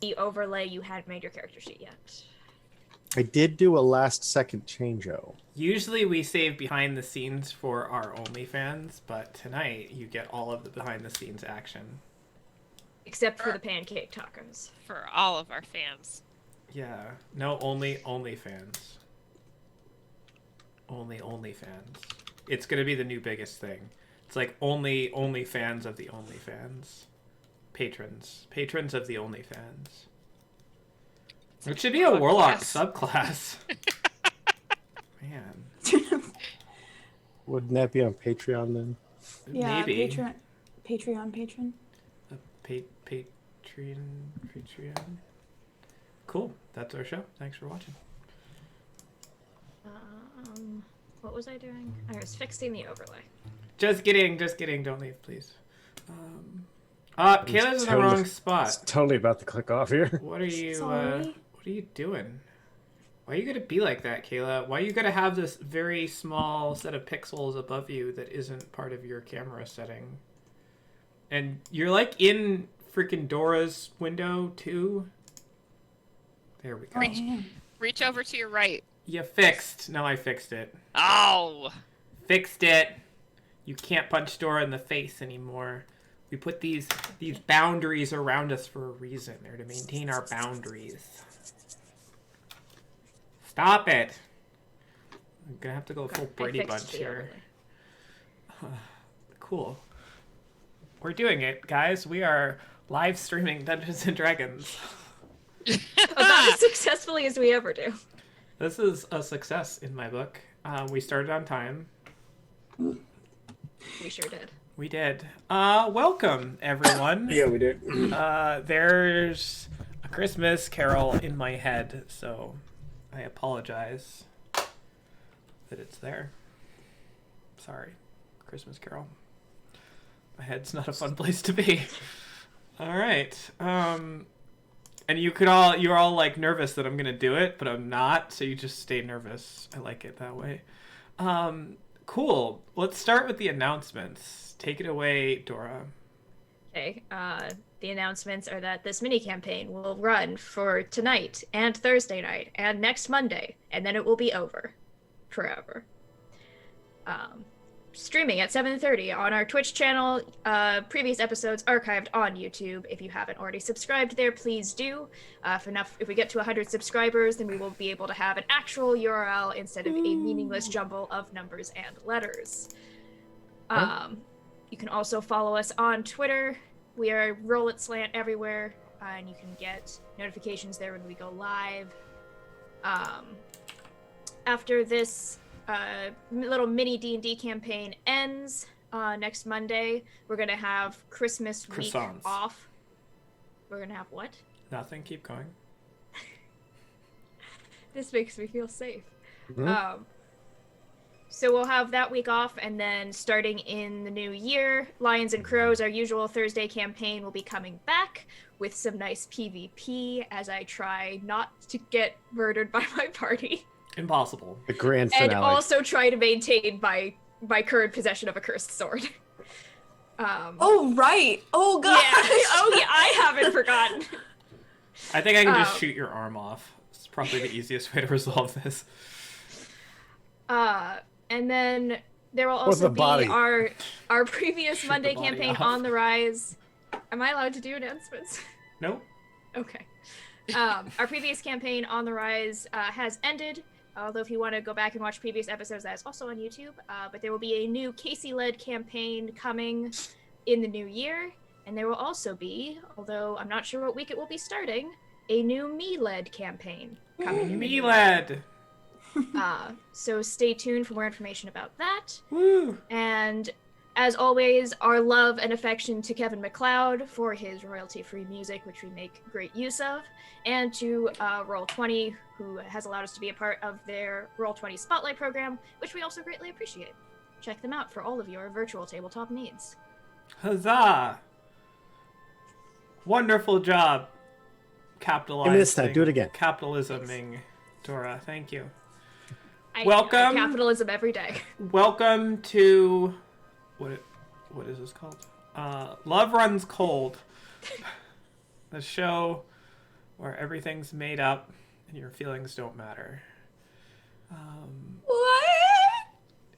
the overlay, you hadn't made your character sheet yet. I did do a last-second change-o. Usually we save behind the scenes for our OnlyFans, but tonight you get all of the behind the scenes action. Except for the pancake tacos. For all of our fans. Yeah. No, only OnlyFans. Only OnlyFans. It's gonna be the new biggest thing. It's like only fans of the OnlyFans. Patrons of the OnlyFans. It should be a warlock subclass. Man. Wouldn't that be on Patreon then? Yeah, Maybe. Patreon patron. Patreon. Cool. That's our show. Thanks for watching. What was I doing? I was fixing the overlay. Just kidding. Don't leave, please. Kayla's in the wrong spot. It's totally about to click off here. What are you? Sorry. What are you doing? Why are you gonna be like that, Kayla? Why are you gonna have this very small set of pixels above you that isn't part of your camera setting? And you're like in freaking Dora's window too. There we go. Reach over to your right. You fixed. No, I fixed it. Oh! Fixed it. You can't punch Dora in the face anymore. We put these boundaries around us for a reason. They're to maintain our boundaries. Stop it. I'm gonna have to go full Brady Bunch here. Cool. We're doing it, guys. We are live streaming Dungeons and Dragons. About as successfully as we ever do. This is a success in my book. We started on time. We sure did. We did. Welcome, everyone. Yeah, we did. There's a Christmas carol in my head, so I apologize that it's there. Sorry. Christmas carol. My head's not a fun place to be. All right. And you're all like nervous that I'm going to do it, but I'm not, so you just stay nervous. I like it that way. Cool. Let's start with the announcements. Take it away, Dora. Okay. The announcements are that this mini campaign will run for tonight and Thursday night and next Monday, and then it will be over forever. Streaming at 7:30 on our Twitch channel. Previous episodes archived on YouTube. If you haven't already subscribed there, please do. If we get to 100 subscribers, then we will be able to have an actual URL instead of a meaningless jumble of numbers and letters. You can also follow us on Twitter. We are Roll20 Spotlight everywhere, and you can get notifications there when we go live. After this little mini D&D campaign ends next Monday, we're going to have Christmas week off. We're going to have what? Nothing. Keep going. This makes me feel safe. Mm-hmm. So we'll have that week off, and then starting in the new year, Lions and Crows, our usual Thursday campaign, will be coming back with some nice PvP as I try not to get murdered by my party. Impossible. The grand finale. And also try to maintain my current possession of a cursed sword. Oh, right. Oh, God. Yeah. I haven't forgotten. I think I can just shoot your arm off. It's probably the easiest way to resolve this. And then there will also be our previous Shoot Monday the body campaign off. on the rise. Am I allowed to do announcements? Nope. Okay. Our previous campaign on the rise has ended. Although if you want to go back and watch previous episodes, that is also on YouTube. But there will be a new Casey-led campaign coming in the new year. And there will also be, although I'm not sure what week it will be starting, a new me-led campaign coming in the new year. Me-led. So stay tuned for more information about that. Woo. And as always, our love and affection to Kevin MacLeod for his royalty-free music, which we make great use of, and to Roll20, who has allowed us to be a part of their Roll20 Spotlight program, which we also greatly appreciate. Check them out for all of your virtual tabletop needs. Huzzah! Wonderful job. Capitalizing. Give me this time. Do it again. Capitalisming, Dora. Thank you. Welcome. Capitalism every day. Welcome to what is this called? Love Runs Cold. The show where everything's made up and your feelings don't matter. What?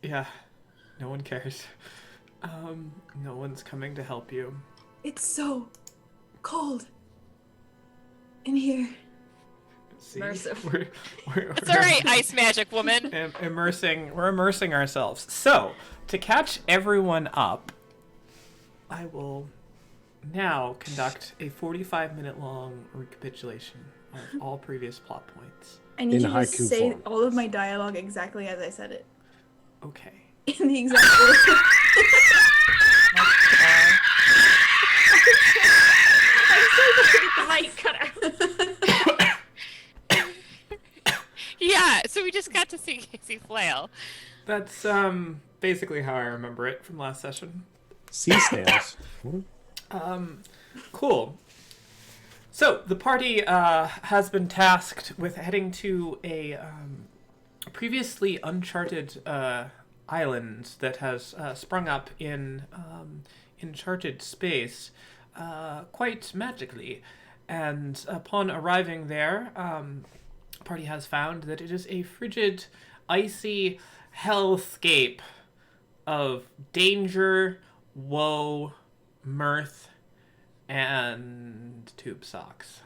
Yeah, no one cares. No one's coming to help you. It's so cold in here. See? Immersive. We're It's all right, ice magic woman. We're immersing ourselves. So, to catch everyone up, I will now conduct a 45-minute long recapitulation of all previous plot points. I need In you to haiku say form. all of my dialogue exactly as I said it. Okay. In the exact order. I'm so glad to get the mic cut out. Yeah, so we just got to see Casey flail. That's basically how I remember it from last session. Sea snails. Cool. So the party has been tasked with heading to a previously uncharted island that has sprung up in uncharted space quite magically. And upon arriving there, the party has found that it is a frigid, icy hellscape of danger, woe, mirth, and tube socks.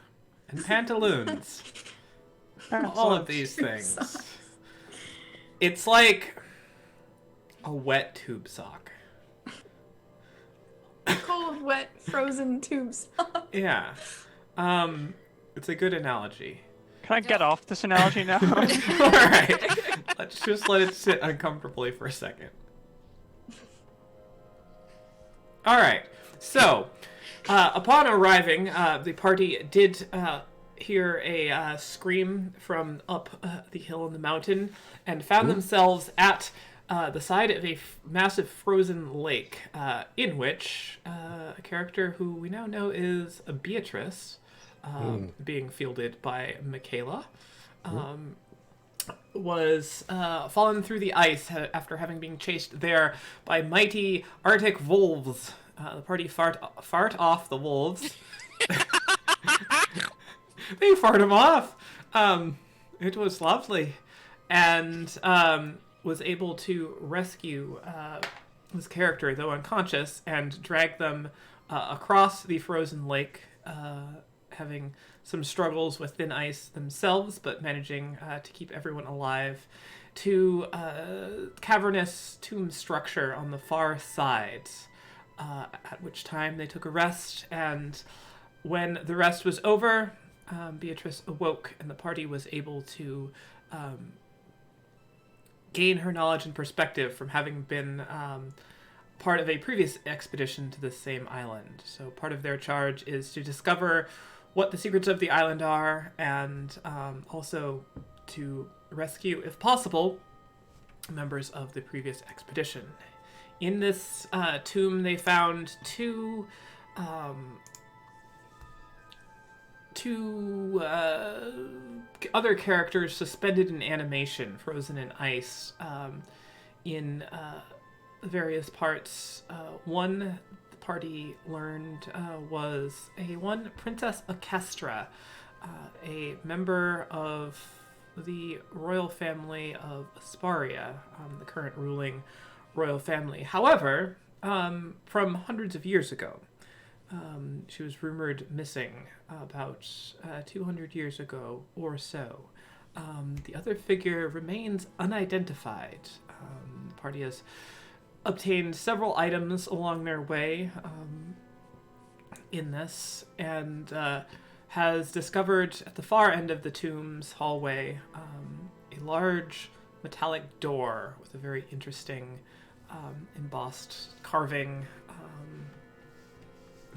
And pantaloons. All of these things. It's like a wet tube sock. Cold, wet, frozen tubes. Yeah. It's a good analogy. Can I get off this analogy now? Alright. Let's just let it sit uncomfortably for a second. Alright. So, upon arriving, the party did hear a scream from up the hill in the mountain and found themselves at the side of a massive frozen lake, in which a character who we now know is Beatrice, being fielded by Michaela, was fallen through the ice after having been chased there by mighty Arctic wolves. The party fart off the wolves. They fart him off. It was lovely. And was able to rescue this character, though unconscious, and drag them across the frozen lake, having some struggles with thin ice themselves, but managing to keep everyone alive, to a cavernous tomb structure on the far side, at which time they took a rest, and when the rest was over, Beatrice awoke, and the party was able to gain her knowledge and perspective from having been part of a previous expedition to the same island. So part of their charge is to discover what the secrets of the island are, and also to rescue, if possible, members of the previous expedition. In this tomb, they found two other characters suspended in animation, frozen in ice, in various parts. One the party learned was one Princess Orchestra, a member of the royal family of Asparia, the current ruling royal family. However, from hundreds of years ago, she was rumored missing about 200 years ago or so. The other figure remains unidentified. The party has obtained several items along their way in this, and has discovered at the far end of the tomb's hallway a large metallic door with a very interesting embossed carving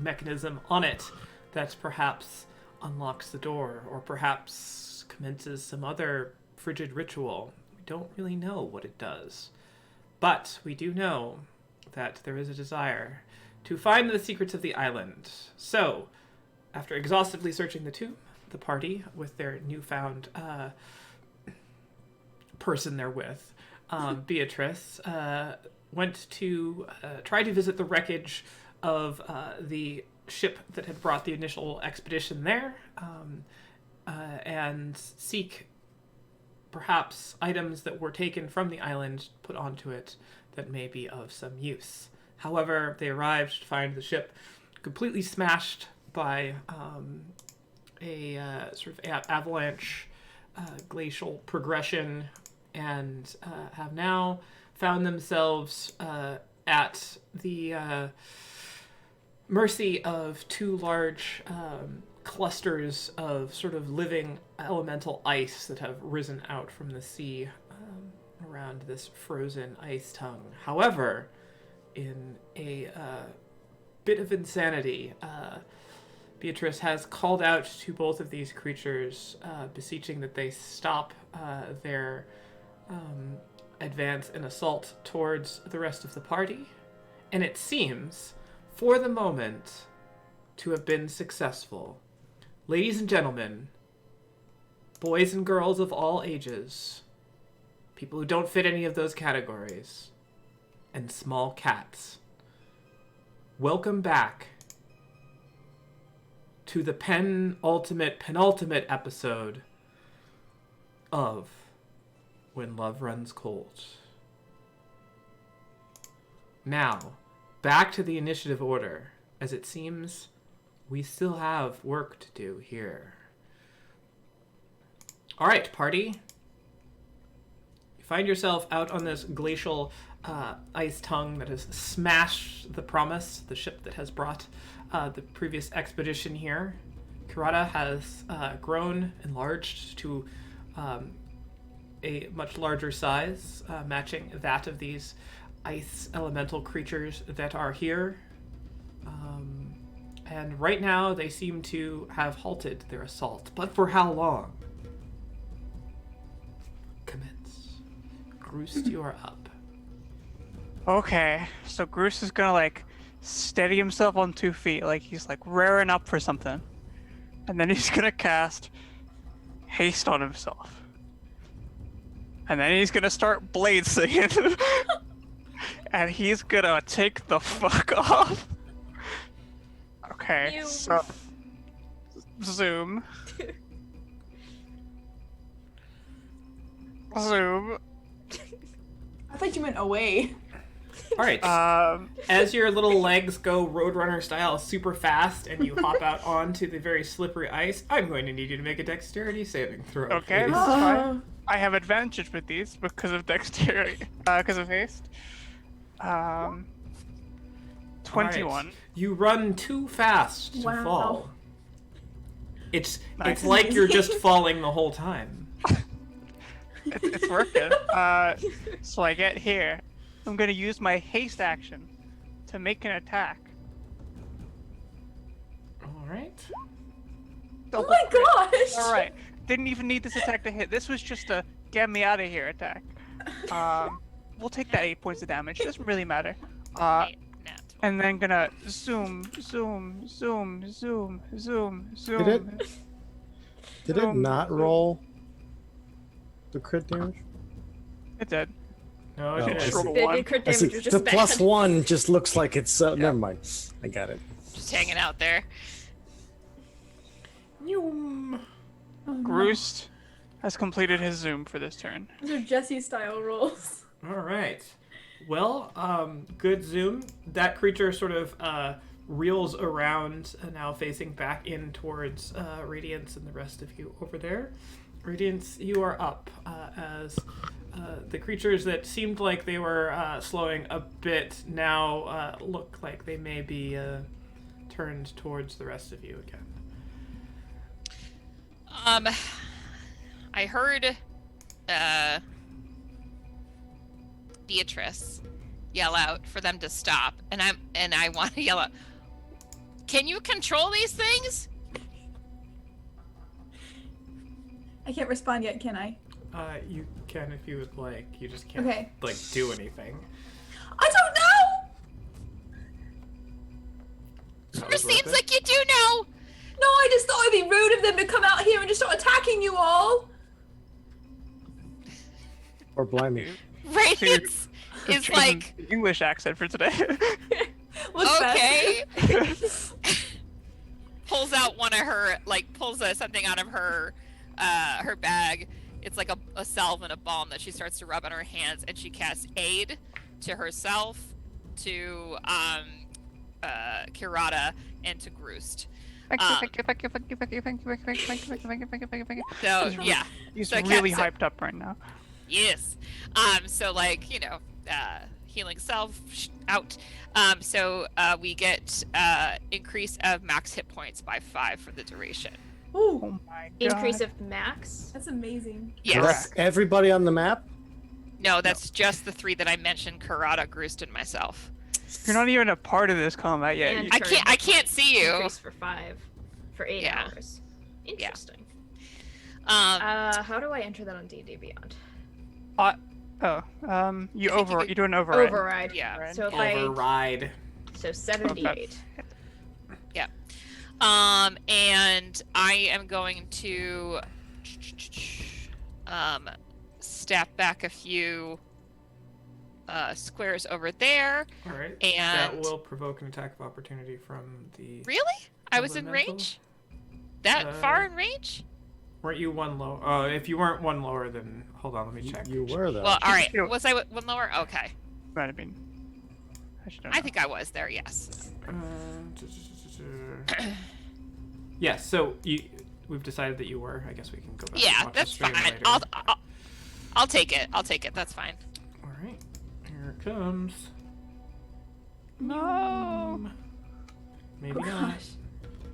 mechanism on it that perhaps unlocks the door, or perhaps commences some other frigid ritual. We don't really know what it does. But we do know that there is a desire to find the secrets of the island. So, after exhaustively searching the tomb, the party, with their newfound person they're with, Beatrice, went to try to visit the wreckage of the ship that had brought the initial expedition there, and seek perhaps items that were taken from the island, put onto it, that may be of some use. However, they arrived to find the ship completely smashed by a sort of avalanche glacial progression, and have now found themselves at the mercy of two large clusters of sort of living elemental ice that have risen out from the sea around this frozen ice tongue. However, in a bit of insanity, Beatrice has called out to both of these creatures, beseeching that they stop their advance and assault towards the rest of the party. And it seems, for the moment, to have been successful. Ladies and gentlemen, boys and girls of all ages, people who don't fit any of those categories, and small cats, welcome back to the penultimate episode of When Love Runs Cold. Now, back to the initiative order, as it seems we still have work to do here. Alright, party. You find yourself out on this glacial ice tongue that has smashed the Promise, the ship that has brought the previous expedition here. Kirata has grown, enlarged to a much larger size, matching that of these ice elemental creatures that are here. And right now they seem to have halted their assault. But for how long? Commence. Groost, you are up. Okay, so Groose is gonna like steady himself on 2 feet, like he's like rearing up for something. And then he's gonna cast haste on himself. And then he's gonna start blade singing. And he's gonna take the fuck off. Okay, so zoom. Zoom. I thought you meant away. All right. As your little legs go Roadrunner style super fast and you hop out onto the very slippery ice, I'm going to need you to make a dexterity saving throw. Okay, please. that's fine. I have advantage with these because of dexterity, because of haste. 21. Right. You run too fast to Wow. fall. It's Nice. like you're just falling the whole time. It's working. So I get here. I'm gonna use my haste action to make an attack. All right. Oh my gosh! All right. Didn't even need this attack to hit. This was just a get me out of here attack. We'll take that 8 points of damage. Doesn't really matter. Wait, no. And then gonna zoom. Did it not roll the crit damage? It did. No, Oh, it I is. see. The crit I see. damage was just The bad. +1 just looks like it's. Never mind. I got it. Just hanging out there. Nyum. Oh, no. Groost has completed his zoom for this turn. Those are Jesse style rolls. All right. Well, good zoom. That creature sort of reels around, now facing back in towards Radiance and the rest of you over there. Radiance, you are up as the creatures that seemed like they were slowing a bit now look like they may be turned towards the rest of you again. I heard Beatrice yell out for them to stop, and I want to yell out, "Can you control these things?" I can't respond yet, can I? You can if you would like. You just can't Okay. like do anything. I don't know! It seems like you do know. No, I just thought it'd be rude of them to come out here and just start attacking you all! Or blimey. Radiance is Choosing like, the English accent for today. What's okay. pulls out something out of her bag. It's like a salve and a balm that she starts to rub on her hands, and she casts aid to herself, to Kirata, and to Groost. Thank you. So yeah, He's so really hyped up right now. yes. So like, you know, healing self out. So we get increase of max hit points by 5 for the duration. Ooh, Oh my god. Increase of max. that's amazing. Yes. That's everybody on the map? No, that's just the 3 that I mentioned: Karada, Groost, and myself. You're not even a part of this combat yet. And I can't see you. Increase for 5 for 8 Yeah. hours. Interesting. Um, How do I enter that on D&D Beyond? You I think you do an override. Override. yeah. So if Override. so 78. And I am going to step back a few squares over there. All right. And that will provoke an attack of opportunity from the. Really? I was in Elemental? range? That far in range? Weren't you one low? If you weren't one lower, then hold on, let me check. You were, though. Well, all right. You- Was I one lower? Okay. Might have been. I think I was there. Yes. Yes. So we've decided that you were. I guess we can go back. and Yeah, watch the that's stream fine. later. I'll take it. I'll take it. That's fine. All right. Here it comes. No. Maybe not.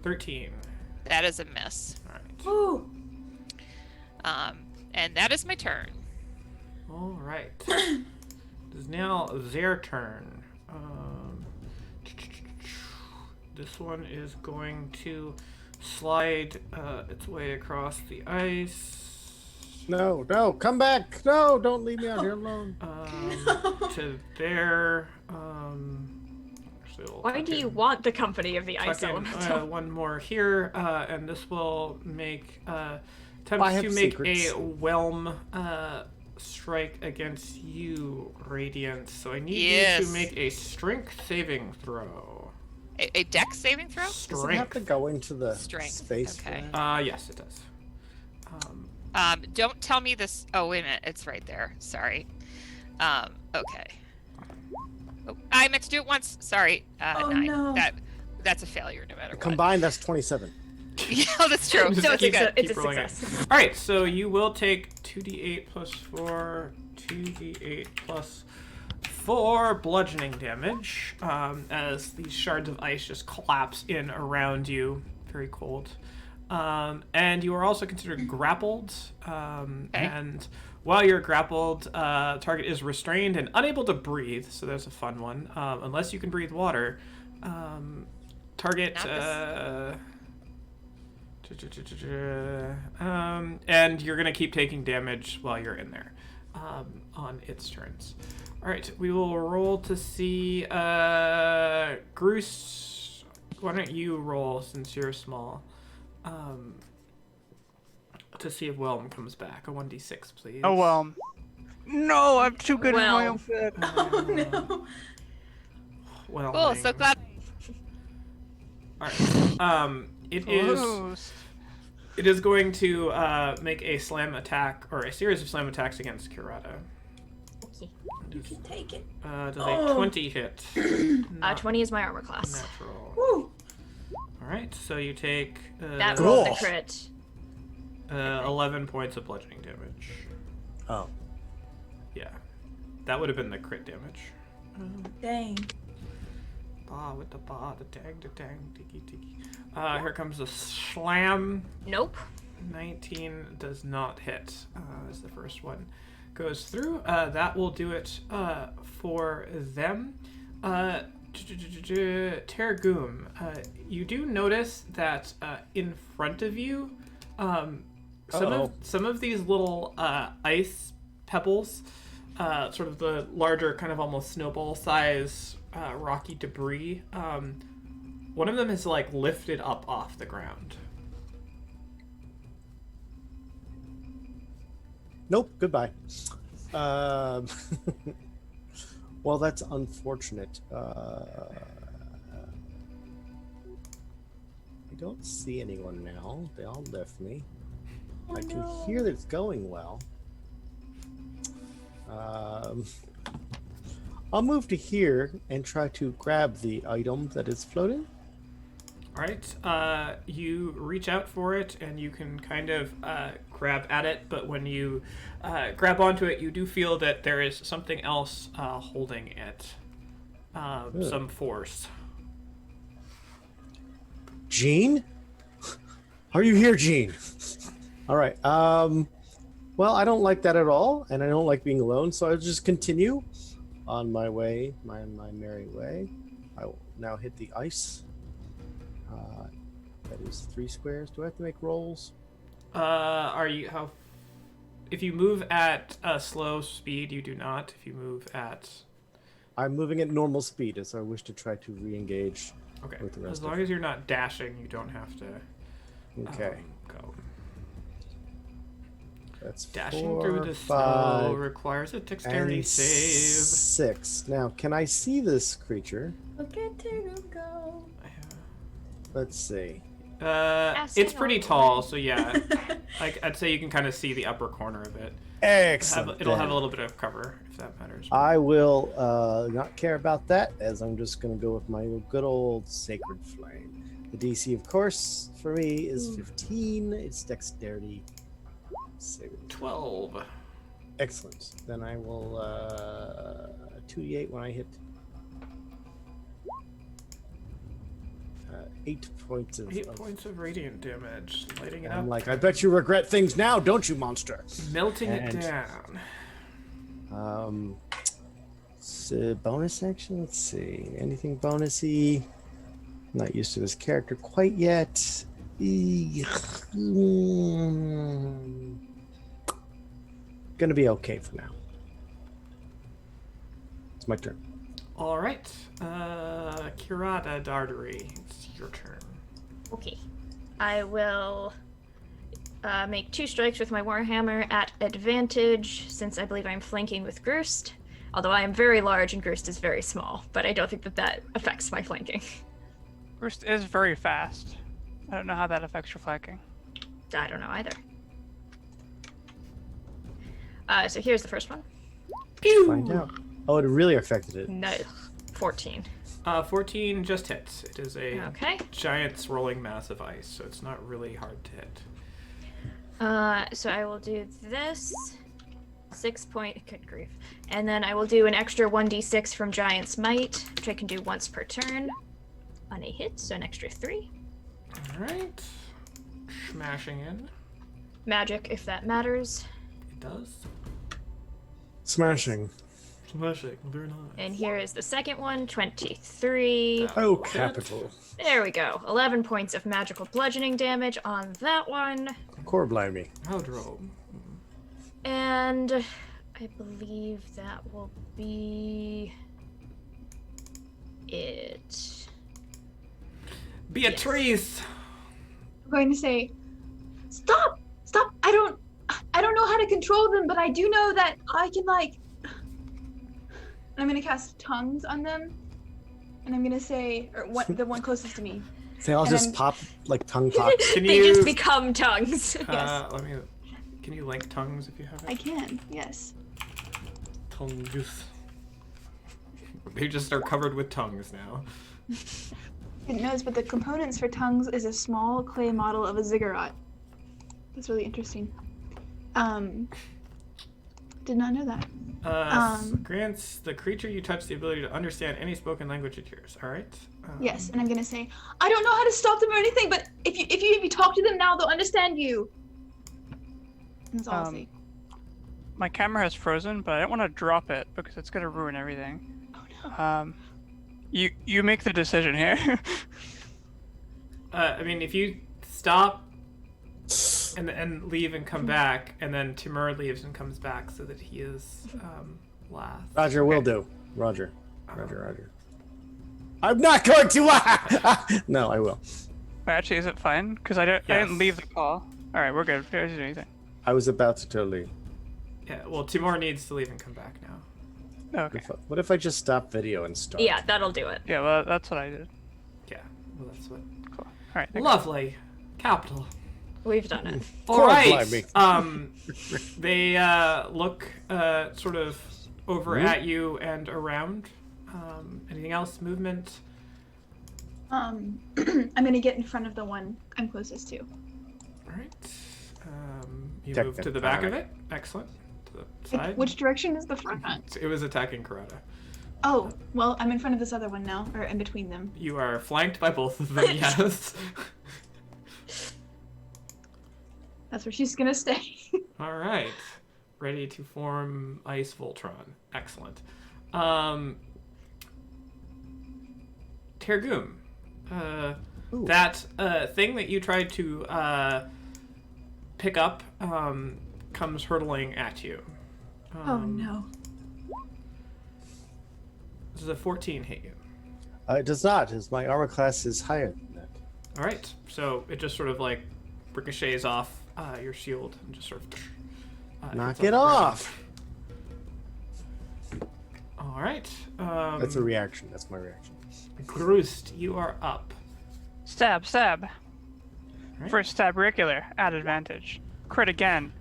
13. That is a miss. All right. Ooh. And that is my turn. All right. It is now their turn. This one is going to slide its way across the ice. No, come back. No, don't leave me out here alone. To there. Why do you want the company of the ice elemental? One more here, and this will make I attempts have to make secrets. a whelm strike against you, Radiant. So I need you Yes. to make a strength saving throw. A dex saving throw? Does it have to Strength. go into the Strength, space? for okay. that? Yes, it does. Don't tell me this. Oh, wait a minute. It's right there. Sorry. Okay. Oh, I meant to do it once. Sorry. Oh, 9. no. That's a failure no matter what. Combined, that's 27. Yeah, that's true. Just So it's keep- good. It's a keep rolling it. success. All right, so you will take 2d8 plus 4, 2d8 plus 4 bludgeoning damage as these shards of ice just collapse in around you. Very cold. And you are also considered grappled. And while you're grappled, target is restrained and unable to breathe. So there's a fun one. Unless you can breathe water. Target. And you're gonna keep taking damage while you're in there on its turns. All right, we will roll to see. Groose, why don't you roll since you're small? To see if Whelm comes back. A 1d6, please. Oh well. No, I'm too good in my Well. own bed. Oh no. Well, Cool. So glad. All right. It is going to make a slam attack or a series of slam attacks against Kirata. You can take it. Does a Oh. 20 hit? Not 20 is my armor class. natural. Woo. All right, so you take That rolled the Cool. crit. 11 points of bludgeoning damage. Oh. Yeah, that would have been the crit damage. Dang. Ba with the ba, the tag, tiki tiki. Here comes the slam. Nope. 19 does not hit. As the first one goes through. That will do it for them. Tergum, you do notice that in front of you, some of these little ice pebbles, sort of the larger, kind of almost snowball size rocky debris, one of them is like lifted up off the ground. Nope, goodbye. Well, that's unfortunate. I don't see anyone now. They all left me. I can hear that it's going well. I'll move to here and try to grab the item that is floating. All right. You reach out for it, and you can kind of grab at it. But when you grab onto it, you do feel that there is something else holding it. Some force. Jean? Are you here, Jean? All right. Well, I don't like that at all, and I don't like being alone, so I'll just continue on my way, my merry way. I will now hit the ice. That is 3 squares. Do I have to make rolls? If you move at a slow speed, you do not. If you move at... I'm moving at normal speed as I wish to try to re-engage Okay. with the rest As long as you're not dashing, you don't have to Okay. go. That's Dashing 4, through the 5, snow requires a dexterity and save. 6. Now, can I see this creature? Look at him go. Let's see. It's pretty tall, so yeah. I'd say you can kind of see the upper corner of it. Excellent. It'll have a little bit of cover, if that matters. I will not care about that, as I'm just going to go with my good old Sacred Flame. The DC, of course, for me is 15. It's dexterity. Saving. 12. Excellent. Then I will 2d8 when I hit 8 points of... 8 points of radiant damage. Lighting it I'm up. like, I bet you regret things now, don't you, monster? Melting And- it down. Bonus action? Let's see. Anything bonusy? Not used to this character quite yet. Gonna be okay for now. It's my turn. All right. Kirata Dardery, it's your turn. Okay. I will make 2 strikes with my Warhammer at advantage, since I believe I'm flanking with Grust. Although I am very large and Grust is very small, but I don't think that affects my flanking. Grust is very fast. I don't know how that affects your flanking. I don't know either. So here's the first one. Find out. Oh, it really affected it. No, 14. 14 just hits. It is a Okay. giant swirling mass of ice, so it's not really hard to hit. So I will do this. 6 point. Good grief. And then I will do an extra 1d6 from Giant's Might, which I can do once per turn on a hit, so an extra 3. All right. Smashing in. Magic, if that matters. It does. Smashing. Smashing. Very nice. And here is the second one, 23. Oh, capital. There we go. 11 points of magical bludgeoning damage on that one. Core blimey. How drove. And I believe that will be it. Beatrice! I'm going to say, stop! I don't know how to control them, but I do know that I can I'm gonna cast tongues on them, and I'm gonna say, the one closest to me. They all And just I'm- pop like tongue pops. Can They you... just become tongues. Yes. Can you link tongues if you have it? I can, yes. Tongues. They just are covered with tongues now. Didn't notice, but the components for tongues is a small clay model of a ziggurat. That's really interesting. Did not know that. Grants the creature you touch the ability to understand any spoken language it hears. All right. Yes, and I'm gonna say, I don't know how to stop them or anything, but if you talk to them now, they'll understand you. And that's all I'll say. My camera has frozen, but I don't want to drop it because it's gonna ruin everything. Oh no. You make the decision here. I mean, if you stop and leave and come back, and then Timur leaves and comes back, so that he is last. Roger, will do. Roger. I'm not going to. No, I will. Actually, is it fine? Because I didn't Yes. leave the call. All right, we're good. If there's anything. I was about to totally. Yeah. Well, Timur needs to leave and come back now. Okay. What if I just stop video and start? Yeah, that'll do it. Yeah, well, that's what I did. Yeah. Well, that's what. Cool. right. thank Lovely. Capital. We've done it. All Poor right. blimey. They look sort of over at you and around. Anything else? Movement? I'm gonna get in front of the one I'm closest to. All right. You move to the back of it. Excellent. To the side. Which direction is the front? It was attacking Karada. Oh, well, I'm in front of this other one now, or in between them. You are flanked by both of them, yes. That's where she's gonna stay. All right. Ready to form Ice Voltron. Excellent. Tergum. That thing that you tried to pick up comes hurtling at you. Oh no. Does a 14 hit you? It does not, as my armor class is higher than that. All right. So it just sort of like ricochets off your shield and just sort of Knock hits on it the off! ground. All right. That's a reaction. That's my reaction. Groost, you are up. Stab, stab. Right. First stab regular, at advantage. Crit again.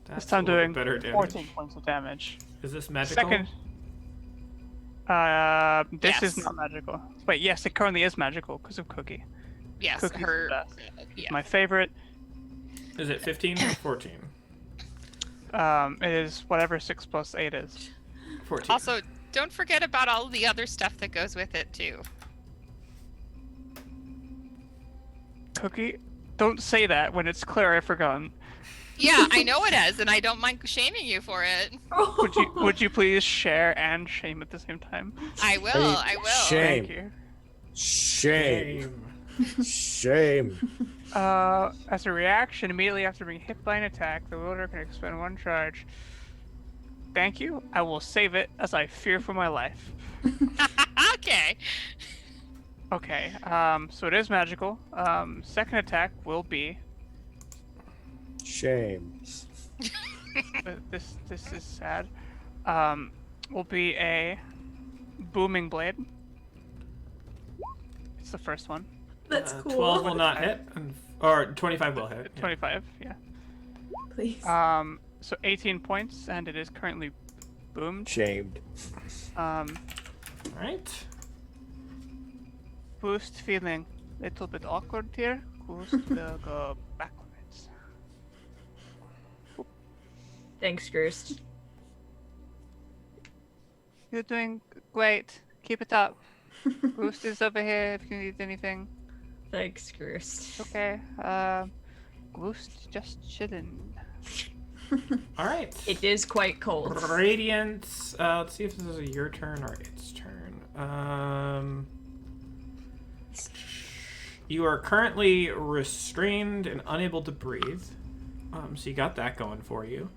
That's This time a little doing bit better damage. 14 points of damage. Is this magical? Second. This is Yes. not magical. Wait, yes, it currently is magical because of Cookie. Yes, Cookie's her. the best. Yeah. My favorite. Is it 15 or 14? It is whatever 6 plus 8 is. 14. Also, don't forget about all the other stuff that goes with it too. Cookie, don't say that when it's clear I've forgotten. Yeah, I know it is, and I don't mind shaming you for it. Would you please share and shame at the same time? I will. Hey, I will. shame. Thank you. Shame. Shame. As a reaction, immediately after being hit by an attack, the wielder can expend 1 charge. Thank you. I will save it as I fear for my life. Okay. Okay. So it is magical. Second attack will be. Shame. This is sad. Will be a booming blade. It's the first one. That's cool. 12 will not hit, or 25 will hit. Yeah. 25. Yeah. Please. So 18 points, and it is currently boomed. Shamed. All right. Boost feeling a little bit awkward here. Boost will go backwards. Thanks, Groost. You're doing great. Keep it up. Boost is over here if you need anything. Thanks, Groost. Okay. Boost just chilling. All right. It is quite cold. Radiance. Let's see if this is your turn or its turn. You are currently restrained and unable to breathe. So you got that going for you.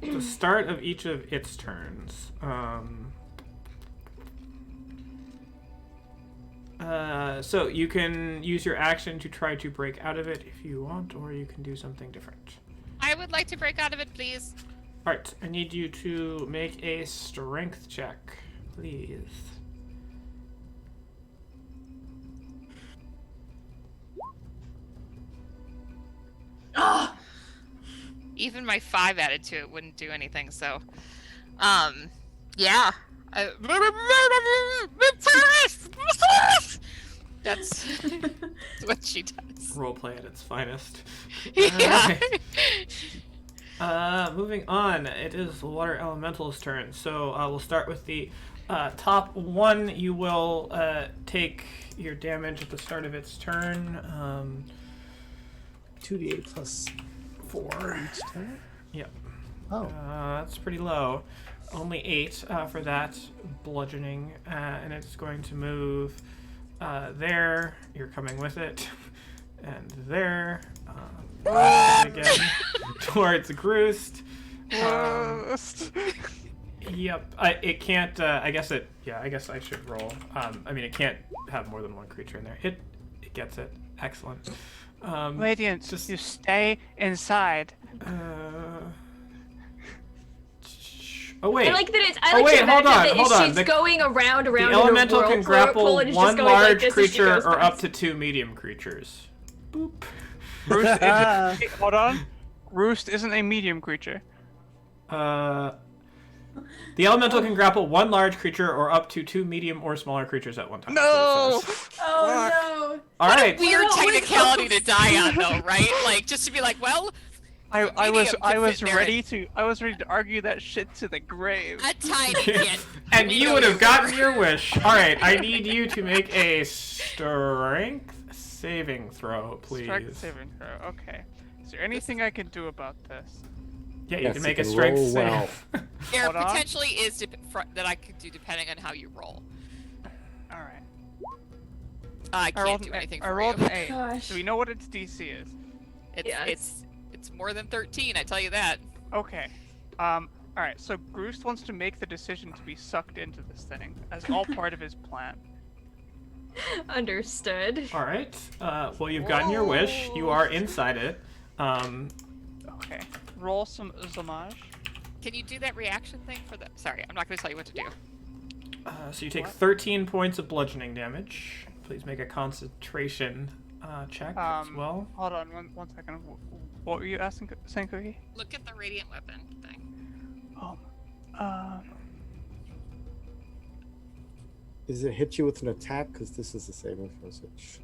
The start of each of its turns. So you can use your action to try to break out of it if you want, or you can do something different. I would like to break out of it, please. Alright, I need you to make a strength check, please. Even my 5 added to it wouldn't do anything, so. Yeah. That's what she does. Roleplay at its finest. Yeah. Moving on, it is the Water Elemental's turn. So we'll start with the top one. You will take your damage at the start of its turn. 2d8 plus 4 each time? Yep. Oh. That's pretty low. Only 8 for that bludgeoning, and it's going to move there. You're coming with it, and there. Again towards Groost. Yep. It can't. I guess it. Yeah. I guess I should roll. I mean, it can't have more than one creature in there. It gets it. Excellent. Radiance, just- you stay inside. Oh wait. I like that it's. I Oh, like wait, to imagine that hold on. she's The- going around The in a elemental can whirlpool grapple and it's one just going like large this as she creature goes or past. up to 2 medium creatures. Boop. Roost isn't. Hold on. Roost isn't a medium creature. The elemental can grapple one large creature or up to 2 medium or smaller creatures at one time. No. That's what it says. Oh All right. Weird Well, we're technicality to die on, though, right? Like, just to be like, well, I medium was can fit there ready to argue that shit to the grave. a tiny kid. And We you know would have you're gotten right. your wish. All right. I need you to make a strength saving throw, please. Strength saving throw. Okay. Is there anything I can do about this? Yeah, you Yes, can you make a can strength roll well. save. There Hold on. potentially is that I could do depending on how you roll. All right. I can't do anything I for rolled you. an 8. Gosh. Do we know what its DC is? It's more than 13. I tell you that. Okay. All right. So Groost wants to make the decision to be sucked into this thing as all part of his plan. Understood. All right. Well, you've gotten your wish. You are inside it. Okay. Roll some Zamaj. Can you do that reaction thing for the? Sorry, I'm not going to tell you what to do. So you take What? 13 points of bludgeoning damage. Please make a concentration check as well. Hold on one second. What were you asking, saying, Cookie? Look at the radiant weapon thing. Oh. Does it hit you with an attack? Because this is a saving throw switch.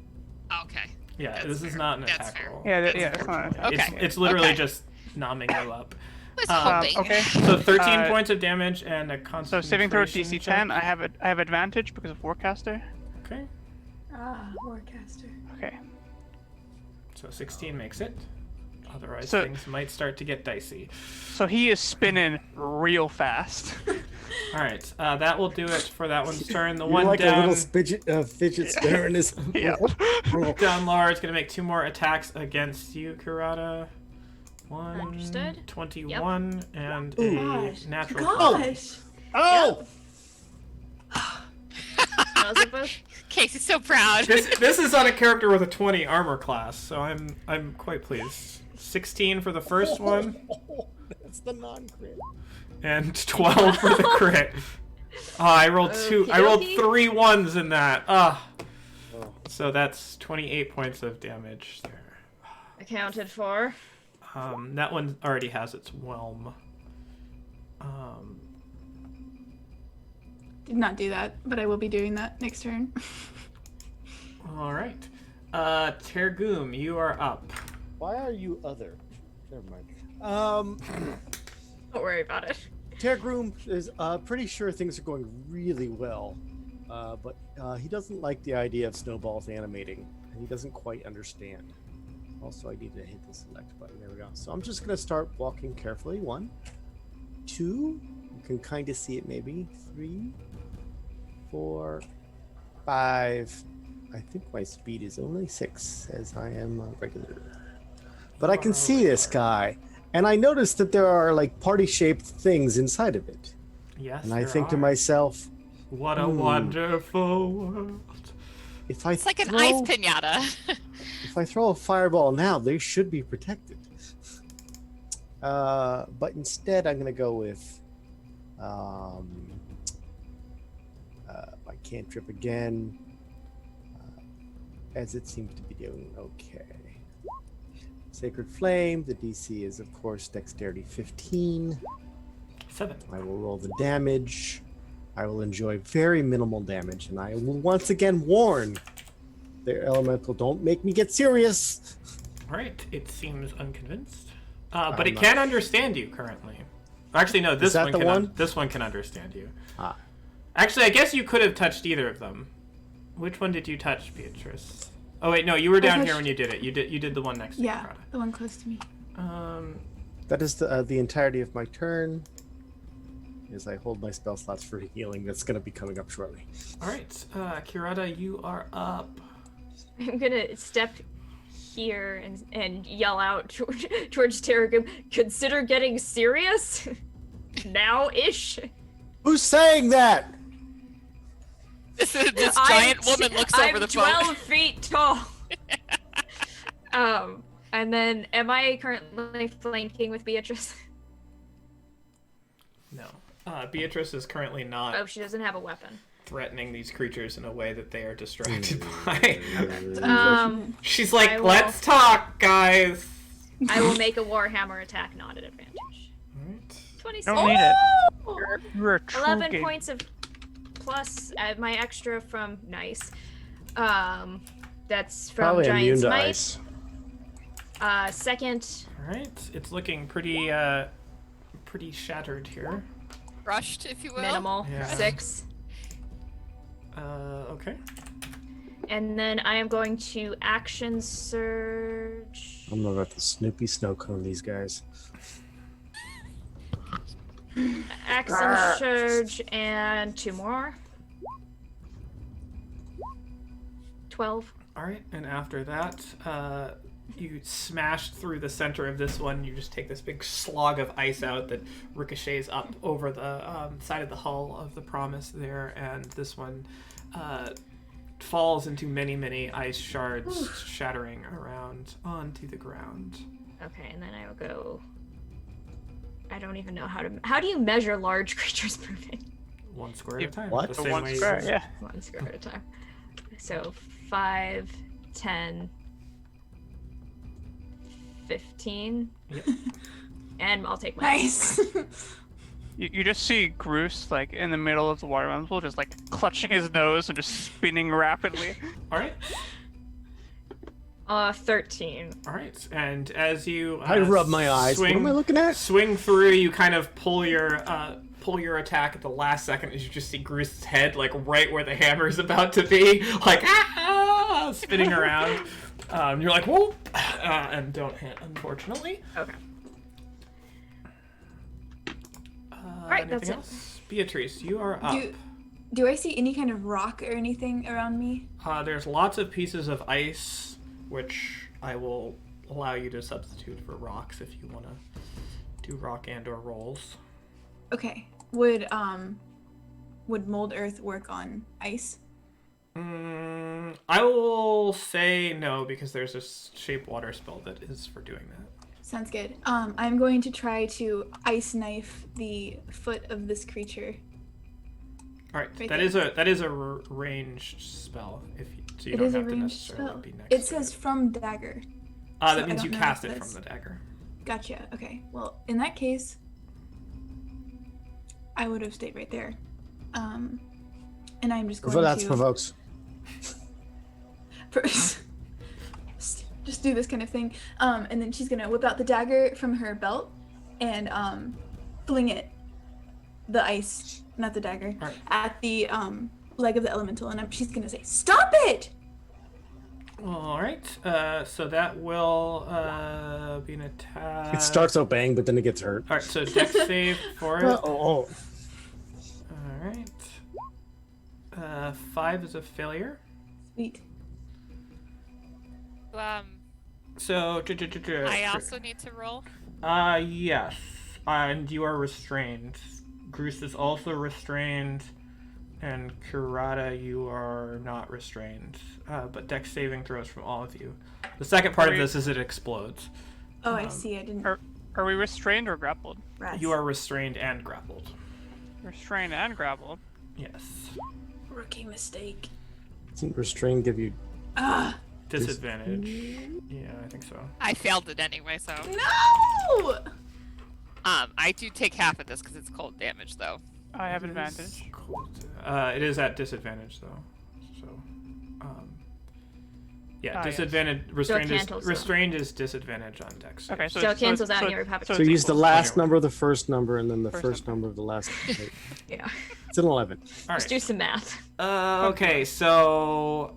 Okay. Yeah, That's this is fair. not an That's attack fair. roll. Yeah, That's yeah, it's not. Okay. It's literally Okay. just numbing you up. Was Um, hoping. Okay. So 13 Uh, points of damage and a So concentration saving throw DC check. 10. I have advantage because of Warcaster. Okay. Warcaster. Okay. So 16 makes it. Otherwise, So- things might start to get dicey. So he is spinning real fast. All right, that will do it for that one's turn. The You're one like a down, little fidget spinner in his. Yeah. down lower is going to make 2 more attacks against you, Kurata. Understood. 21 and Ooh. a Gosh. natural. Gosh. Oh! That was a both. Casey's so proud. This is on a character with a 20 armor class, so I'm quite pleased. 16 for the first one, That's the non-crit. and 12 for the crit. I rolled I rolled Okey-dokey. 3 ones in that. Oh. So that's 28 points of damage there. Accounted for. That one already has its whelm. Did not do that, but I will be doing that next turn. All right. Tergoom, you are up. Why are you other? Never mind. Don't worry about it. Tergroom is pretty sure things are going really well, but he doesn't like the idea of snowballs animating, and he doesn't quite understand. Also, I need to hit the select button. There we go. So I'm just going to start walking carefully. 1, 2, you can kind of see it maybe. 3, 4, 5. I think my speed is only 6, as I am regular. But I can see this guy, and I noticed that there are like party-shaped things inside of it. Yes. And I there think to are. myself, What a wonderful world. if I It's like an throw, ice pinata. if I throw a fireball now, they should be protected. But instead, I'm going to go with my cantrip again, as it seems to be doing okay. Sacred Flame, the DC is, of course, Dexterity 15. 7. I will roll the damage. I will enjoy very minimal damage, and I will once again warn the elemental, don't make me get serious. All right. It seems unconvinced, but I'm it not- can understand you currently. Actually, no. This that one the can. one? This one can understand you. Ah. Actually, I guess you could have touched either of them. Which one did you touch, Beatrice? Oh wait, no. You were down here touched- when you did it. You did the one next to Yeah, Prada. the one close to me. That is the entirety of my turn, as I hold my spell slots for healing. That's going to be coming up shortly. All right, Kirata, you are up. I'm gonna step here and yell out towards Terragum, consider getting serious? Now-ish? Who's saying that? This giant I'm- woman looks I'm over the 12 phone. feet tall. And then am I currently flanking with Beatrice? No. Beatrice is currently not Oh, she doesn't have a weapon. threatening these creatures in a way that they are distracted by. Um, She's like, I will- let's talk, guys. I will make a Warhammer attack not at advantage. Alright. 26. Don't need it. Oh! You're a true 11 game. points of plus my extra from nice. That's from Probably immune Giant's to Might. ice. Second, Alright, it's looking pretty shattered here. Rushed, if you will. minimal, Yeah. 6. Okay. And then I am going to action surge. I'm about to Snoopy snow cone these guys. Action surge and 2 more. 12. Alright, and after that, you smash through the center of this one. You just take this big slog of ice out that ricochets up over the side of the hull of the Promise there, and this one falls into many, many ice shards, shattering around onto the ground. Okay, and then I will go. I don't even know how to. How do you measure large creatures moving? 1 square at a time. What? The The same one way you square, do- yeah. 1 square at a time. So 5, 10, 15. Yep. And I'll take my. Nice. You just see Groose like in the middle of the water rumble, just like clutching his nose and just spinning rapidly. Alright. 13. Alright. And as you I rub my eyes. What am I looking at? Swing through, you kind of pull your attack at the last second as you just see Groose's head like right where the hammer's about to be, like spinning around. You're like, whoop, and don't hit, unfortunately. Okay. Alright, that's anything it. else? Beatrice, you are up. Do I see any kind of rock or anything around me? There's lots of pieces of ice, which I will allow you to substitute for rocks if you want to do rock and or rolls. Okay. Would mold earth work on ice? I will say no because there's a shape water spell that is for doing that. Sounds good. I'm going to try to ice knife the foot of this creature. All right, Right that is a ranged spell. So you It don't is a have to ranged necessarily spell. be next. It to says from dagger. that so means I you don't know cast if it that's- from the dagger. Gotcha. Okay. Well, in that case, I would have stayed right there. And I'm just going That's to provokes. first just do this kind of thing. And then she's gonna whip out the dagger from her belt and fling it, the ice, not the dagger, Alright. at the leg of the elemental, and she's gonna say, "Stop it!" All right, so that will be an attack. It starts obeying, but then it gets hurt. All right, so dex save for it. Oh, All right. 5 is a failure. Sweet. So I also need to roll. yes, and you are restrained. Groose is also restrained, and Kurata, you are not restrained. But dex saving throws from all of you. The second part of this is it explodes. Oh, I see. I didn't. Are we restrained or grappled? Rats. You are restrained and grappled. Restrained and grappled. Yes. Rookie mistake. Doesn't restrain give you? Ah, Disadvantage. Yeah, I think so. I failed it anyway, so. no! I do take half of this because it's cold damage, though. I have advantage. It is at disadvantage though. So, yeah, yes. disadvantage. Restrained is cancels, so. restrained is disadvantage on dex. Okay, So it cancels out and you have So use the equal. last Okay. number of the first number, and then the First first number of the last. Yeah. It's an 11. All Just do right. some math. Okay, so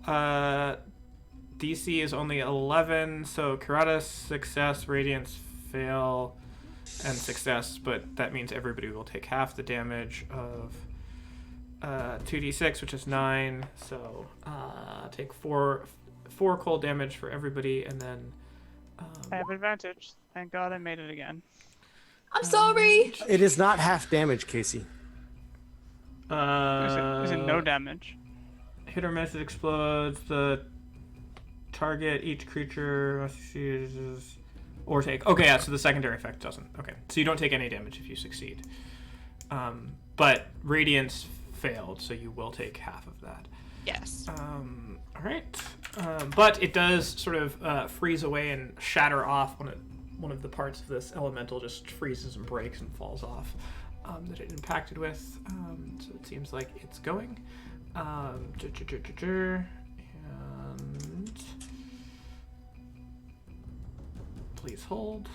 DC is only 11. So Kurata success, Radiance fail, and success. But that means everybody will take half the damage of 2d6, which is 9. So take 4 cold damage for everybody, and then I have advantage. Thank God I made it again. I'm sorry. It is not half damage, Casey. Is it no damage? hit or miss, it explodes. The target, each creature must succeed or take. Okay, yeah, so the secondary effect doesn't. Okay, so you don't take any damage if you succeed. But Radiance failed, so you will take half of that. Yes. All right. But it does sort of freeze away and shatter off one of the parts of this elemental just freezes and breaks and falls off that it impacted with. So it seems like it's going. And please hold.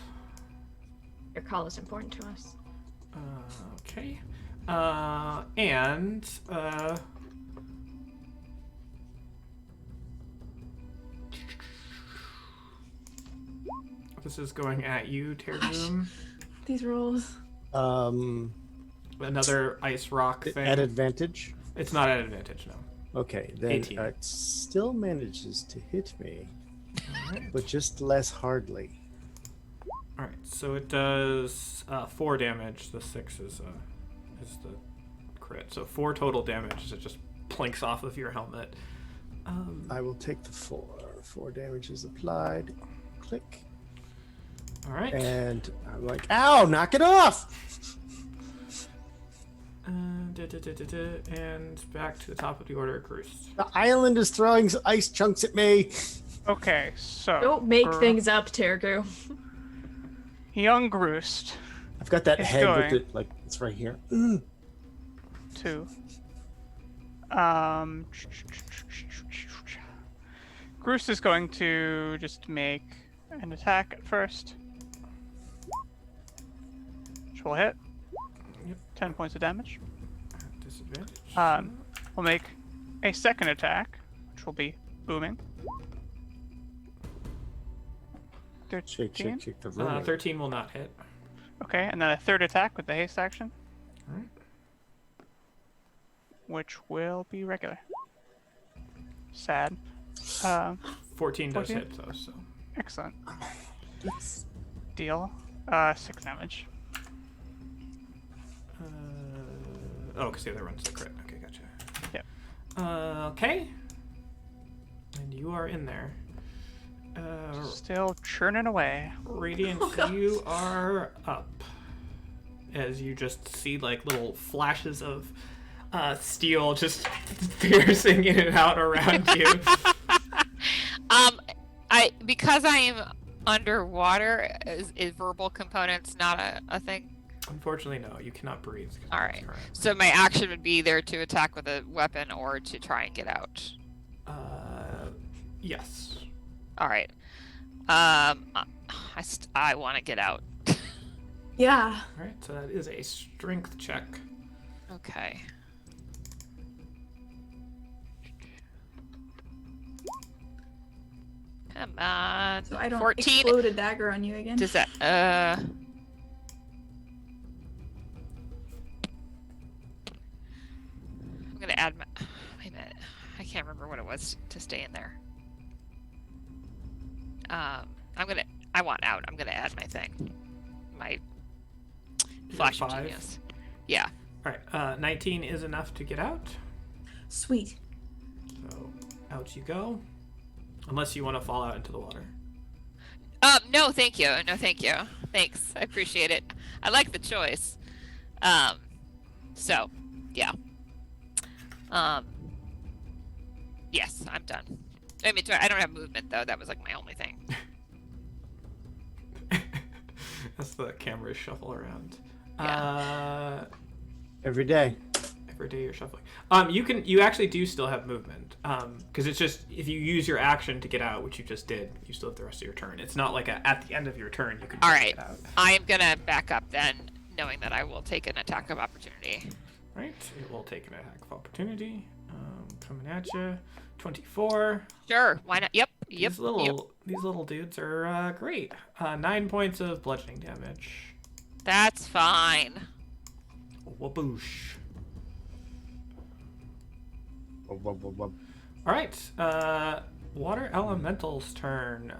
Your call is important to us. Okay. And this is going at you, Tergum. These rolls. Another ice rock thing. At advantage. It's not at advantage, no. Okay, then 18. it still manages to hit me, Alright. but just less hardly. Alright, so it does 4 damage. The 6 is the crit. So 4 total damage as it just plinks off of your helmet. I will take the 4. 4 damage is applied. Click. Alright. And I'm like, ow, knock it off! And back to the top of the order, Groose. The island is throwing ice chunks at me. Okay, so Don't make things up, Tergu. young Groost I've got that It's head going. with it, like, it's right here. 2. Groost is going to just make an attack at first. Which will hit. Yep. 10 points of damage. Disadvantage. We'll make a second attack, which will be booming. 13. Shake the room. 13 will not hit. Okay, and then a third attack with the haste action, Alright. which will be regular. Sad. 14 does 14? hit, though, so. Excellent. Yes. Deal 6 damage. Oh, because the other one's the crit. Okay, gotcha. Yep. Okay. And you are in there. Still churning away. Radiant, you are up. As you just see like little flashes of steel just piercing in and out around you. Because I am underwater, is verbal components not a thing? Unfortunately, no. You cannot breathe. All right. So my action would be either to attack with a weapon or to try and get out. Yes. All right. I want to get out. Yeah. All right. So that is a strength check. Okay. Come on. So I don't 14. explode a dagger on you again. Does that I'm gonna add my. Wait a minute. I can't remember what it was to stay in there. I want out. I'm gonna add my thing. My flash of 5? genius. Yeah. All right. 19 is enough to get out. Sweet. So out you go. Unless you want to fall out into the water. No, thank you. No, thank you. Thanks. I appreciate it. I like the choice. So, yeah. Yes, I'm done. I mean, I don't have movement though. That was like my only thing. That's the camera shuffle around. Yeah. Every day. Every day you're shuffling. You actually do still have movement. Because it's just if you use your action to get out, which you just did, you still have the rest of your turn. It's not like at the end of your turn you can All just right. get out. I am gonna back up then, knowing that I will take an attack of opportunity. Right. It will take an attack of opportunity. Coming at you. 24. Sure. Why not? Yep. These little dudes are great. 9 points of bludgeoning damage. That's fine. Waboosh. Wub. All right. Water Elemental's turn.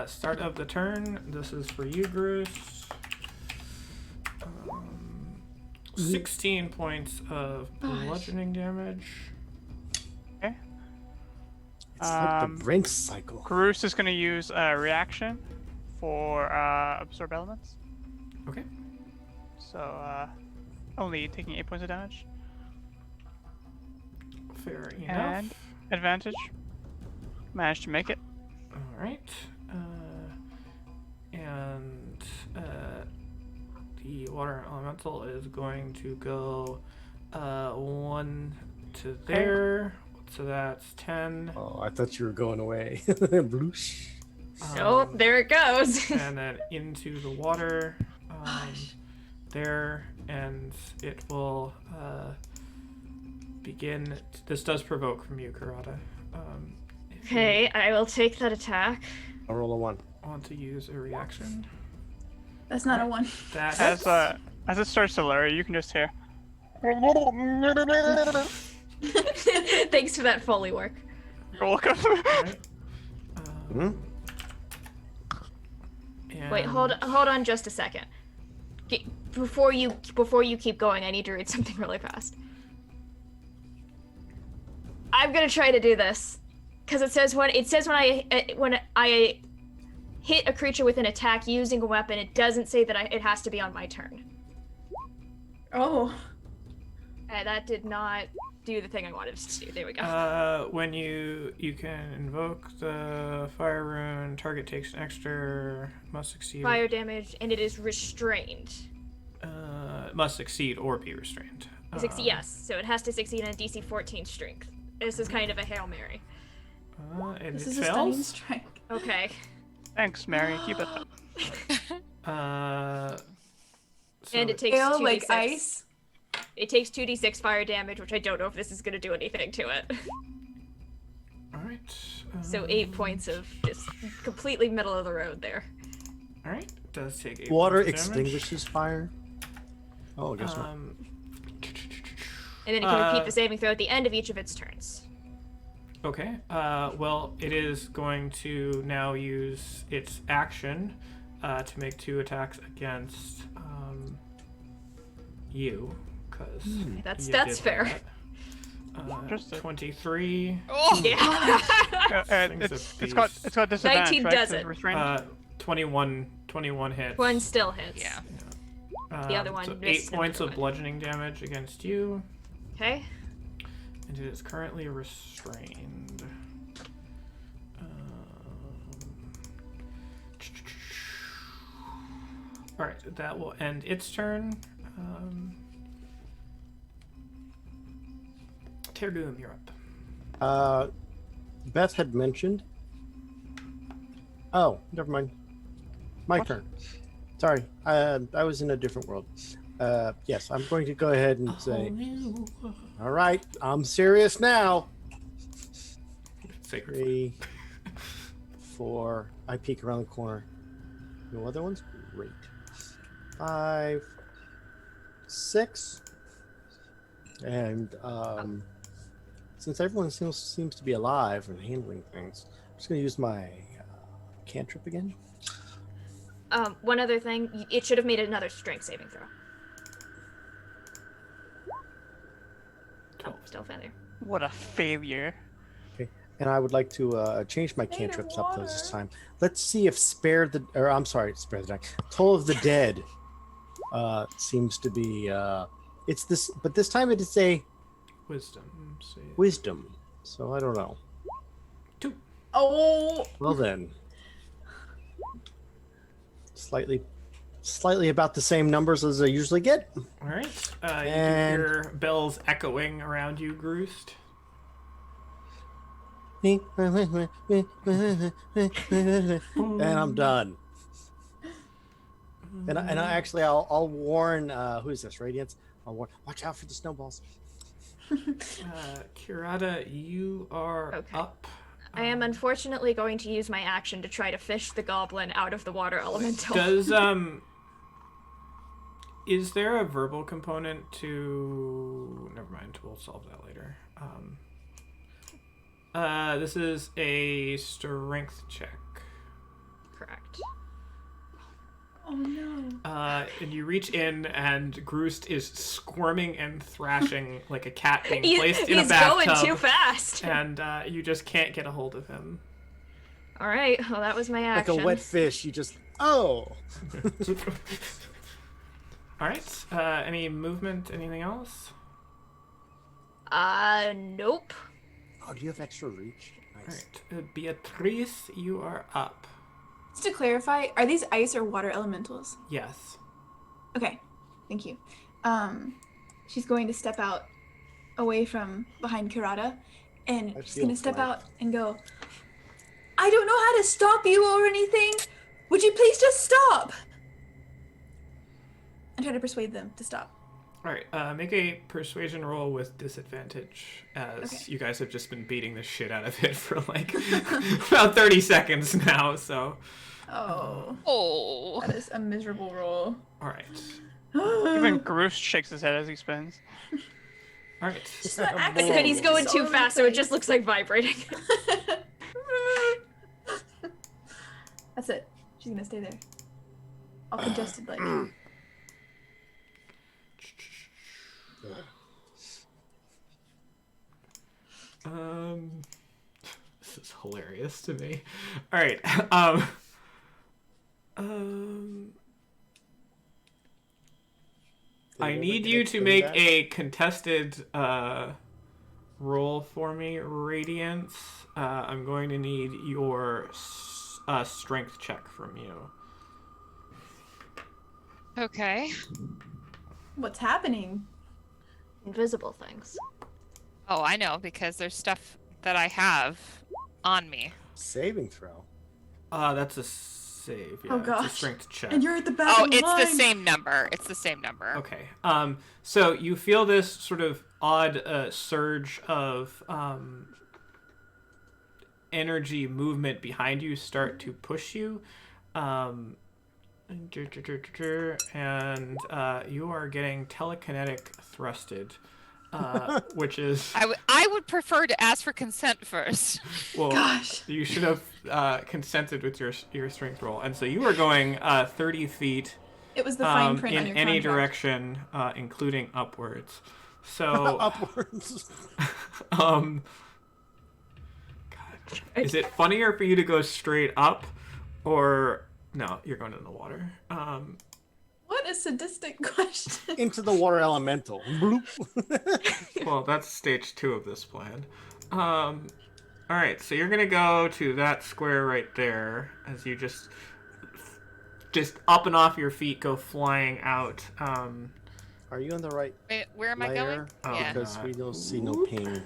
Start of the turn. This is for you, Bruce. 16 points of bludgeoning damage. Okay. It's like the Brink cycle. Karus is going to use a reaction for absorb elements. Okay. So only taking 8 points of damage. Fair enough. And advantage. Managed to make it. All right. And the water elemental is going to go 1 to there. So that's 10. Oh, I thought you were going away. Bloosh. Nope, there it goes. And then into the water there, and it will begin. This does provoke from you, Karada. If you Okay, I will take that attack. I'll roll a 1. want to use a reaction. That's not a 1. That As it starts to lower, you can just hear. Thanks for that Foley work. You're welcome. right? Hmm? Wait, hold on just a second. Before you keep going, I need to read something really fast. I'm gonna try to do this because it says when I hit a creature with an attack using a weapon, it doesn't say that it has to be on my turn. Oh. That did not do the thing I wanted it to do. There we go. When you can invoke the fire rune, target takes an extra, must succeed. Fire damage, and it is restrained. Must succeed or be restrained. Yes, so it has to succeed on a DC 14 strength. This is kind of a Hail Mary. And This it is a stunning fails. strike. Okay. Thanks, Mary. Keep it up. So And it takes Ale 2d6. like ice. It takes 2d6 fire damage, which I don't know if this is going to do anything to it. all right. So 8 points of just completely middle of the road there. All right. Does take 8 Water points of damage. extinguishes fire. Oh, I guess not. And then it can repeat the saving throw at the end of each of its turns. Okay. Well, it is going to now use its action to make 2 attacks against you, because That's fair. Just a- 23. Oh, Yeah. Thing's a It's got disadvantage, 19 right? does 'Cause it. restrained? 21 hits. One still hits. yeah. The other one So missed 8 and points the of one. bludgeoning damage against you, Okay. and it is currently restrained. All right, that will end its turn. Tergoom, you're up. Beth had mentioned. Oh, never mind. My turn. Sorry, I was in a different world. Yes, I'm going to go ahead and say, all right, I'm serious now. Sacred. 3, 4. I peek around the corner. No other ones? Great. 5, 6. And since everyone seems to be alive and handling things, I'm just going to use my cantrip again. One other thing, it should have made another strength saving throw. Oh, still failure. What a failure. Okay. And I would like to change my Made of cantrips up this water. time. Let's see if spare the Dead. Toll of the Dead seems to be it's this, but this time it is a Wisdom. Save. wisdom. So I don't know. 2. Oh. Well then, slightly about the same numbers as I usually get. All right. You can And- hear bells echoing around you, Groost. And I'm done. And I actually I'll warn who is this? Radiance. I'll warn. Watch out for the snowballs. Kurata, you are Okay. up. I am unfortunately going to use my action to try to fish the goblin out of the water elemental. Does is there a verbal component to? Never mind. We'll solve that later. This is a strength check. Correct. Oh no. And you reach in, and Groost is squirming and thrashing like a cat being He's placed in a bathtub. going too fast. And you just can't get a hold of him. All right. Well, that was my Like action. a wet fish. You just All right. Any movement? Anything else? Nope. Oh, do you have extra reach? All Nice. right. Beatrice, you are up. Just to clarify, are these ice or water elementals? Yes. Okay, thank you. She's going to step out away from behind Kirata, and I she's feel gonna step flanked. out and go, I don't know how to stop you or anything. Would you please just stop? And try to persuade them to stop. All right. Make a persuasion roll with disadvantage, as Okay. you guys have just been beating the shit out of it for like about 30 seconds now. So, Oh, Oh. that is a miserable roll. all right. Even Groose shakes his head as he spins. All right. She's not Bull. acting. And he's going It's too all over the fast, so it place. just looks like vibrating. That's it. She's gonna stay there. All congested like. This is hilarious to me. All right. I Did need ever you get to a make payback? a contested roll for me, Radiance. I'm going to need your strength check from you. Okay. What's happening? Invisible things. Oh, I know, because there's stuff that I have on me. Saving throw. That's a save. Yeah, Oh, it's gosh. a strength check. And you're at the back Oh, of the it's line. the same number. It's the same number. Okay. So you feel this sort of odd surge of energy movement behind you start to push you. And you are getting telekinetic thrusted, which is... I would prefer to ask for consent first. Well, Gosh. you should have consented with your strength roll. And so you are going 30 feet It was the fine print on in your any contract. direction, including upwards. So, Upwards. God. Is it funnier for you to go straight up, or no? You're going in the water. What a sadistic question. Into the water elemental. Bloop. Well, that's stage 2 of this plan. All right, so you're gonna go to that square right there as you just up and off your feet, go flying out. Are you on the right Wait, where am I layer? going? Oh, Yeah. Because we don't see no ping.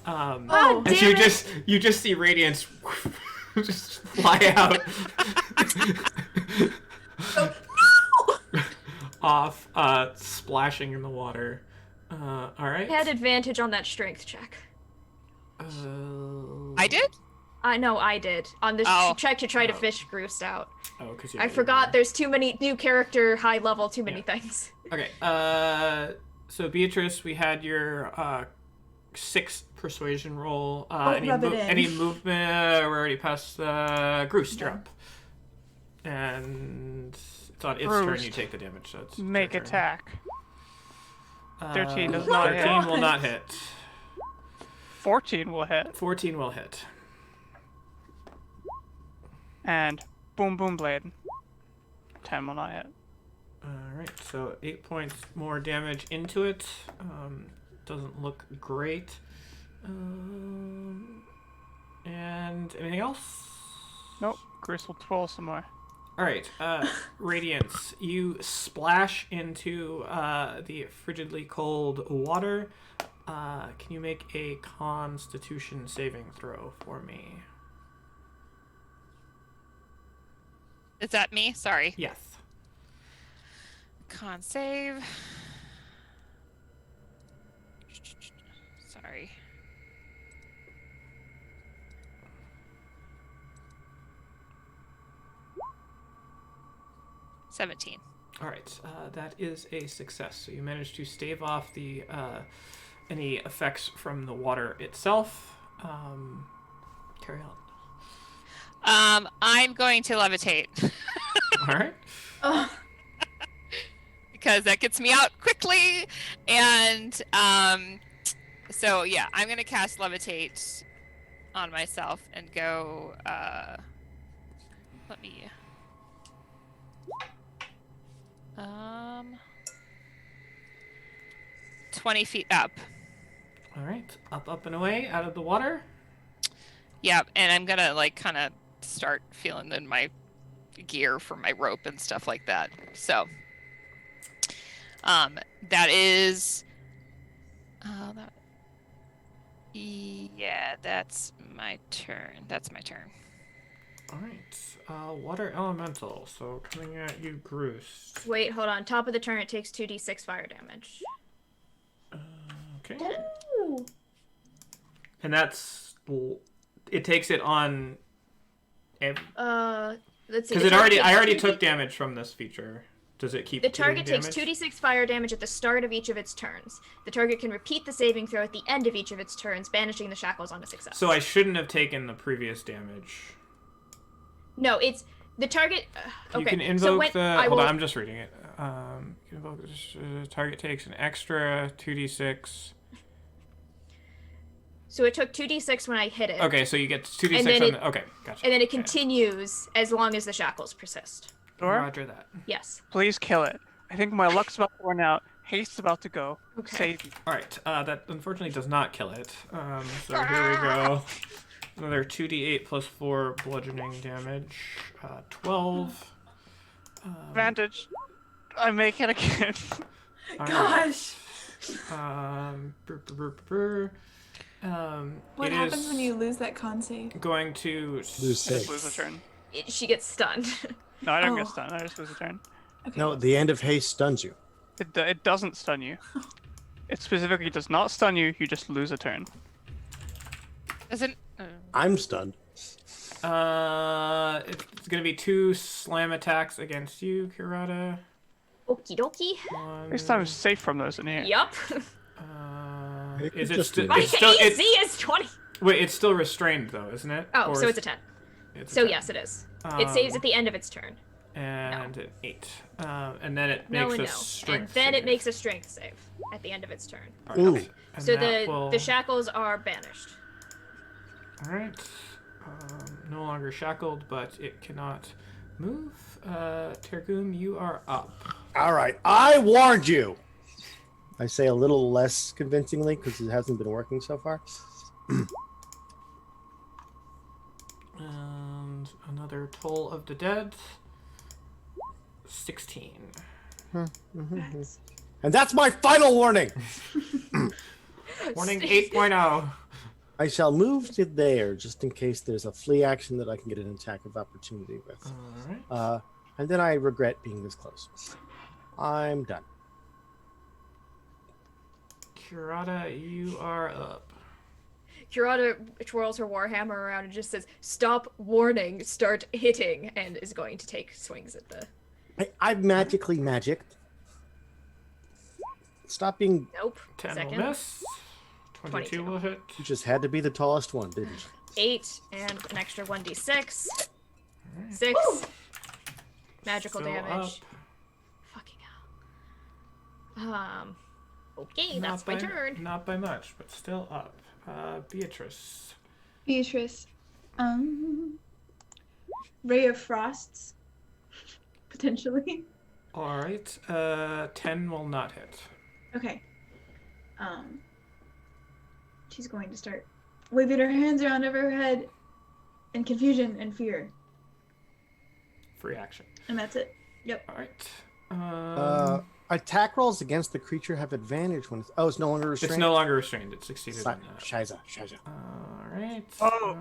Oh, As damn you just see Radiance just fly out off, splashing in the water. All right. I had advantage on that strength check. I did? I know I did. On the Oh. check to try to Oh. fish Groose out. Oh, because I forgot there's too many new character, high level, too many things. Okay. So Beatrice, we had your 6 persuasion roll. Any rub it in. any movement? We're already past Groose. You're up. And it's on its turn. Groose. You take the damage. So it's Make your turn. attack. 13 does Oh not my hit. 13 will God. not hit. 14 will hit. 14 will hit. And boom, boom, blade. 10 will not hit. Alright, so 8 points more damage into it. Doesn't look great. And anything else? Nope. Chris will twirl some more. Alright, Radiance, you splash into the frigidly cold water. Can you make a Constitution saving throw for me? Is that me? Sorry. Yes. Con save. Sorry. $17. Alright, that is a success. So you managed to stave off the any effects from the water itself. Carry on. I'm going to levitate Alright. Oh, because that gets me out quickly. And so yeah, I'm gonna cast levitate on myself and go. Let me. 20 feet up. All right, up and away out of the water. Yeah, and I'm gonna like kind of start feeling in my gear for my rope and stuff like that. So, that is, yeah, that's my turn. That's my turn. All right, water elemental. So coming at you, Groose. Wait, hold on. Top of the turn, it takes 2d6 fire damage. Okay. Ooh. And it takes it on. Let's see. Because I already took damage from this feature. Does it keep The target doing takes damage? 2d6 fire damage at the start of each of its turns. The target can repeat the saving throw at the end of each of its turns, banishing the shackles on a success. So I shouldn't have taken the previous damage. No, it's the target. Okay. You can invoke so when Hold on, I'm just reading it. You can invoke the target takes an extra 2d6. So it took 2d6 when I hit it. Okay, so you get 2d6 And then on it- the... Okay, gotcha. And then it Okay. continues as long as the shackles persist. Dora, Roger that. Yes. please kill it. I think my luck's about to run out. Haste's about to go. Okay. Save me. All right, that unfortunately does not kill it. So here we go. Another 2d8 plus 4 bludgeoning damage. 12. Advantage. I make it again. All right. Gosh. What it happens is when you lose that con save? going to Lose I just save. lose a turn. She gets stunned. No, I don't Oh. get stunned. I just lose a turn. Okay. No, the end of haste stuns you. It doesn't stun you. It specifically does not stun you. You just lose a turn. Doesn't. I'm stunned. It's gonna be 2 slam attacks against you, Kurata. Okie dokie. One. Next time I'm safe from those in here. Yup. It could Is it just still? be- My It's still. AC is 20. Wait, it's still restrained though, isn't it? Oh, Or so is- it's a 10. it's a So 10. yes, it is. It saves at the end of its turn. And an 8. And then it No makes and a no. strength. And then it save. makes a strength save at the end of its turn. All Ooh. And So that the will... shackles are banished. All right. No longer shackled, but it cannot move. Tergum, you are up. All right, I warned you. I say a little less convincingly because it hasn't been working so far. And another Toll of the Dead. 16. And that's my final warning. Warning 8.0. I shall move to there just in case there's a flea action that I can get an attack of opportunity with. All right. And then I regret being this close. I'm done. Kurata, you are up. Kurata twirls her warhammer around and just says, "Stop warning, start hitting," and is going to take swings at the. I've magically magicked. Stop being. Nope. 10 Second. will miss. 22 will hit. You just had to be the tallest one, didn't you? 8 and an extra 1d6. 6. Magical Still damage. up. Fucking hell. Okay, Not that's my by- turn. Not by much, but still up. Beatrice. Beatrice. Ray of Frosts. Potentially. All right. 10 will not hit. Okay. She's going to start waving her hands around over her head in confusion and fear. Free action. And that's it. Yep. All right. Attack rolls against the creature have advantage when it's no longer restrained. It's no longer restrained. It succeeded on that. Shiza. All right. Oh.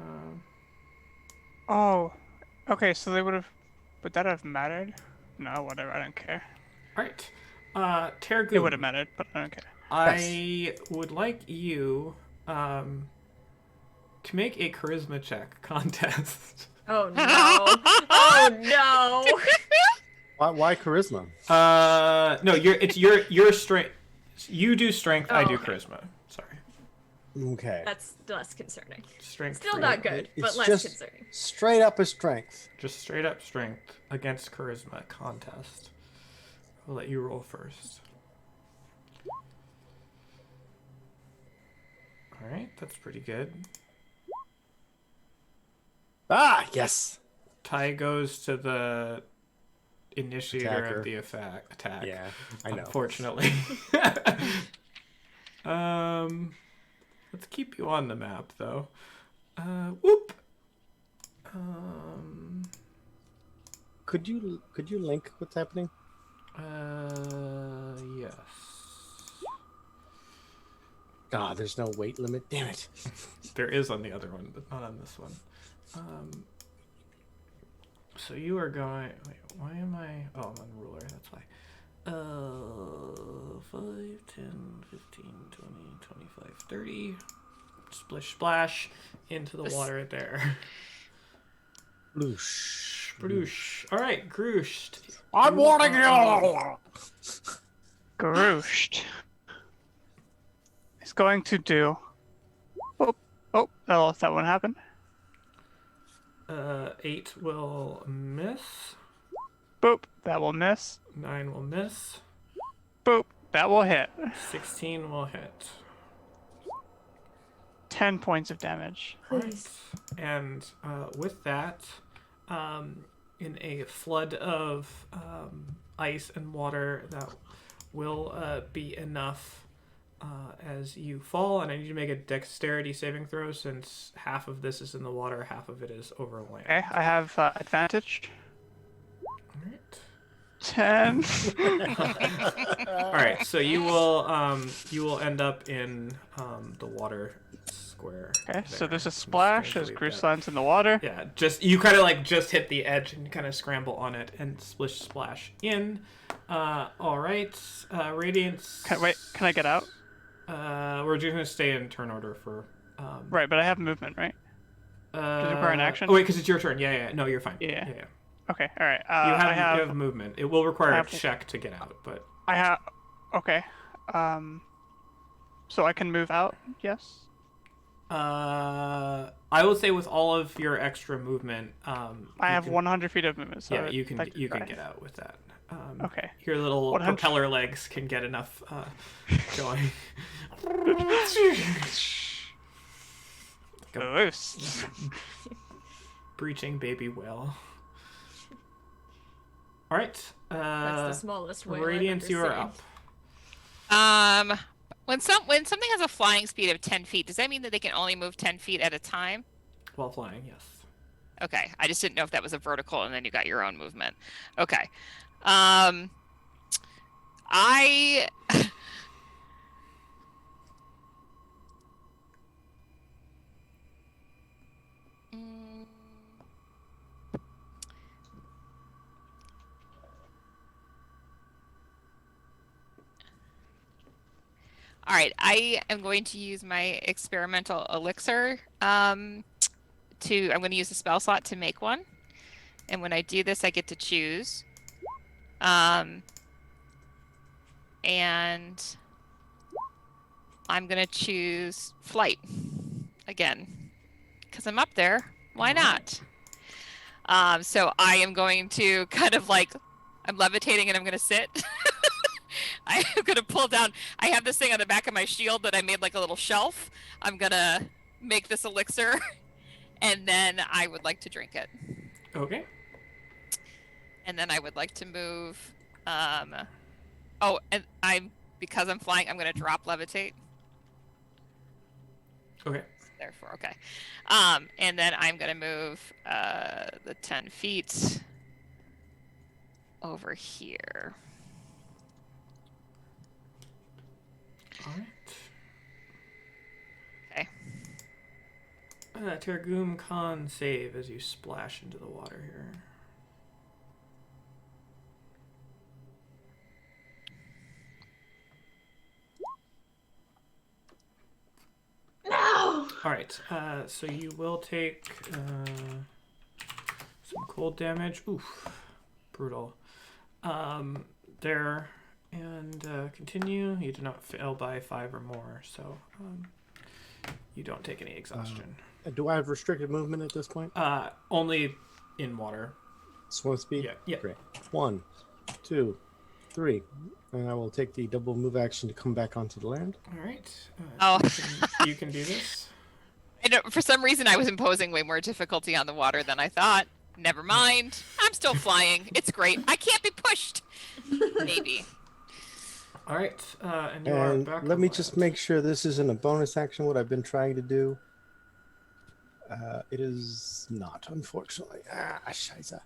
Oh. Okay, so they would have... Would that have mattered? No, whatever. I don't care. All right. Tergum. It would have mattered, but I don't care. I would like you to make a charisma check contest. Oh no. Oh no. Why charisma? No, it's your strength. You do strength. I do okay. charisma. Sorry, Okay. That's less concerning. strength. Still three. not good, It's but less just concerning. straight up a strength. Just straight up strength against charisma contest. I'll let you roll first. All right, that's pretty good. Ah, yes. Tie goes to the initiator Attacker. of the attack. Yeah, I know. Unfortunately. Let's keep you on the map though. Whoop. Could you link what's happening? Yes. God, there's no weight limit. Damn it. There is on the other one, but not on this one. So you are going. Wait, why am I? Oh, I'm on ruler. That's why. 5, 10, 15, 20, 25, 30. Splish splash into the water there. Bloosh. Broosh. All right, Grooshed. I'm warning you! Grooshed is going to do. Oh, that won't happen. 8 will miss. Boop, that will miss. 9 will miss. Boop, that will hit. 16 will hit. 10 points of damage. Right. And with that, in a flood of ice and water, that will be enough as you fall. And I need you to make a dexterity saving throw since half of this is in the water, half of it is over land. Okay, I have advantage. All right. 10. All right. So you will end up in the water square. Okay, so there. there's a I'm just splash going as to leave Groose that. lands in the water. Yeah, you kind of like just hit the edge and kind of scramble on it and splish splash in. All right, Radiance. Can I get out? We're just gonna stay in turn order for. Right, but I have movement, right? Does it require an action? Oh wait, because it's your turn. Yeah. No, you're fine. Yeah. Yeah. Okay, all right. You I have. you have movement. It will require I a have- check to get out, but. I have. Okay. So I can move out. Yes. I would say with all of your extra movement, I you have can- 100 feet of movement. So Yeah, you can like, you can right. get out with that. Okay. Your little 100 propeller legs can get enough going. Loose. Breaching baby whale. All right. That's the smallest whale I've Radiance, ever you are seen. up. When something has a flying speed of 10 feet, does that mean that they can only move 10 feet at a time? While flying, yes. Okay, I just didn't know if that was a vertical and then you got your own movement. Okay. I Mm. All right, I am going to use my experimental elixir. I'm going to use a spell slot to make one, and when I do this, I get to choose. And I'm going to choose flight again because I'm up there. Why not? So I am going to kind of like, I'm levitating and I'm going to sit. I'm going to pull down. I have this thing on the back of my shield that I made like a little shelf. I'm going to make this elixir and then I would like to drink it. Okay. And then I would like to move. And because I'm flying, I'm going to drop levitate. Okay. Therefore, okay. And then I'm going to move the 10 feet over here. All right. Okay. Targum con save as you splash into the water here. No! All right. So you will take some cold damage. Oof. Brutal. There. And continue. You do not fail by 5 or more, so you don't take any exhaustion. Do I have restricted movement at this point? Only in water. Swim speed? Yeah. Great. 1, 2, 3. And I will take the double move action to come back onto the land. All right. Oh. You can do this. I don't, for some reason, I was imposing way more difficulty on the water than I thought. Never mind. I'm still flying. It's great. I can't be pushed. Maybe. All right, and you are And back. let on me land. just make sure this isn't a bonus action, what I've been trying to do. It is not, unfortunately. Scheiße.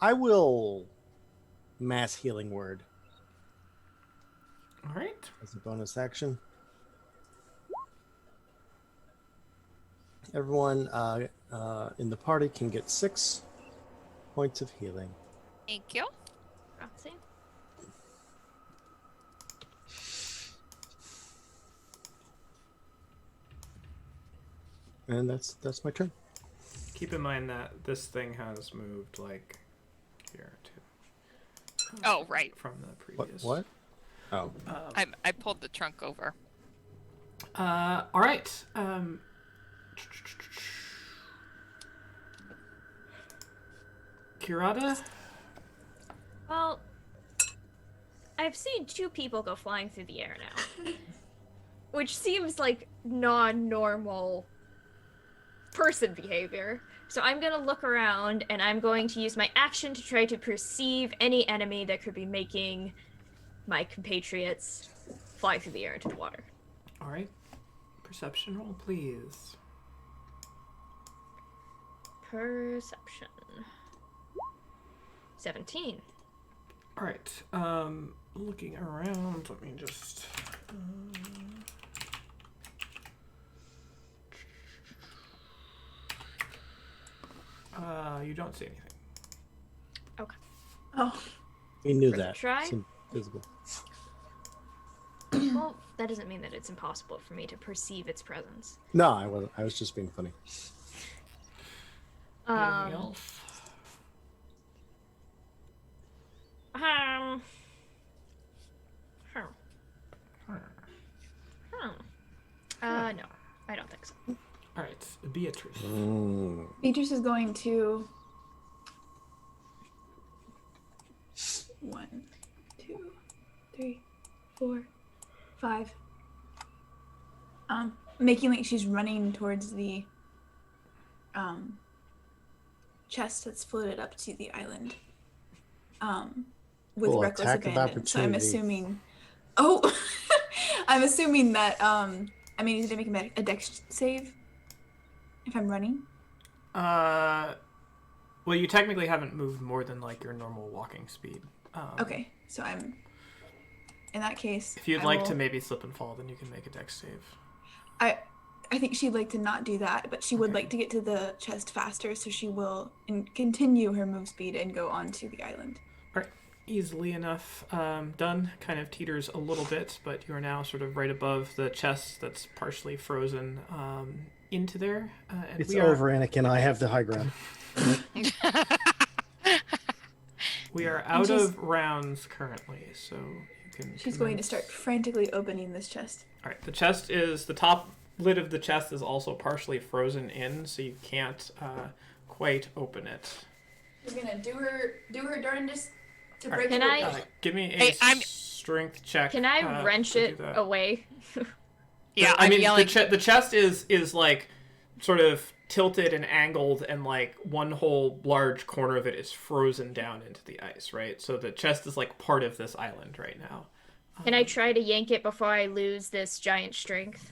I will mass healing word All right. as a bonus action. Everyone in the party can get 6 points of healing. Thank you. Grazie. And that's my turn. Keep in mind that this thing has moved like here too. Oh, right. From the previous. What? Oh. I pulled the trunk over. All right. Kirada. Well, I've seen 2 people go flying through the air now, which seems like non-normal person behavior. So I'm gonna look around and I'm going to use my action to try to perceive any enemy that could be making my compatriots fly through the air into the water. All right. Perception roll, please. Perception. 17. All right. Looking around. Let me just. You don't see anything. Okay. Oh, We knew Worth a that. try? It's invisible. Well, that doesn't mean that it's impossible for me to perceive its presence. No, I wasn't. I was just being funny. Anything else? Hmm. No, I don't think so. All right, Beatrice. Beatrice is going to 1, 2, 3, 4, 5. Making like she's running towards the chest that's floated up to the island. With Cool, reckless attack of abandon. So I'm opportunity. assuming. Oh, I'm assuming that I mean, need to make a dex save if I'm running. Well, you technically haven't moved more than like your normal walking speed. Okay, so I'm. In that case, If you'd I like will- to maybe slip and fall, then you can make a dex save. I think she'd like to not do that, but she would Okay. like to get to the chest faster, so she will continue her move speed and go onto the island. All right, easily enough done. Kind of teeters a little bit, but you are now sort of right above the chest that's partially frozen into there. And It's we are, over, Anakin. I have the high ground. We are out she's- of rounds currently, so you can. She's going to commence. start frantically opening this chest. All right, the top lid of the chest is also partially frozen in, so you can't quite open it. She's gonna do her darndest to All break Can it I- open. Give me a Hey, I'm- strength check. Can I wrench to do it that. away? Yeah, I I'm mean, yelling. the chest is like sort of tilted and angled, and like one whole large corner of it is frozen down into the ice, right? So the chest is like part of this island right now. Can I try to yank it before I lose this giant strength?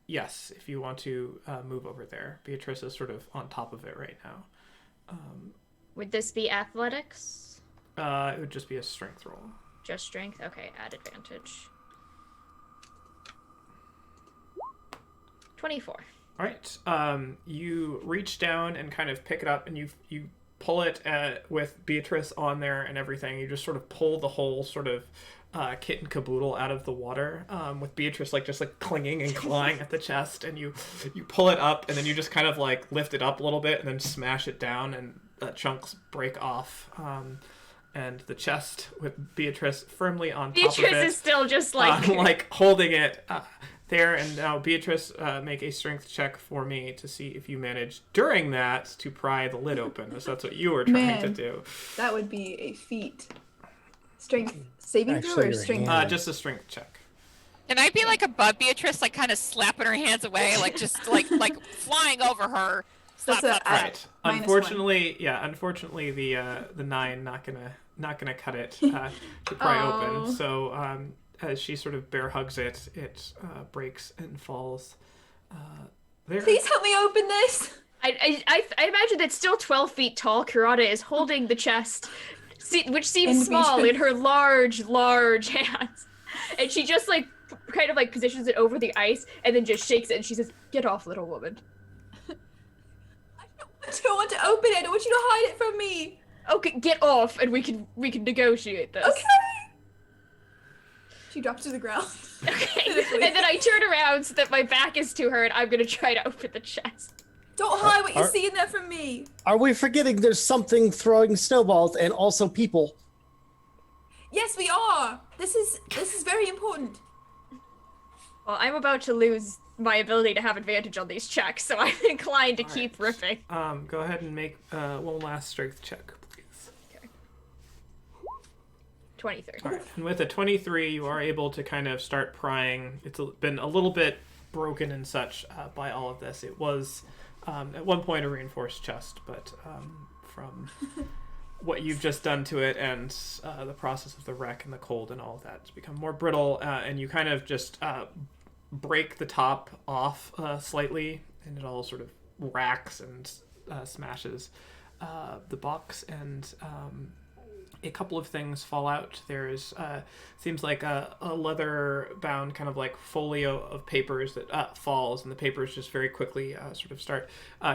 Yes, if you want to move over there. Beatrice is sort of on top of it right now. Would this be athletics? It would just be a strength roll. Just strength? Okay, add advantage. 24. All right. You reach down and kind of pick it up, and you pull it with Beatrice on there and everything. You just sort of pull the whole sort of kit and caboodle out of the water, with Beatrice like just like clinging and clawing at the chest, and you pull it up, and then you just kind of like lift it up a little bit, and then smash it down, and chunks break off. And the chest with Beatrice firmly on top of Beatrice it, is still just like... like holding it there. And now Beatrice, make a strength check for me to see if you manage during that to pry the lid open, as that's what you were trying to Man. do. That would be a feat. Strength saving Actually, throw or your strength? hand. Just a strength check. Can I be like above Beatrice, like kind of slapping her hands away, like just like flying over her, Slap, That's slap, a slap. Right. -1. Unfortunately, the 9 not gonna cut it to pry Oh. open. So as she sort of bear hugs it, it breaks and falls there. Please help me open this. I imagine that still 12 feet tall, Kurata is holding the chest, which seems In small, between. in her large, large hands. And she just, like, kind of, like, positions it over the ice and then just shakes it and she says, "Get off, little woman." I don't want to open it. I don't want you to hide it from me. Okay, get off and we can negotiate this. Okay. She drops to the ground. Okay. And then I turn around so that my back is to her and I'm gonna try to open the chest. Don't hide what you Are- see in there from me. Are we forgetting there's something throwing snowballs and also people? Yes, we are. This is very important. Well, I'm about to lose my ability to have advantage on these checks, so I'm inclined to keep ripping. Go ahead and make one last strength check, please. 23. All right. And with a 23, you are able to kind of start prying. It's been a little bit broken and such by all of this. It was at one point a reinforced chest, but from what you've just done to it and the process of the wreck and the cold and all of that, it's become more brittle, and you kind of just break the top off slightly, and it all sort of racks and smashes the box, and a couple of things fall out. There's seems like a leather-bound kind of like folio of papers that falls, and the papers just very quickly sort of start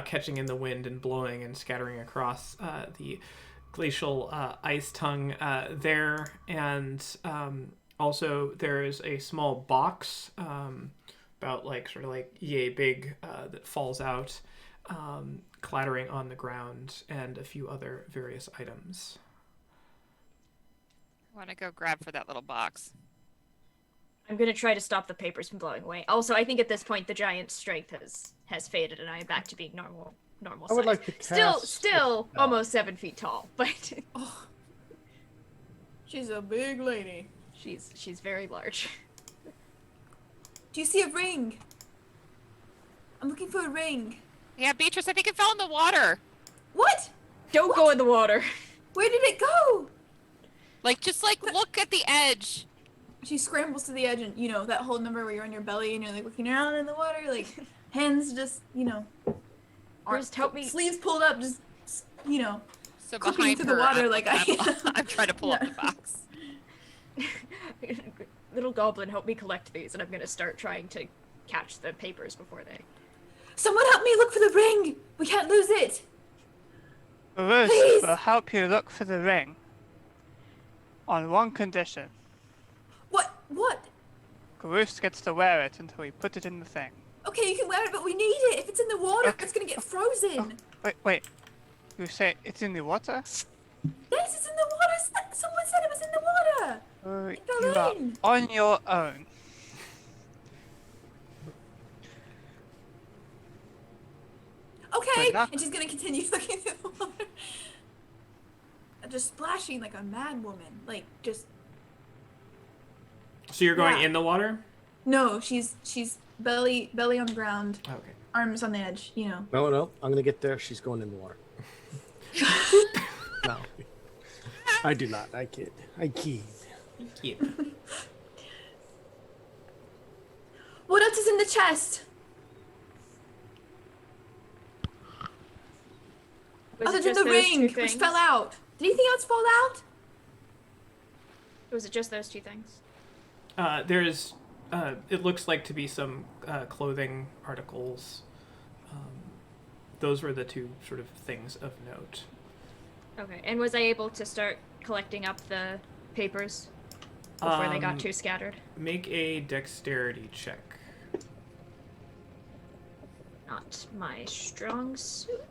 catching in the wind and blowing and scattering across the glacial ice tongue there. And also there's a small box about like sort of like yay big that falls out, clattering on the ground, and a few other various items. I want to go grab for that little box. I'm gonna try to stop the papers from blowing away. Also, I think at this point the giant's strength has faded and I am back to being normal I would size. like to cast Still almost 7 feet tall, but She's a big lady. she's very large. Do you see a ring? I'm looking for a ring. Yeah, Beatrice, I think it fell in the water. What? Don't go in the water. Where did it go? Like, just like look at the edge. She scrambles to the edge, and you know that whole number where you're on your belly and you're like looking around in the water, like hands just Just help me. sleeves pulled up, just So clicking behind through her, the water I'm, like I'm trying to pull up Yeah. the box. Little goblin, help me collect these, and I'm gonna start trying to catch the papers before they. Someone help me look for the ring. We can't lose it. Bruce Please! will help you look for the ring. On one condition. What? Bruce gets to wear it until we put it in the thing. Okay, you can wear it, but we need it. If it's in the water, Okay. it's gonna get frozen. Wait. You say it's in the water? Yes, it's in the water. Someone said it was in the water. fell You are in. on your own. Okay, Good luck. and she's gonna continue looking through the water. Just splashing like a mad woman, like just. So you're going Yeah. in the water? No, she's belly on the ground, Okay. arms on the edge. No, I'm gonna get there. She's going in the water. No, I do not. I kid. Yeah. What else is in the chest? Was Other it than just the those ring, two which things? fell out. Did anything else fall out? Was it just those two things? There's, it looks like to be some clothing articles. Those were the two sort of things of note. Okay, and was I able to start collecting up the papers before they got Um, too scattered? Make a dexterity check. Not my strong suit.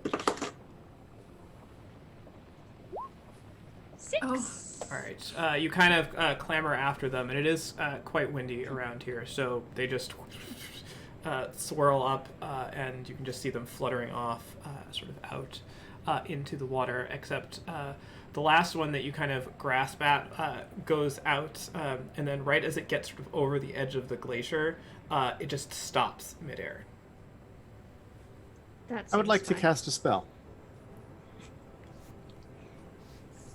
6. Oh. All right. You kind of clamber after them, and it is quite windy around here, so they just swirl up, and you can just see them fluttering off, sort of out into the water. Except the last one that you kind of grasp at goes out, and then right as it gets sort of over the edge of the glacier, it just stops midair. I would like to cast a spell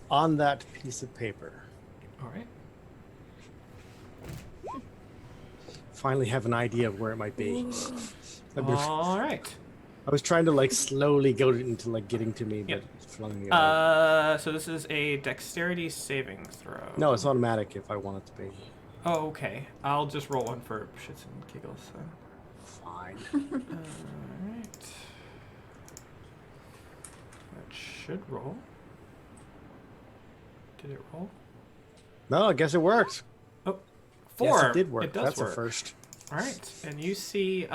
on that piece of paper. All right. Finally have an idea of where it might be. All right. I was trying to like slowly go into like getting to me, but Yep. it flung me away. So this is a dexterity saving throw. No, it's automatic if I want it to be. Oh, okay. I'll just roll one for shits and giggles. So. Fine. Alright. That should roll. Did it roll? No, I guess it worked. Oh, 4. Yes, it did work. It does That's work. a first. Alright. And you see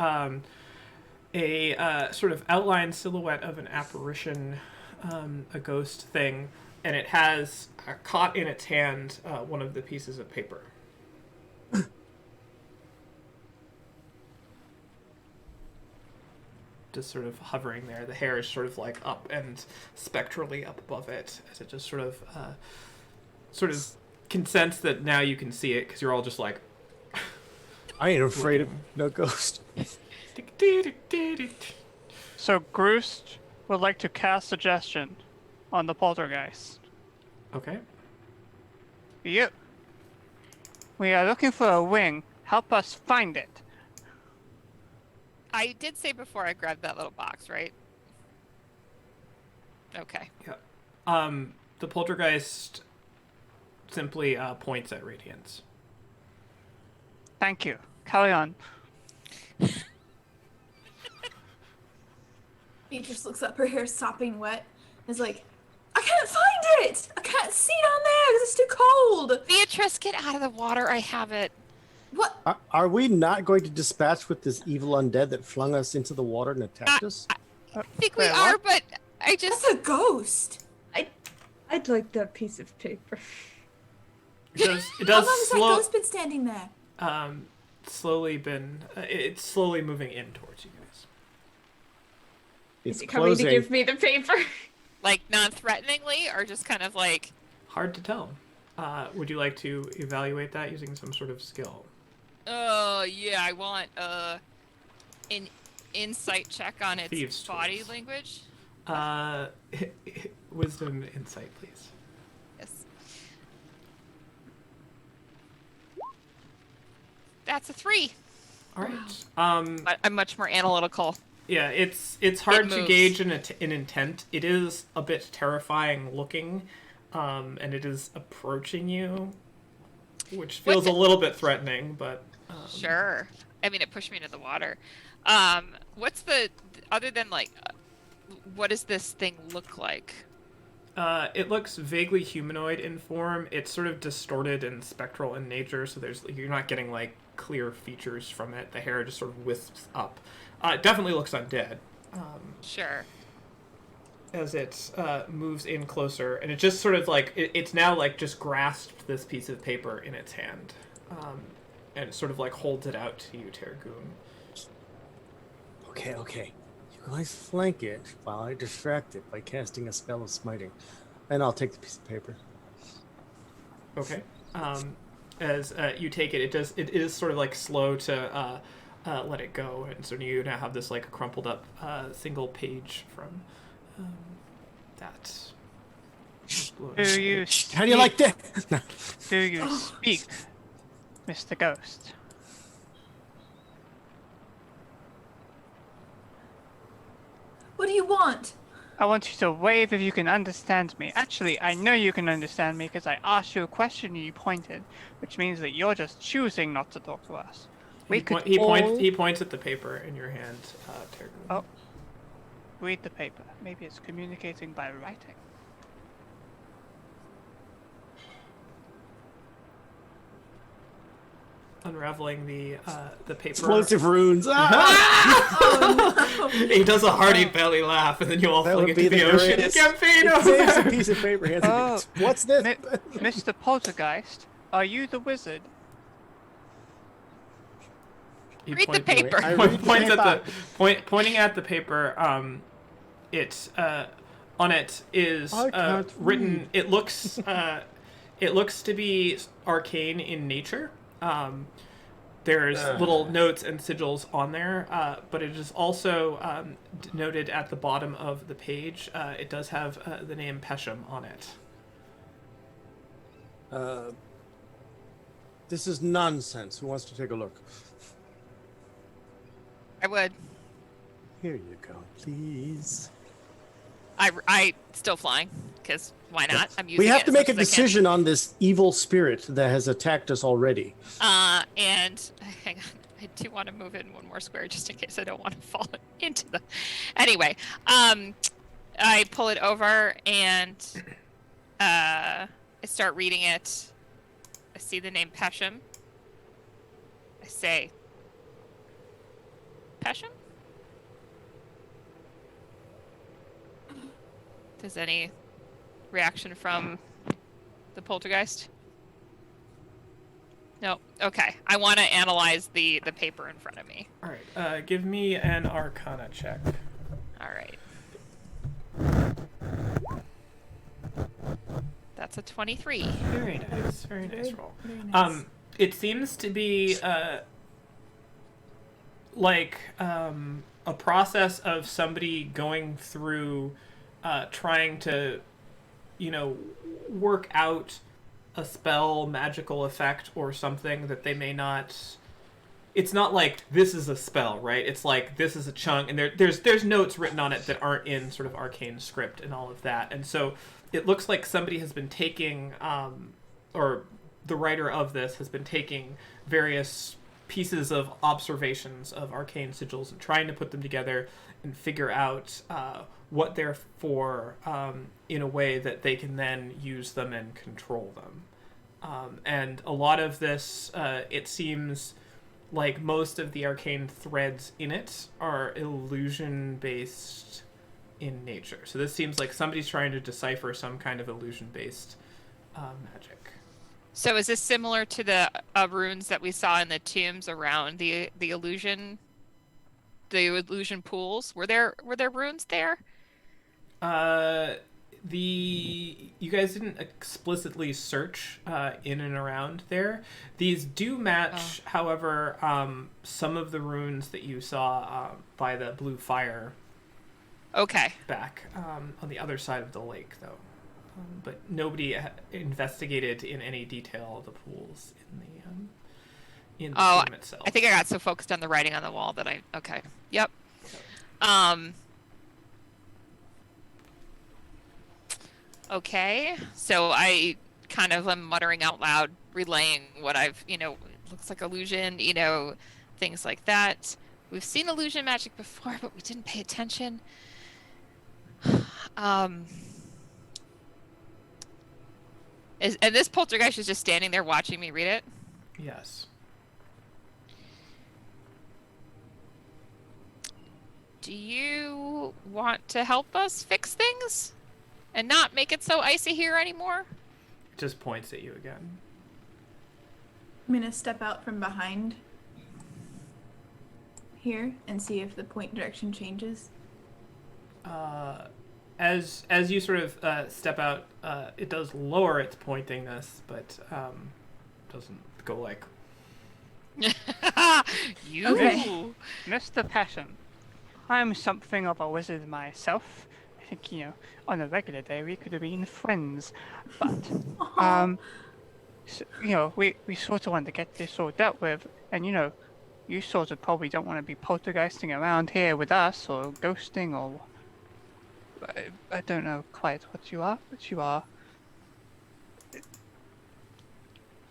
a sort of outline silhouette of an apparition, a ghost thing, and it has caught in its hand one of the pieces of paper. Just sort of hovering there. The hair is sort of like up and spectrally up above it as it just sort of can sense that now you can see it because you're all just like. I ain't afraid of no ghost. So Groost would like to cast suggestion on the poltergeist. Okay. Yep. We are looking for a wing. Help us find it. I did say before I grabbed that little box, right? Okay. Yeah. The poltergeist simply points at Radiance. Thank you. Carry on. Beatrice looks up, her hair sopping wet, is like, I can't find it! I can't see down there because it's too cold! Beatrice, get out of the water. I have it. What? Are we not going to dispatch with this evil undead that flung us into the water and attacked us? I think we Wait, are, what? but I just. That's a ghost! I'd like that piece of paper. It does. It How does long has that ghost been standing there? slowly been. It's slowly moving in towards you guys. It's Is it coming closing. to give me the paper? Like non-threateningly, or just kind of like. Hard to tell. Would you like to evaluate that using some sort of skill? Yeah, I want an insight check on its Thieves' body tools. language. Wisdom, insight, please. Yes. That's a 3. All right. But I'm much more analytical. Yeah, it's hard to moves. gauge an intent. It is a bit terrifying looking, and it is approaching you, which feels What's a little bit threatening. But Sure. I mean, it pushed me into the water. What's the other than like, what does this thing look like? it looks vaguely humanoid in form. It's sort of distorted and spectral in nature, so you're not getting like clear features from it. The hair just sort of wisps up. It definitely looks undead. Sure. As it moves in closer, and it just sort of like it's now like just grasped this piece of paper in its hand, and it sort of like holds it out to you, Tergoon. Okay. You guys flank it while I distract it by casting a spell of smiting, and I'll take the piece of paper. Okay. As you take it, it is sort of like slow to let it go, and so you now have this like crumpled up single page from that. Do you How do you like that? Do you speak, Mr. Ghost? What do you want? I want you to wave if you can understand me. Actually, I know you can understand me because I asked you a question and you pointed, which means that you're just choosing not to talk to us. We could He all points at the paper in your hand, Tergoon. Oh. read the paper. Maybe it's communicating by writing. Unraveling the paper. Explosive runes. Ah! Oh, no. He does a hearty belly laugh, and then you all That fling would be into the the ocean. greatest. Campaign It saves a over. piece of paper. He has Oh. What's this? Mr. Poltergeist, are you the wizard? He Read the points- paper. I Point- read the points at paper. pointing at the paper. It's on it is I can't written. It looks to be arcane in nature. there's little notes and sigils on there, but it is also noted at the bottom of the page. It does have the name Pesham on it. This is nonsense. Who wants to take a look? I would. Here you go, please. I still flying because why not? I'm using. We have it to as make a much as I can. decision on this evil spirit that has attacked us already. And hang on, I do want to move in one more square just in case I don't want to fall into the. Anyway, I pull it over and I start reading it. I see the name Pesham. I say, Pesham? Does any reaction from the poltergeist? No. Okay. I want to analyze the paper in front of me. All right. Give me an Arcana check. All right. That's a 23. Very nice. Very nice roll. Very nice. It seems to be a process of somebody going through trying to, work out a spell, magical effect, or something that they may not. It's not like this is a spell, right? It's like this is a chunk, and there's notes written on it that aren't in sort of arcane script and all of that, and so it looks like somebody has been taking, or the writer of this has been taking various pieces of observations of arcane sigils and trying to put them together and figure out what they're for in a way that they can then use them and control them. And a lot of this, it seems like most of the arcane threads in it are illusion-based in nature. So this seems like somebody's trying to decipher some kind of illusion-based magic. So is this similar to the runes that we saw in the tombs around the illusion pools? Were there runes there? You guys didn't explicitly search in and around there. These do match, however, some of the runes that you saw by the blue fire. Okay. Back on the other side of the lake, though. But nobody investigated in any detail the pools in the tomb itself. I think I got so focused on the writing on the wall that okay. Yep. Okay. So I kind of am muttering out loud, relaying what I've, looks like illusion, things like that. We've seen illusion magic before, but we didn't pay attention. And this poltergeist is just standing there watching me read it? Yes. Do you want to help us fix things? And not make it so icy here anymore? Just points at you again. I'm gonna step out from behind here and see if the point direction changes. As you sort of step out, it does lower its pointingness, but doesn't go like. You. Okay. Mr. Passion, I'm something of a wizard myself. I think, on a regular day we could have been friends, but we sort of want to get this all dealt with, and you sort of probably don't want to be poltergeisting around here with us or ghosting or I don't know quite what you are, but you are.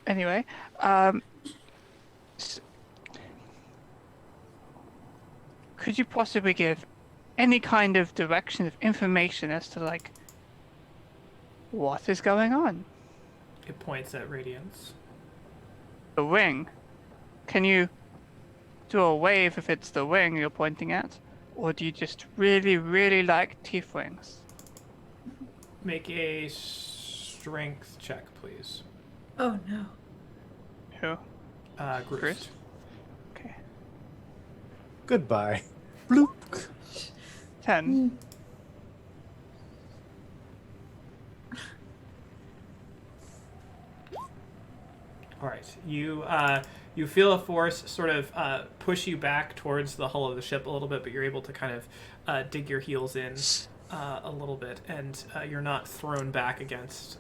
Anyway, could you possibly give any kind of direction of information as to what is going on? It points at Radiance. The ring. Can you do a wave if it's the ring you're pointing at? Or do you just really, really like teeth rings? Make a strength check, please. Oh no. Who? Groot. Groot? Okay. Goodbye. Bloop. 10. All right, You feel a force sort of push you back towards the hull of the ship a little bit, but you're able to kind of dig your heels in a little bit, and you're not thrown back against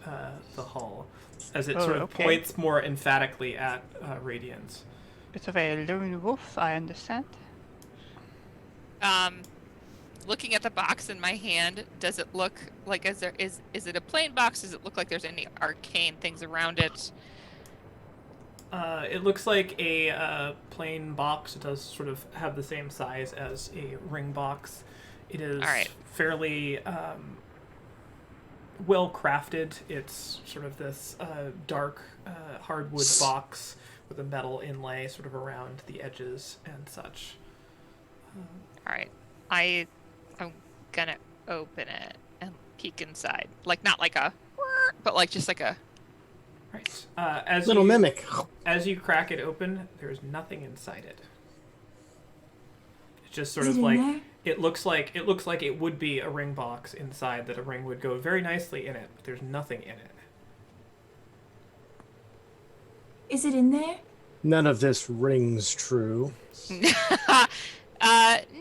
the hull, as it sort of points more emphatically at Radiance. Bit of a lone wolf, I understand. Looking at the box in my hand, does it look like is it a plain box? Does it look like there's any arcane things around it? It looks like a plain box. It does sort of have the same size as a ring box. It is fairly well crafted. It's sort of this dark hardwood box with a metal inlay sort of around the edges and such. All right, I'm gonna open it and peek inside. Like not like a, but like just like a. Right. As little mimic. As you crack it open, there's nothing inside it. It's just sort of like it looks like it would be a ring box inside that a ring would go very nicely in it. But there's nothing in it. Is it in there? None of this rings true.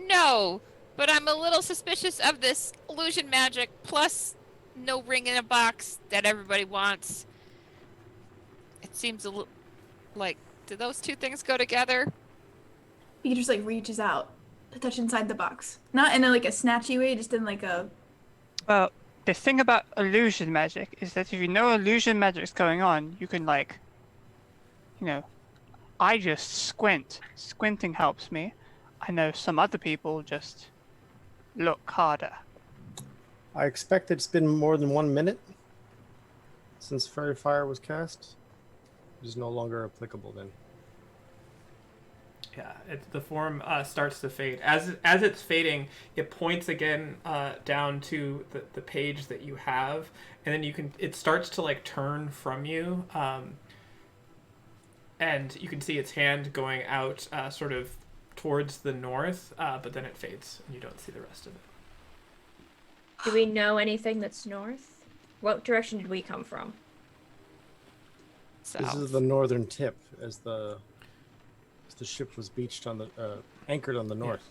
No, but I'm a little suspicious of this illusion magic plus no ring in a box that everybody wants. It seems a little like, do those two things go together? He just like reaches out to touch inside the box, not in a, like a snatchy way, just in like a. Well, the thing about illusion magic is that if you know illusion magic's going on, you can like, you know, I just squint. Squinting helps me. I know some other people just look harder. I expect it's been more than 1 minute since Fairy Fire was cast. It is no longer applicable then. Yeah, the form starts to fade. As it's fading, it points again down to the page that you have, and then it starts to like turn from you, and you can see its hand going out sort of towards the north, but then it fades, and you don't see the rest of it. Do we know anything that's north? What direction did we come from? South. This is the northern tip, as the ship was beached on the anchored on the north.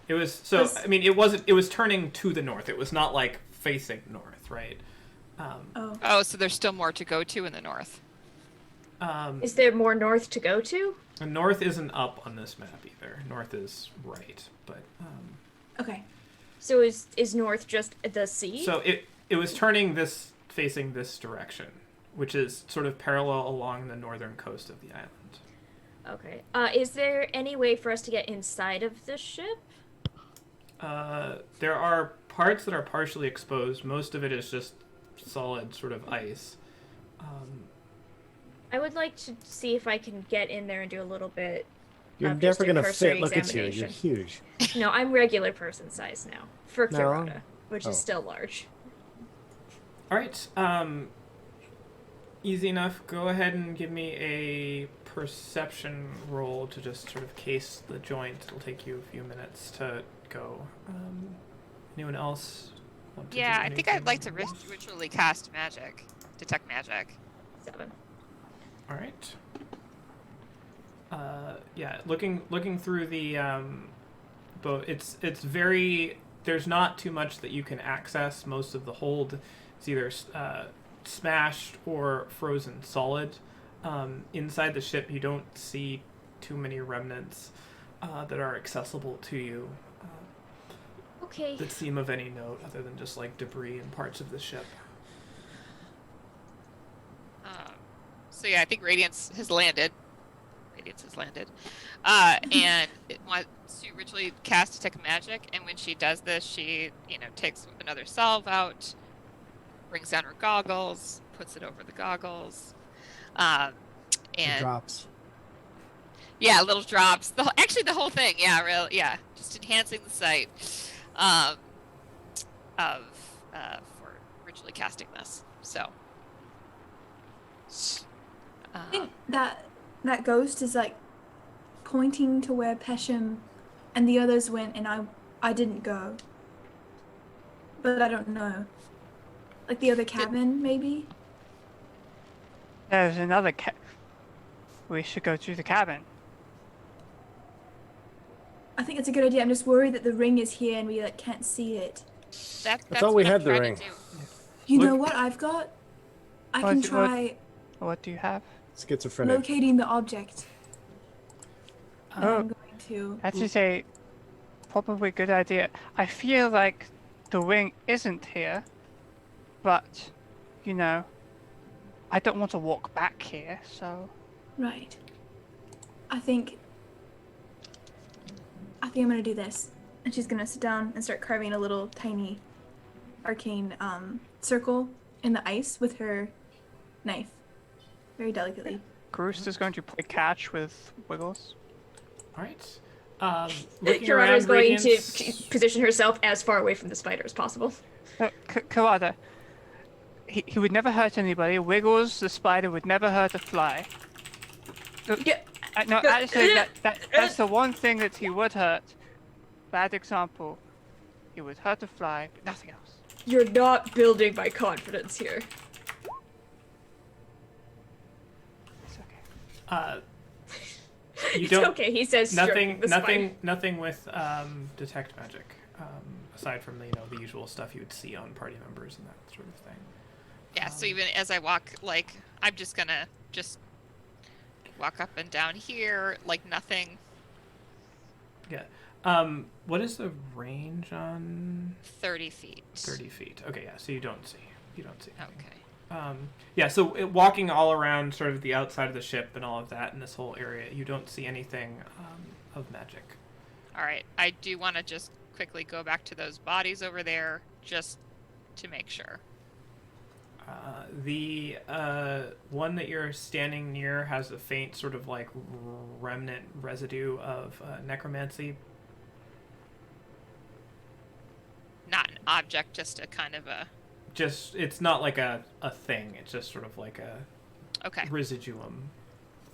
Yeah. It was so. I mean, it wasn't. It was turning to the north. It was not like facing north, right? Oh, so there's still more to go to in the north. Is there more north to go to? And north isn't up on this map either. North is right, but. Okay. So is north just the sea? So it was turning facing this direction, which is sort of parallel along the northern coast of the island. Okay. Is there any way for us to get inside of the ship? There are parts that are partially exposed. Most of it is just solid sort of ice. I would like to see if I can get in there and do a little bit. You're just never a gonna cursory fit. Look at you. You're examination. huge. No, I'm regular person size now for No. Kirata, which Oh. is still large. All right. Easy enough. Go ahead and give me a perception roll to just sort of case the joint. It'll take you a few minutes to go. Anyone else want to do Yeah, I think I'd anything? like to ritually cast magic, detect magic. 7. All right. Yeah, looking through the boat, it's very. There's not too much that you can access. Most of the hold is either smashed or frozen solid. Inside the ship, you don't see too many remnants that are accessible to you. Okay. That seem of any note, other than just like debris and parts of the ship. So yeah, I think Radiance has landed. And it wants to ritually cast detect magic. And when she does this, she takes another salve out, brings down her goggles, puts it over the goggles, It and drops. yeah, little drops. Actually, the whole thing. Yeah, just enhancing the sight for ritually casting this. So. I think that ghost is like pointing to where Pesham and the others went, and I didn't go. But I don't know. Like the other cabin, maybe? There's another we should go to the cabin. I think it's a good idea. I'm just worried that the ring is here and we like can't see it. That's thought we what I'm had the trying ring. to do. You know Look- what I've got? I What can do- what- try What do you have? Schizophrenic. locating the object. Oh. I'm going to. That is a probably good idea. I feel like the ring isn't here, but, you know, I don't want to walk back here, so... Right. I think I'm gonna do this. And she's gonna sit down and start carving a little tiny arcane circle in the ice with her knife. Very delicately. Groose is going to play catch with Wiggles. All right. Looking Your Honor around, is going Radiance- to position herself as far away from the spider as possible. Kawada, he would never hurt anybody. Wiggles, the spider, would never hurt a fly. Yeah. No, actually, that's the one thing that he would hurt. Bad example. He would hurt a fly, but nothing else. You're not building my confidence here. It's okay. You It's don't. okay, he says. Nothing. stroking the spider. Nothing with detect magic. Aside from the usual stuff you would see on party members and that sort of thing. Yeah, so even as I walk, like, I'm just gonna walk up and down here, like nothing. Yeah. What is the range on 30 feet. 30 feet? Okay, yeah. So you don't see. anything. Okay. Yeah. So walking all around, sort of the outside of the ship and all of that, in this whole area, you don't see anything of magic. All right. I do want to just quickly go back to those bodies over there, just to make sure. The one that you're standing near has a faint sort of like remnant residue of necromancy. Not an object, just a kind of a. Just, it's not like a thing. It's just sort of like a Okay. residuum.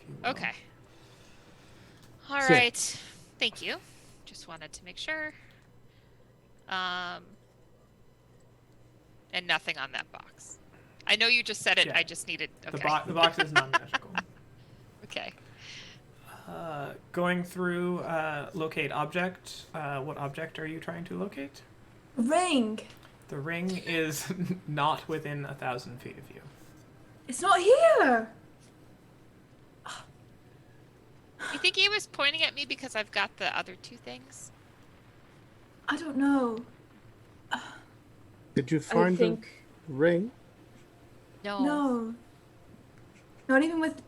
If you will. Okay. All So- right. Thank you. Just wanted to make sure. And nothing on that box. I know you just said it. Yeah. I just needed. Okay. The box is non-magical. Okay. Going through locate object. What object are you trying to locate? Ring! The ring is not within 1,000 feet of you. It's not here! You think he was pointing at me because I've got the other two things? I don't know. Did you I find think. the ring? No. Not even with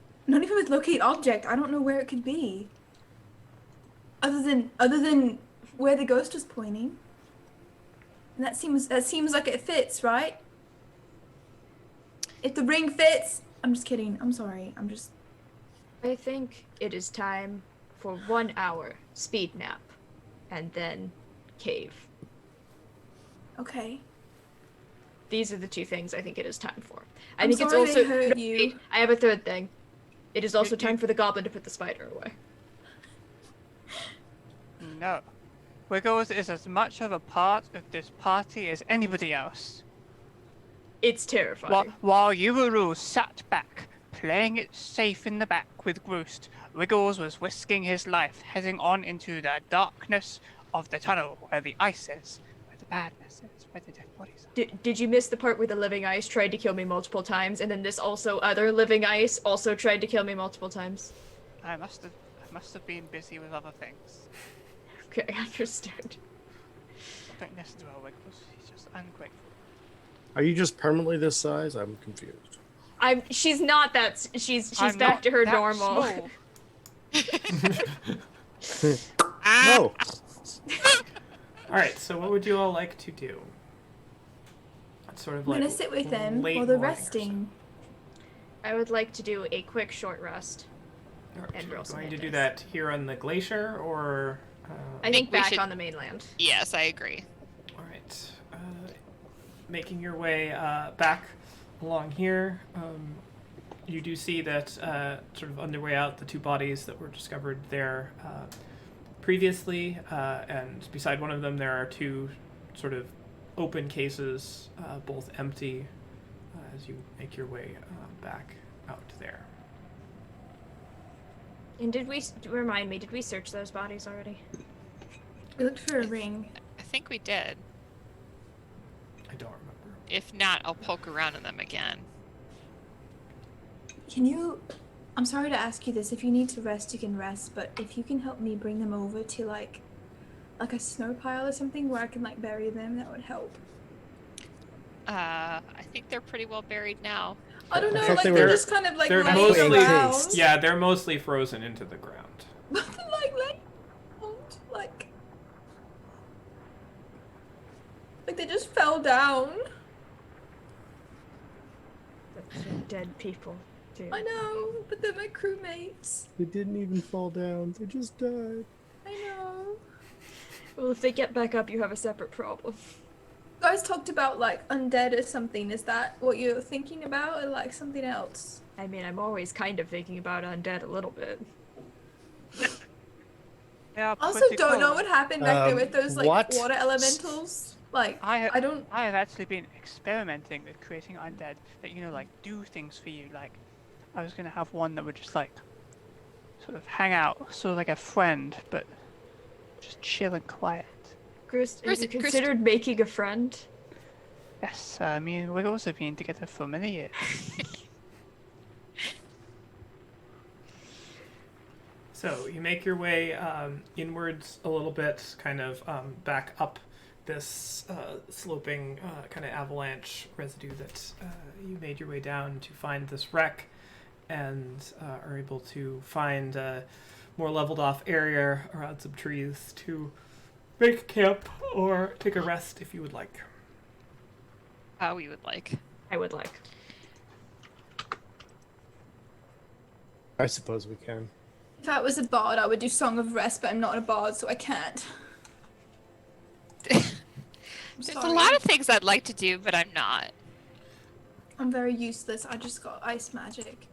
locate object. I don't know where it could be. Other than where the ghost was pointing. And that seems like it fits, right? If the ring fits, I'm just kidding. I'm sorry. I think it is time for 1 hour speed nap, and then cave. Okay. These are the two things I think it is time for. I'm think it's sorry they also. hurt no, you. wait, I have a third thing. It is also You- time for the goblin to put the spider away. No. Wiggles is as much of a part of this party as anybody else. It's terrifying. While Yuvaru sat back, playing it safe in the back with Groost, Wiggles was risking his life, heading on into the darkness of the tunnel where the ice is, where the badness is, where the dead bodies are. Did you miss the part where the living ice tried to kill me multiple times, and then this also other living ice also tried to kill me multiple times? I must have been busy with other things. Okay, understood. Don't listen to her, Wiggles. He's just ungrateful. Are you just permanently this size? I'm confused. She's not that. She's I'm back not to her that normal. small. No. All right. So what would you all like to do? It's sort of I'm like gonna sit with them late while they're morning or so. resting. I would like to do a quick short rest. All right, And so we're roll some going to hit do dice. that here on the glacier, or I think we back should- on the mainland. Yes, I agree. all right, making your way back along here. You do see that sort of on their way out, the two bodies that were discovered there previously, and beside one of them there are two sort of open cases, both empty, as you make your way back out there. And did we remind me? Did we search those bodies already? We looked for a ring. I think we did. I don't remember. If not, I'll poke around in them again. Can you? I'm sorry to ask you this. If you need to rest, you can rest. But if you can help me bring them over to like a snow pile or something where I can like bury them, that would help. I think they're pretty well buried now. I don't know, I thought like they they're were- just kind of like they're laying mostly- around. Yeah, they're mostly frozen into the ground. But they're like laying around, like they just fell down. Dead people, too. I know, but they're my crewmates. They didn't even fall down. They just died. I know. Well, if they get back up, you have a separate problem. You guys talked about like undead or something. Is that what you're thinking about, or like something else? I mean, I'm always kind of thinking about undead a little bit. They are I also pretty don't know cool. what happened back there with those like what? water elementals. Like I don't. I have actually been experimenting with creating undead that, you know, like do things for you. Like, I was gonna have one that would just like sort of hang out, sort of like a friend, but just chill and quiet. Chris, have you Chris- considered making a friend? Yes, me and Wiggles have been together for many years. So you make your way inwards a little bit, kind of back up this sloping kind of avalanche residue that you made your way down to find this wreck, and are able to find a more leveled off area around some trees to make camp or take a rest if you would like. How we would like. I would like. I suppose we can. If I was a bard, I would do Song of Rest, but I'm not a bard, so I can't. There's a lot of things I'd like to do, but I'm not. I'm very useless. I just got ice magic.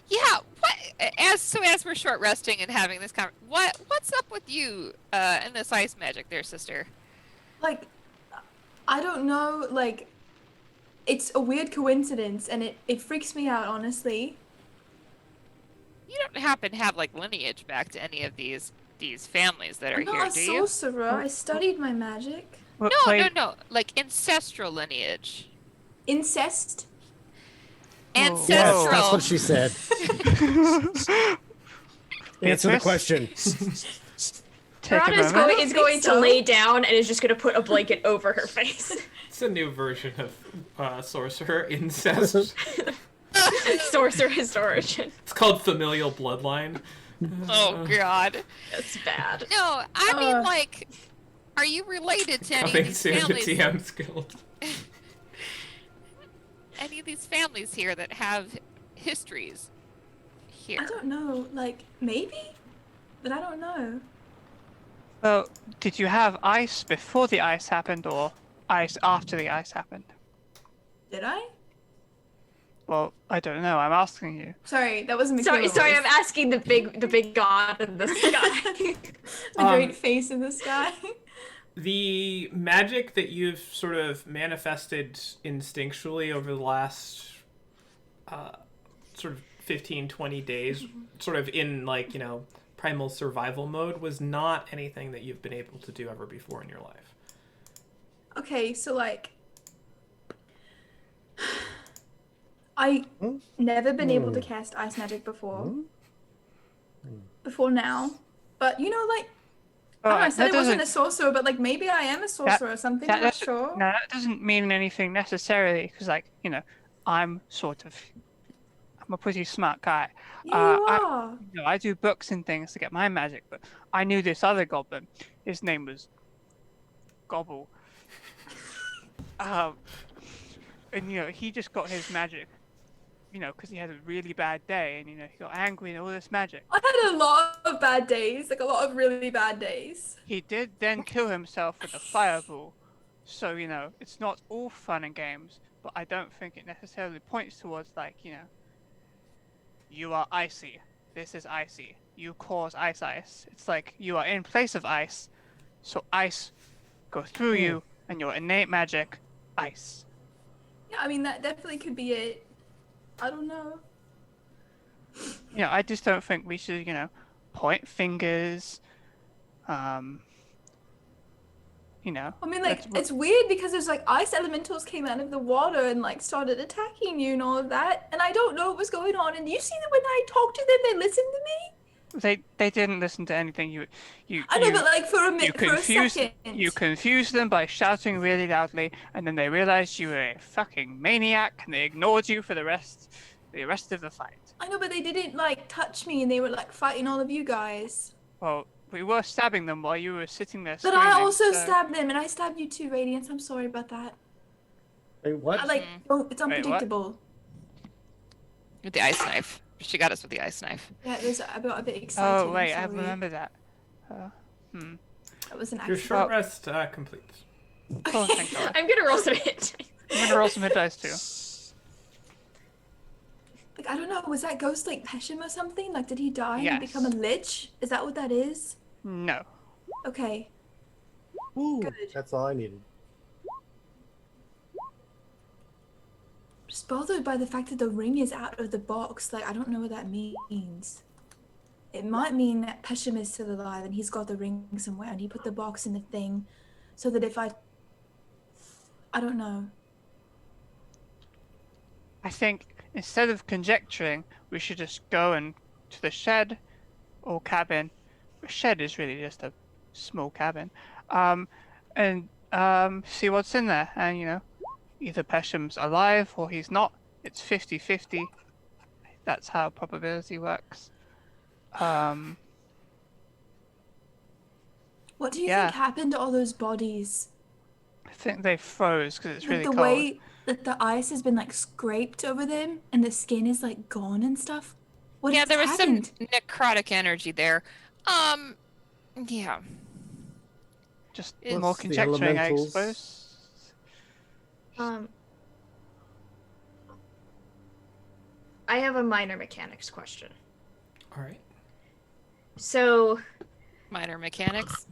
Yeah, what? As we're short resting and having this what's up with you and this ice magic, there, sister? Like, I don't know. Like, it's a weird coincidence, and it freaks me out, honestly. You don't happen to have like lineage back to any of these families that are I'm here, not a do you? sorcerer. I studied my magic. Well, No, like ancestral lineage. Incest. Ancestral. Yes, that's what she said. Answer the Beatrice? question. Take a Rana is moment. going, think to so. lay down and is just going to put a blanket over her face. It's a new version of sorcerer incest. Sorcerer's origin. It's called familial bloodline. Oh God. That's bad. No, I mean like, are you related to any of Coming these soon to families? TM's Guild. Any of these families here that have histories here? I don't know. Like, maybe? But I don't know. Well, did you have ice before the ice happened, or ice after the ice happened? Did I? Well, I don't know. I'm asking you. Sorry, that wasn't Sorry, Michaela I'm asking the big god in the sky. The great face in the sky. The magic that you've sort of manifested instinctually over the last sort of 15, 20 days, sort of in like, you know, primal survival mode, was not anything that you've been able to do ever before in your life. Okay, so like, I never been able to cast ice magic before. Before now, but you know, like, I don't know, I said I wasn't a sorcerer, but like maybe I am a sorcerer or something. I'm not sure. No, that doesn't mean anything necessarily, because like, you know, I'm a pretty smart guy. You are. I do books and things to get my magic, but I knew this other goblin. His name was Gobble. And you know, he just got his magic, you know, because he had a really bad day, and you know, he got angry and all this magic. I had a lot of bad days, like a lot of really bad days. He did then kill himself with a fireball. So, you know, it's not all fun and games, but I don't think it necessarily points towards, like, you know, you are icy. This is icy. You cause ice. It's like you are in place of ice, so ice goes through you, and your innate magic, ice. Yeah, I mean, that definitely could be it. I don't know. I just don't think we should, point fingers. I mean, like, let's- it's weird because there's like ice elementals came out of the water and like started attacking you and all of that, and I don't know what was going on. And you see that when I talked to them, they listened to me. They didn't listen to anything you I know, but like for a minute, for a second. you confused them by shouting really loudly, and then they realized you were a fucking maniac, and they ignored you for the rest of the fight. I know, but they didn't like touch me, and they were like fighting all of you guys. Well, we were stabbing them while you were sitting there But screaming. I also so... stabbed them, and I stabbed you too, Radiance. I'm sorry about that. Wait, what? It's unpredictable. With the ice knife. She got us with the ice knife. Yeah, I got a bit excited. Oh wait, I sorry. remember that. That was an Your accident. short rest complete. Oh, thank God. I'm gonna roll some hit. I'm gonna roll some hit dice too. Like, I don't know, was that ghost like Pesham or something? Like, did he die Yes. and become a lich? Is that what that is? No. Okay. Ooh, Good. that's all I needed. Just bothered by the fact that the ring is out of the box. Like, I don't know what that means. It might mean that Pesham is still alive and he's got the ring somewhere and he put the box in the thing so that if I don't know. I think instead of conjecturing, we should just go to the shed or cabin. The shed is really just a small cabin. And see what's in there. And, either Pesham's alive or he's not. It's 50-50. That's how probability works. What do you Yeah. think happened to all those bodies? I think they froze because it's Like really the cold. way that the ice has been like scraped over them and the skin is like gone and stuff. What Yeah, has there was happened? some necrotic energy there. Yeah. Just It's more the conjecturing, I elementals. suppose. I have a minor mechanics question. All right. So, Minor mechanics.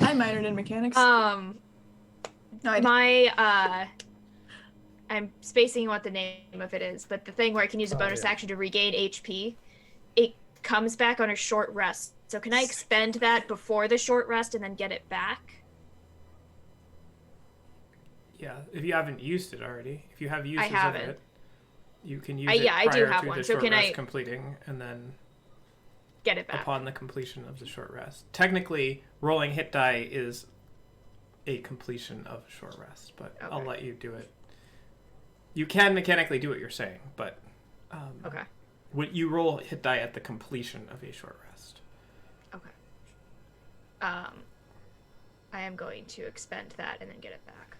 I minored in mechanics. no, I'm spacing what the name of it is, but the thing where I can use a bonus action to regain HP, it comes back on a short rest. So can I expend that before the short rest and then get it back? Yeah, if you haven't used it already, if you have used of haven't. it, you can use it yeah, I do prior have to one. the So short can rest I completing, and then get it back? upon the completion of the short rest. Technically, rolling hit die is a completion of a short rest, but I'll Okay. let you do it. You can mechanically do what you're saying, but Okay. when you roll hit die at the completion of a short rest. Okay. I am going to expend that and then get it back.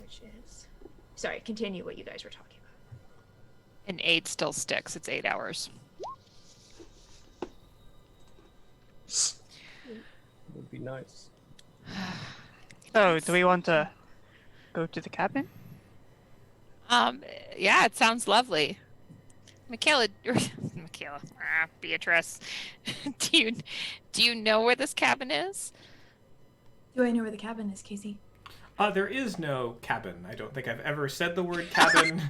Which is... Sorry, continue what you guys were talking about. And 8 still sticks. It's 8 hours. Would be nice. So, do we want to go to the cabin? Yeah, it sounds lovely. Beatrice, do you know where this cabin is? Do I know where the cabin is, Casey? There is no cabin. I don't think I've ever said the word cabin.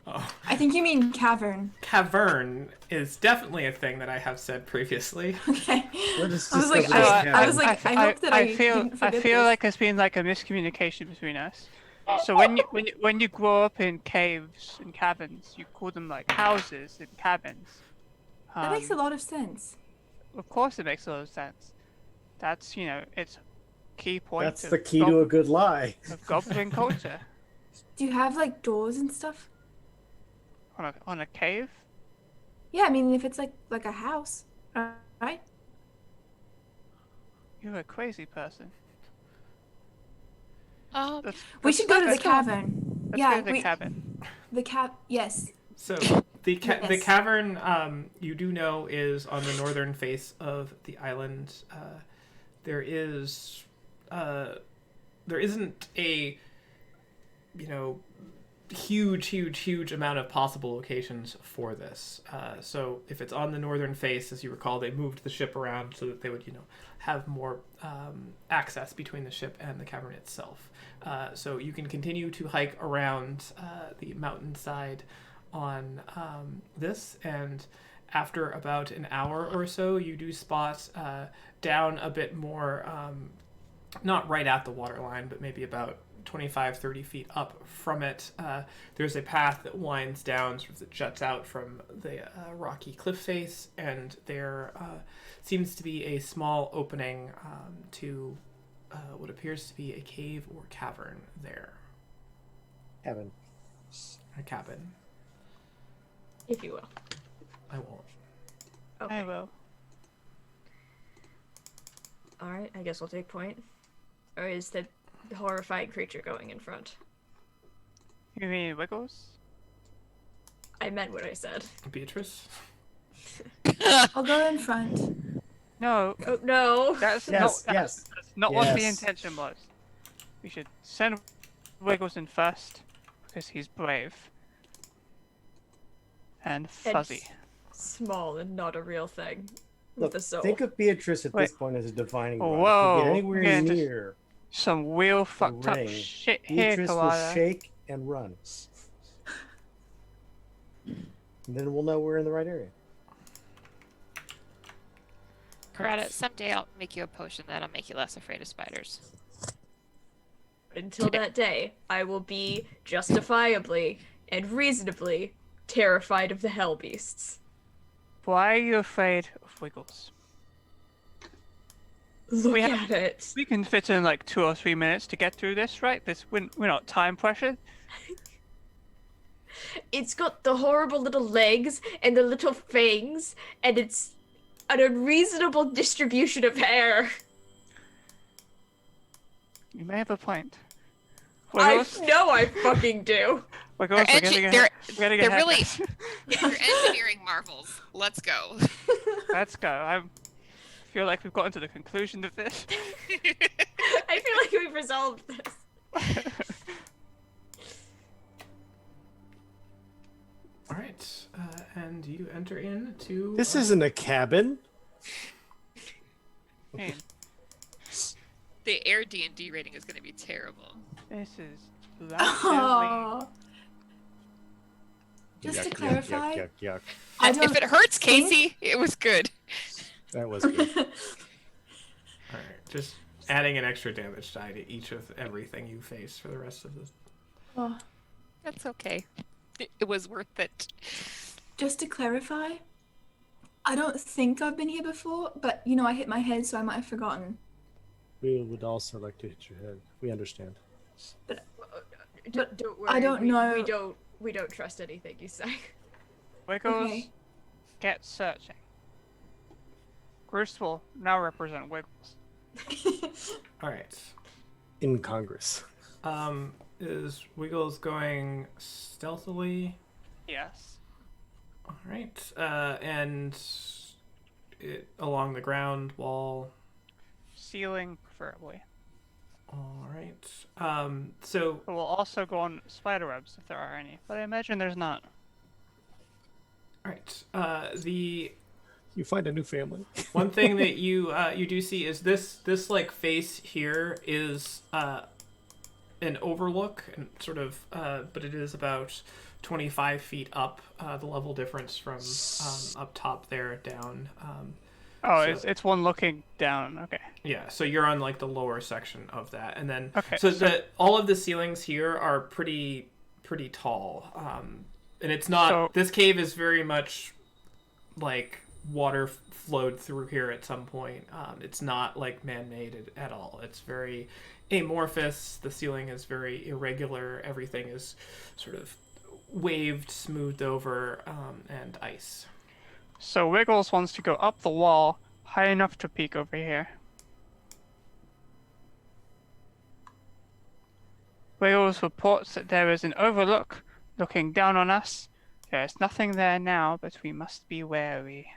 I think you mean cavern. Cavern is definitely a thing that I have said previously. Okay. What is I was like, discovered I was like, I hope that I feel didn't forget feel this. like there's been like a miscommunication between us. So when you grow up in caves and caverns, you call them like houses and cabins. That makes a lot of sense. Of course, it makes a lot of sense. That's it's key point. That's the key to a good lie. of goblin culture. Do you have like doors and stuff? On a cave. Yeah, I mean if it's like a house, right? You're a crazy person. We should go to the let's cavern. Let's Yeah, go to the cabin. yes. So the Yes. cavern, you do know, is on the northern face of the island. There isn't a huge amount of possible locations for this. So if it's on the northern face, as you recall, they moved the ship around so that they would have more access between the ship and the cavern itself. So you can continue to hike around the mountainside on this, and after about an hour or so, you do spot down a bit more, not right at the water line, but maybe about 25, 30 feet up from it. There's a path that winds down, sort of that juts out from the rocky cliff face, and there seems to be a small opening to what appears to be a cave or cavern there. Heaven. A cabin. If you will. I won't. Okay. I will. Alright, I guess we'll take point. Or is the horrified creature going in front? You mean Wiggles? I meant what I said. Beatrice? I'll go in front. No, Oh no! that's Yes, not, yes. that's not what the Yes. intention was. We should send Wiggles in first, because he's brave. And fuzzy. Small and not a real thing. Look, With a soul. think of Beatrice at Wait. this point as a defining rod. Whoa, If you get anywhere yeah, just- near Some real fucked up ring, shit here, Beatrice will Kalada. shake and run. And then we'll know we're in the right area. Karada, someday I'll make you a potion that'll make you less afraid of spiders. Until that day, I will be justifiably and reasonably terrified of the hell beasts. Why are you afraid of Wiggles? Look We at have- it. We can fit in like 2 or 3 minutes to get through this, right? We're not time pressured. It's got the horrible little legs and the little fangs, and it's an unreasonable distribution of hair. You may have a point. I Wiggles, know I fucking do. Wiggles, They're we're getting they're- we're getting they're a really- haircut. You're engineering marvels. Let's go. Let's go. I feel like we've gotten to the conclusion of this. I feel like we've resolved this. All right, and you enter into. This isn't a cabin. Man, The air D&D rating is going to be terrible. this is lovely. Oh. Just to Yuck, yuck, clarify, yuck, yuck, yuck. I If don't it hurts, think- Casey, it was good. That was good. All right, just adding an extra damage die to each of everything you face for the rest of this. Oh, That's okay. It was worth it. just to clarify, I don't think I've been here before, but you know, I hit my head, so I might have forgotten. We would also like to hit your head. We understand. But Don't worry. I don't know- We don't trust anything you say. Wiggles, Okay. get searching. Bruce will now represent Wiggles. All right. In Congress. Is Wiggles going stealthily? Yes. All right, and it along the ground wall. Ceiling, preferably. All right. So But we'll also go on spider webs if there are any. But I imagine there's not. all right. The You find a new family. one thing that you do see is this like face here is an overlook and sort of but it is about 25 feet up, the level difference from up top there down. Oh, So- it's one looking down. Okay. Yeah, so you're on like the lower section of that, and then Okay, so so- all of the ceilings here are pretty tall, and it's not. So- This cave is very much like water flowed through here at some point. It's not like man-made at all. It's very amorphous. The ceiling is very irregular. Everything is sort of waved, smoothed over, and ice. So Wiggles wants to go up the wall high enough to peek over here. Wiggles reports that there is an overlook looking down on us. There is nothing there now, but we must be wary.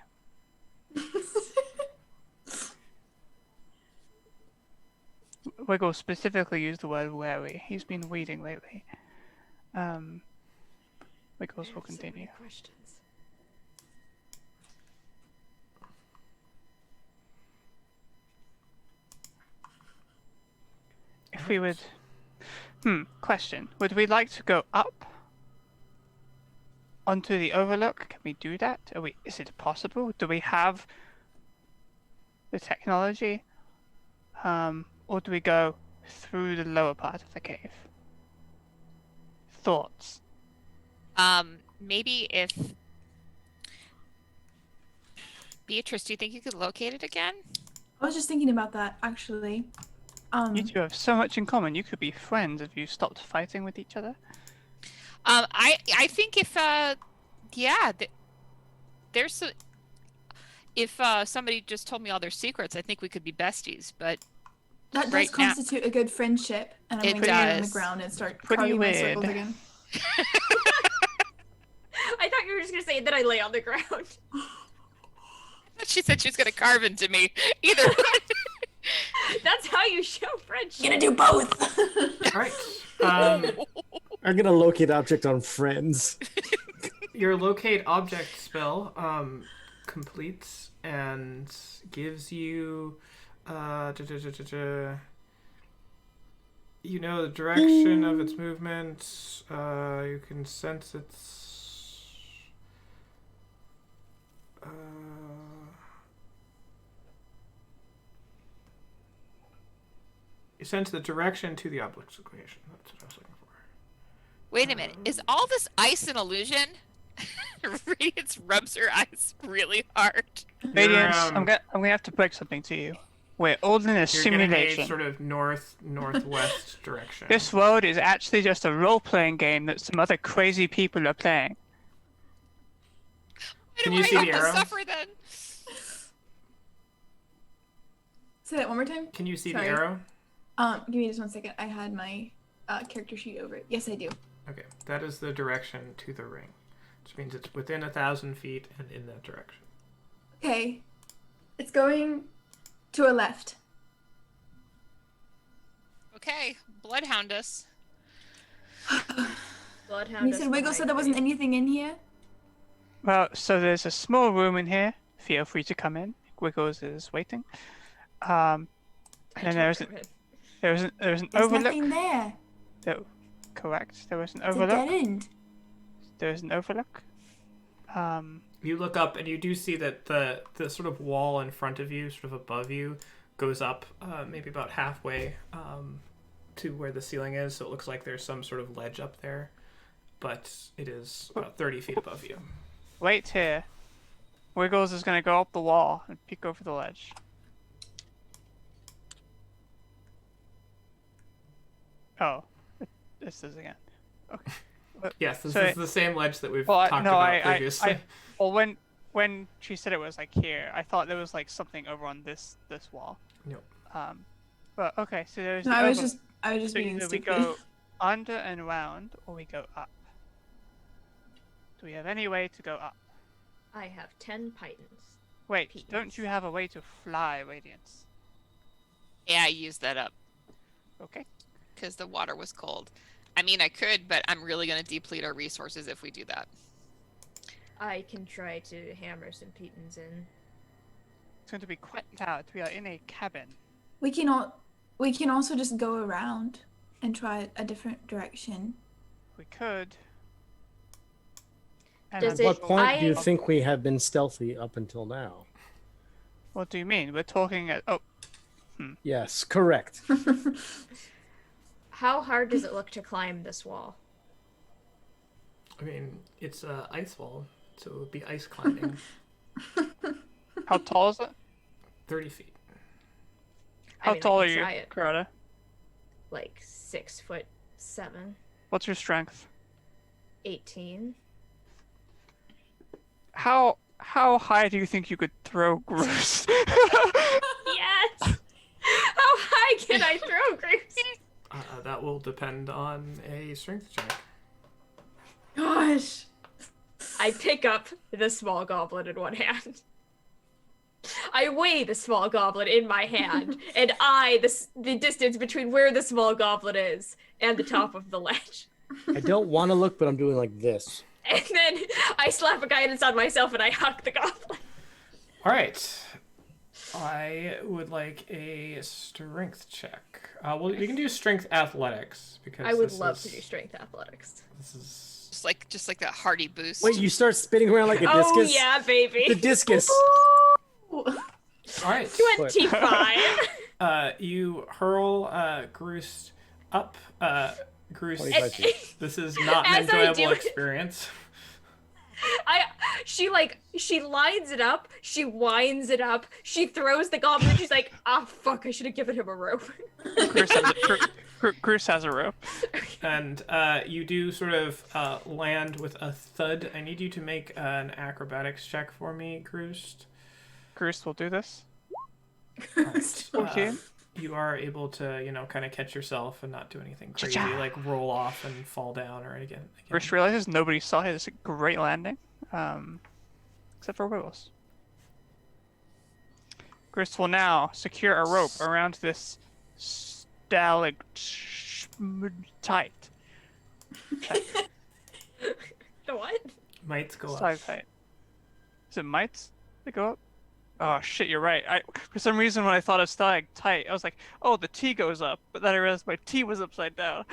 Wiggles specifically used the word wary. He's been reading lately. Wiggles will continue. Questions. If we would... question. Would we like to go up? onto the overlook? Can we do that? Is it possible? Do we have the technology? Or do we go through the lower part of the cave? Thoughts? Maybe if Beatrice, do you think you could locate it again? I was just thinking about that actually. You two have so much in common. You could be friends if you stopped fighting with each other. I think if there's if somebody just told me all their secrets, I think we could be besties. But that does right now- constitute a good friendship, and I'm It going to get on the does. ground and start Pretty carving my weird. circles again. I thought you were just gonna say that I lay on the ground. she said she was gonna carve into me. Either way. That's how you show friendship. I'm gonna do both. All right. I'm gonna locate object on friends. Your locate object spell completes and gives you you know the direction of its movement. You can sense its you sense the direction to the object's location. That's what I was looking for. Wait a minute. Is all this ice an illusion? Radiance rubs her eyes really hard. Radiance, You're, I'm gonna have to break something to you. We're all in a You're getting a simulation. sort of northwest direction. This world is actually just a role-playing game that some other crazy people are playing. I Can don't you want see to the have to arrow? suffer then. Say that one more time. Can you see Sorry. the arrow? Give me just 1 second. I had my character sheet over it. Yes, I do. Okay, that is the direction to the ring, which means it's within 1,000 feet and in that direction. Okay. It's going to a left. Okay, bloodhound us. Bloodhound. And you us said Wiggle behind said there wasn't me. anything in here? Well, so there's a small room in here. Feel free to come in. Wiggles is waiting. And then there's an There's overlook. nothing there. Correct. There was an It's a dead overlook. end. There's an overlook. You look up and you do see that the sort of wall in front of you, sort of above you, goes up maybe about halfway to where the ceiling is. So it looks like there's some sort of ledge up there, but it is about 30 feet above you. Wait here. Wiggles is gonna go up the wall and peek over the ledge. Oh, this is again. Okay. Yes, this So- is the same ledge that we've Well, talked no, about previously. Well, when she said it was like here, I thought there was like something over on this wall. Nope. But okay, so there's. No, the I was over- just So being either we stupid. go under and around, or we go up. Do we have any way to go up? I have 10 pythons. Wait, Peas. don't you have a way to fly, Radiance? Yeah, I used that up Okay. because the water was cold. I mean, I could, but I'm really going to deplete our resources if we do that. I can try to hammer some pythons in. It's going to be quite loud. We are in a cabin. We can also just go around and try a different direction. We could. And Does At I'm what it- sure- point do you I- think we have been stealthy up until now? What do you mean? We're talking at. Oh, Yes, correct. How hard does it look to climb this wall? I mean, it's a ice wall, so it would be ice climbing. how tall is it? 30 feet. How I mean, tall I are can you, try it. Corona? Like 6'7", What's your strength? 18. How high do you think you could throw Groose? Yes! How high can I throw Grace? That will depend on a strength check. Gosh. I pick up the small goblet in one hand. I weigh the small goblet in my hand, and the distance between where the small goblet is and the top of the ledge. I don't want to look, but I'm doing like this. And then I slap a guidance on myself and I huck the goblet. All right. I would like a strength check. Well, we can do strength athletics because I would this love is, to do strength athletics. This is Just like that hearty boost. Wait, you start spinning around like a Oh discus? yeah, baby. The discus. All right. 25. You hurl Groose up. Groose, 25 feet. this is not an As I do enjoyable it- experience. She lines it up, she winds it up, she throws the goblin, she's like, ah fuck, I should have given him a rope. Groose has a rope. And you do sort of land with a thud. I need you to make an acrobatics check for me, Groose. Groose will do this. Right. 14. You are able to, kind of catch yourself and not do anything crazy, Cha-cha. like roll off and fall down or again. Groose realizes nobody saw his great landing, except for Wiggles. Groose will now secure a rope around this stalactite. The what? Mites go up. Stalactite. Is it mites that go up? Oh shit, you're right. For some reason when I thought of stalactite, I was like, oh, the T goes up, but then I realized my T was upside down.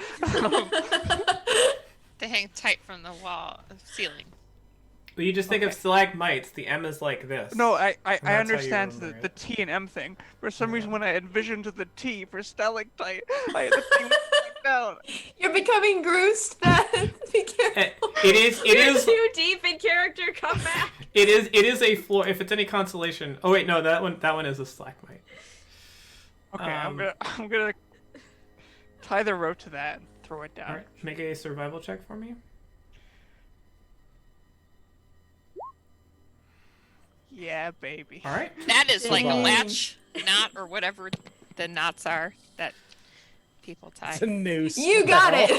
They hang tight from the wall, ceiling. Well, you just think of stalagmites. The M is like this. No, I how you understand remember the it. T and M thing. For some reason when I envisioned the T for stalactite, the T was upside down. You're becoming Groose, then. Be careful. It is. You're too deep in character, come back. It is a floor. If it's any consolation. Oh wait, no, that one is a stalagmite. Okay, I'm gonna tie the rope to that and throw it down. All right, make a survival check for me. Yeah, baby. All right. That is like a Dang. latch knot or whatever the knots are that people tie. It's a noose. You got it.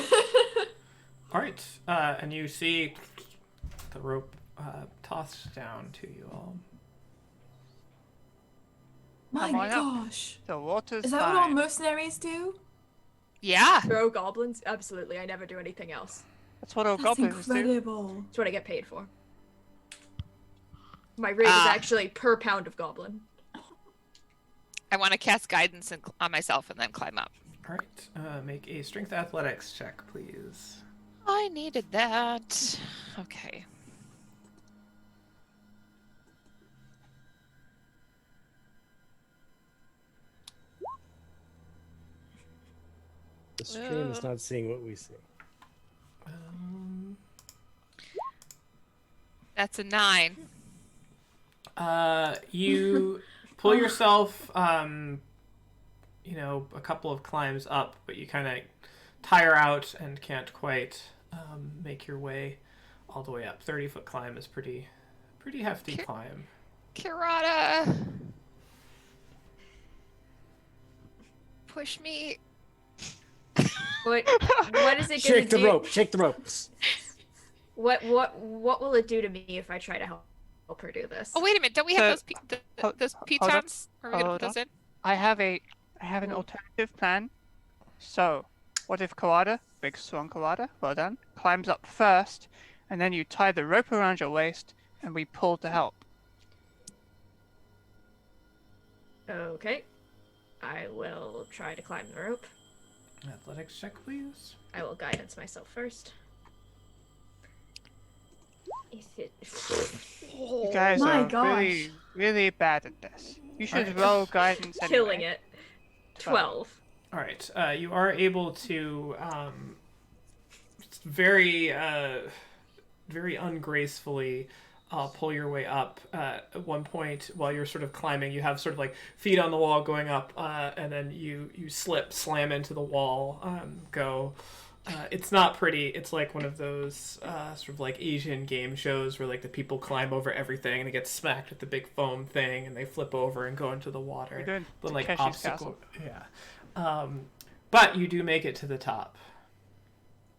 All right. And you see the rope tossed down to you all. My Come on up. gosh. The water's Is that what all fine. mercenaries do? Yeah. Throw goblins? Absolutely, I never do anything else. That's what all That's goblins do. incredible. That's what I get paid for. My rate is actually per pound of goblin. I want to cast guidance on myself and then climb up. All right. Make a strength athletics check, please. I needed that. Okay. The stream is not seeing what we see. That's a 9. You pull yourself, a couple of climbs up, but you kind of tire out and can't quite make your way all the way up. 30-foot climb is pretty hefty climb. Kirata! Push me. What is it gonna Shake the do? rope. Shake the rope. What will it do to me if I try to help her do this? Oh, wait a minute. Don't we have hold- those hold on. pitons? Are we going to Hold put those in? I have an alternative plan. So, what if Kawada, big strong Kawada, well done, climbs up first, and then you tie the rope around your waist, and we pull to help. Okay. I will try to climb the rope. Athletics check, please. I will guidance myself first. Is it... You guys my are gosh. really, really bad at this. You should Alright. roll guidance anyway. Killing it. 12. All right. You are able to very ungracefully pull your way up. At one point, while you're sort of climbing, you have sort of like feet on the wall going up, and then you slam into the wall. It's not pretty. It's like one of those sort of like Asian game shows where like the people climb over everything and they get smacked with the big foam thing and they flip over and go into the water. You're doing The like Takeshi's obstacle. Castle. Yeah. But you do make it to the top.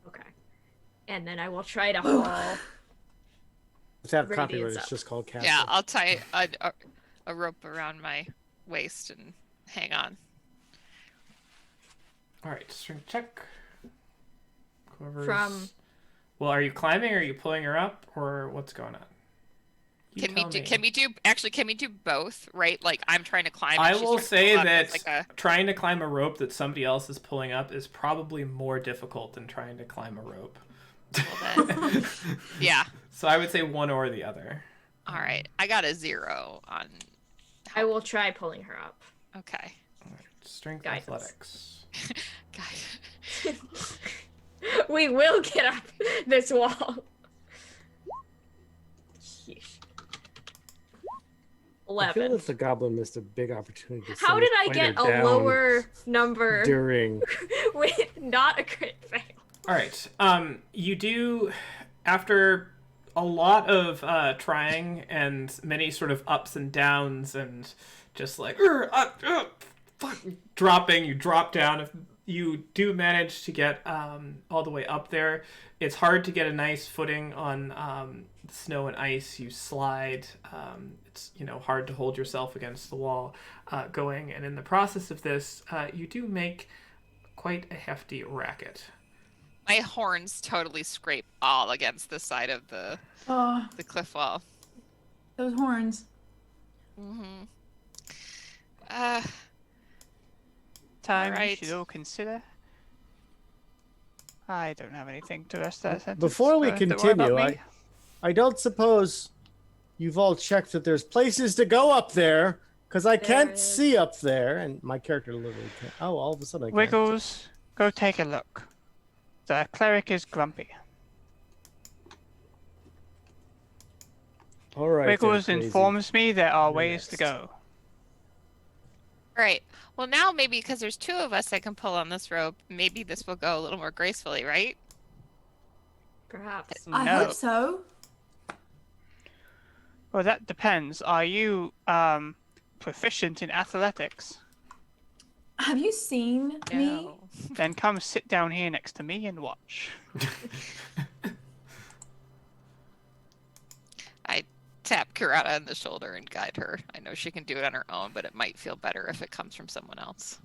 Okay. And then I will try to haul... It's out of Radiance copyright. It's up. just called castle. Yeah, I'll tie a rope around my waist and hang on. All right, strength check. Whoever's... From... Well, are you climbing, or are you pulling her up, or what's going on? You Can we tell do? me. Can we do both? Right? Like I'm trying to climb. I and she's will trying to say pull up. that It's like trying to climb a rope that somebody else is pulling up is probably more difficult than trying to climb a rope Well then, yeah. So I would say one or the other. All right, I got a 0 on. I will try pulling her up. Okay. All right. Strength Guidance. athletics. Guys. We will get up this wall. Yeesh. I feel 11. that the goblin missed a big opportunity. To How send did I fighter get a down lower number during? with not a crit fail? All right. You do, after a lot of trying and many sort of ups and downs and just like dropping, you drop down. If you do manage to get all the way up there, it's hard to get a nice footing on snow and ice. You slide. It's hard to hold yourself against the wall going. And in the process of this, you do make quite a hefty racket. My horns totally scrape all against the side of the cliff wall. Those horns. Mm-hmm. Time you Alright. should all consider. I don't have anything to rest that sentence. Before we so don't worry about continue, me. I don't suppose you've all checked that there's places to go up there, because I can't is. see up there, and my character literally can't. Oh, all of a sudden I can. Wiggles, go take a look. The cleric is grumpy. All right. Wiggles then, crazy. informs me there are You're ways to next. go. All right. Well, now maybe because there's 2 of us that can pull on this rope, maybe this will go a little more gracefully, right? Perhaps. I No. hope so. Well, that depends. Are you proficient in athletics? Have you seen me? No. Then come sit down here next to me and watch. I tap Kurata on the shoulder and guide her. I know she can do it on her own, but it might feel better if it comes from someone else.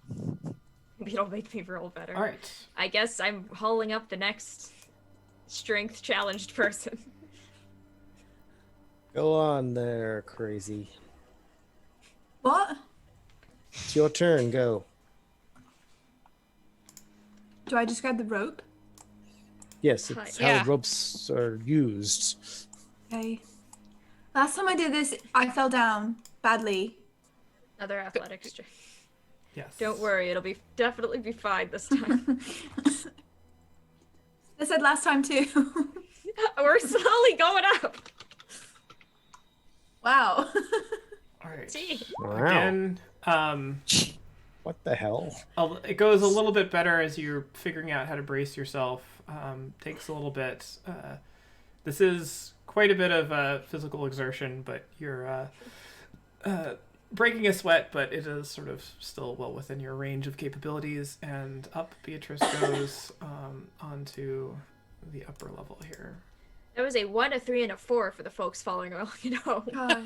Maybe it'll make me roll better. All right. I guess I'm hauling up the next strength challenged person. Go on there, crazy. What? It's your turn. Go. Do I just grab the rope? Yes, it's Yeah. how ropes are used. Okay. Last time I did this, I fell down badly. Another athletics check. Yes. Don't worry, it'll be definitely be fine this time. I said last time too. We're slowly going up. Wow. All right. Gee. Wow. Again, What the hell? it goes a little bit better as you're figuring out how to brace yourself. Takes a little bit. This is quite a bit of physical exertion, but you're breaking a sweat, but it is sort of still well within your range of capabilities. And up Beatrice goes onto the upper level here. That was a 1, a 3, and a 4 for the folks following along. Gosh.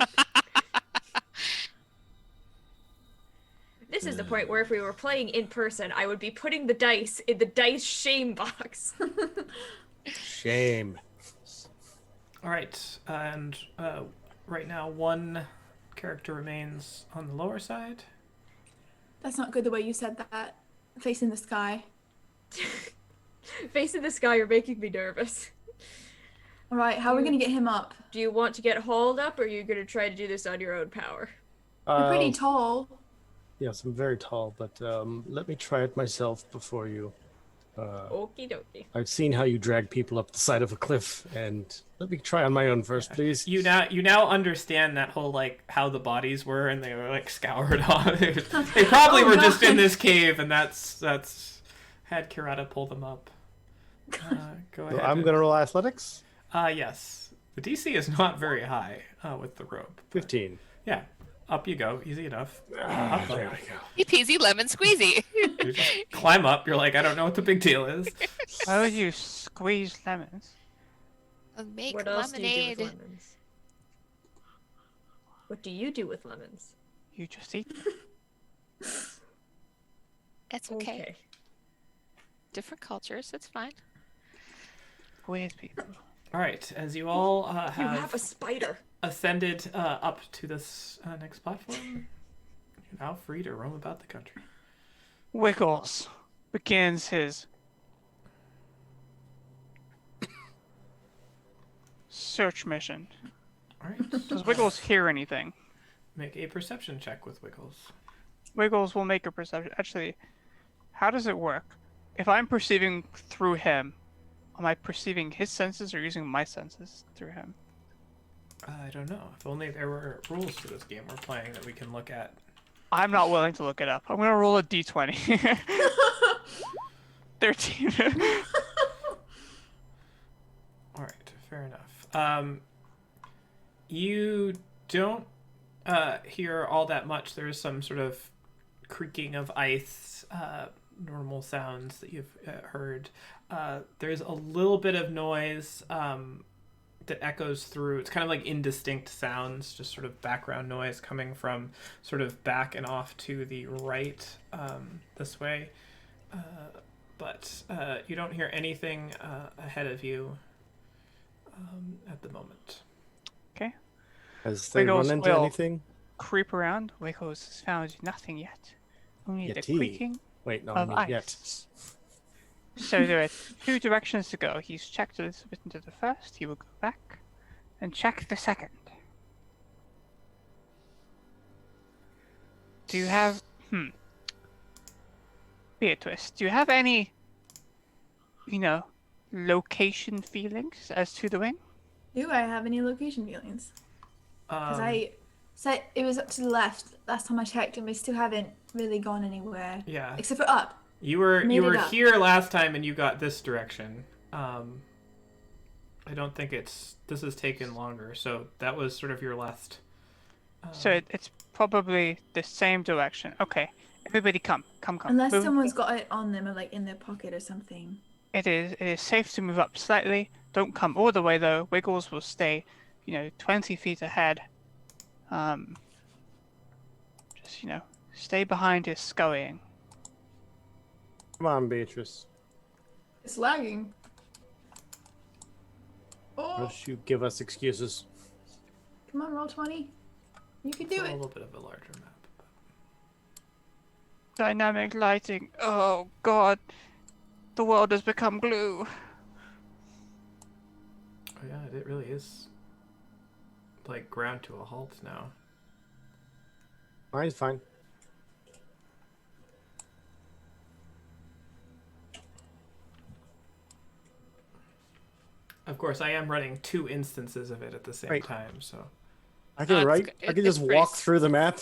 This is the point where if we were playing in person, I would be putting the dice in the dice shame box. Shame. All right, and right now 1 character remains on the lower side. That's not good the way you said that. Facing the sky. Facing the sky, you're making me nervous. Alright, how are we gonna get him up? Do you want to get hauled up, or are you going to try to do this on your own power? We're pretty tall. Yes, I'm very tall, but let me try it myself before you. Okie dokie. I've seen how you drag people up the side of a cliff, and let me try on my own first, please. You now understand that whole like how the bodies were, and they were like scoured on. They probably Oh, were just in God. this cave, and that's had Kurata pull them up. Go So ahead. I'm gonna roll athletics. Yes. The DC is not very high with the rope. 15. Yeah. Up you go. Easy enough. There we go. Peasy lemon squeezy. You just climb up. You're like, I don't know what the big deal is. Why would you squeeze lemons? Make What else do you do lemonade. with lemons? What do you do with lemons? You just eat them. It's okay. Different cultures. It's fine. Weird people. All right. As you all You have a spider. ascended up to this next platform, you're now free to roam about the country. Wiggles begins his search mission. All right. Does Wiggles hear anything? Make a perception check with Wiggles. Wiggles will make a perception. Actually, how does it work? If I'm perceiving through him, am I perceiving his senses or using my senses through him? I don't know. If only there were rules to this game we're playing that we can look at. I'm not willing to look it up. I'm gonna roll a d20. 13. All right, fair enough. You don't hear all that much. There's some sort of creaking of ice, normal sounds that you've heard. There's a little bit of noise that echoes through. It's kind of like indistinct sounds, just sort of background noise coming from sort of back and off to the right this way. But you don't hear anything ahead of you at the moment. Okay. Has they run into anything? Creep around. Wiggles has found nothing yet. Only the Yeti. creaking Wait, no, of I mean ice. yet. So there are 2 directions to go. He's checked a little bit into the first. He will go back and check the second. Do you have... Beatrice, do you have any, location feelings as to the wing? Do I have any location feelings? Because I said it was up to the left last time I checked, and we still haven't really gone anywhere. Yeah. Except for up. You were Made it up. here last time and you got this direction. I don't think this has taken longer, so that was sort of your last. So it's probably the same direction. Okay, everybody come. Unless Move. someone's got it on them or like in their pocket or something. It is safe to move up slightly. Don't come all the way though. Wiggles will stay, 20 feet ahead. Just stay behind his scurrying. Come on, Beatrice. It's lagging. Oh, Don't you give us excuses. come on, Roll20. You can do It's a it. little bit of a larger map. Dynamic lighting. Oh god. The world has become glue. Oh yeah, it really is like ground to a halt now. Mine's fine. Of course, I am running 2 instances of it at the same Right. time, so. I can it's I can just pretty walk through the map.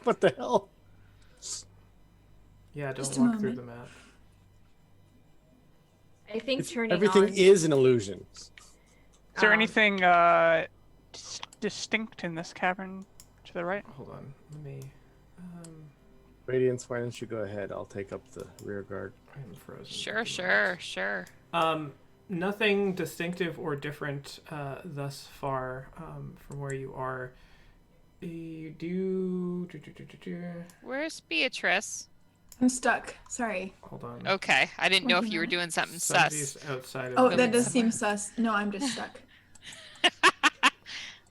What the hell? Yeah, don't Just a walk through moment. the map. I think turning Everything on. is an illusion. Is there Um, anything distinct in this cavern to the right? Hold on, let me. Radiance, why don't you go ahead? I'll take up the rear guard. I'm frozen. Sure. Nothing distinctive or different thus far from where you are. You do. Where's Beatrice? I'm stuck. Sorry. Hold on. Okay, I didn't know if you were Something doing something Somebody's sus. outside of Oh, the that does room. seem sus. No, I'm just stuck.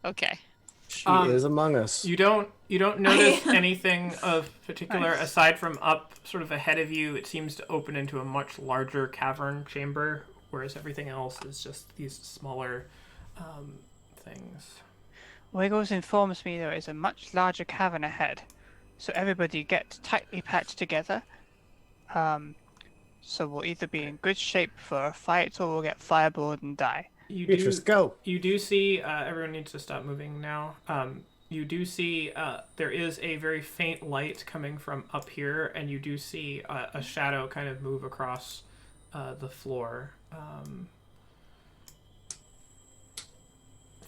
Okay. She Um, is among us. You don't notice I- anything of particular Nice. aside from up sort of ahead of you. It seems to open into a much larger cavern chamber, whereas everything else is just these smaller things. Wiggles informs me there is a much larger cavern ahead, so everybody get tightly packed together. So we'll either be in good shape for a fight or we'll get fireballed and die. You Beatrice, do go. you do see everyone needs to stop moving now. You do see there is a very faint light coming from up here, and you do see a shadow kind of move across the floor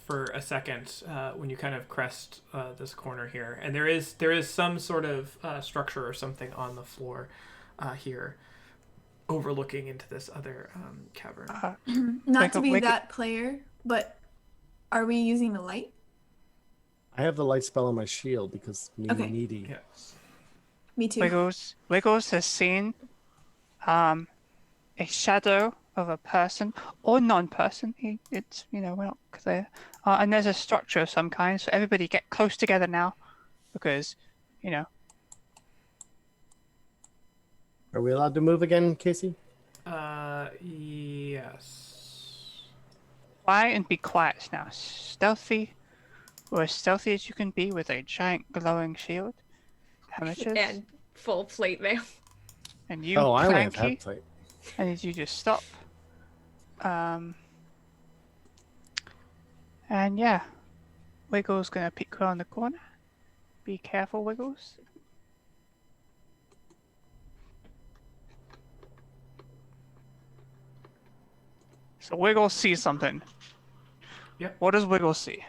for a second when you kind of crest this corner here, and there is some sort of structure or something on the floor here, overlooking into this other cavern. Not to be Wake- that player, but are we using the light? I have the light spell on my shield because Okay. needy. Yeah. Me too. Wiggles has seen a shadow of a person or non-person. It's we're not clear. And there's a structure of some kind. So everybody get close together now, because Are we allowed to move again, Casey? Yes. quiet and be quiet now. Stealthy, or as stealthy as you can be with a giant glowing shield. Amateurs. And full plate mail. And you, Oh, I only have Clanky, half plate. I need you to stop. And yeah, Wiggles gonna peek around the corner. Be careful, Wiggles. So Wiggles sees something. Yep. What does Wiggles see?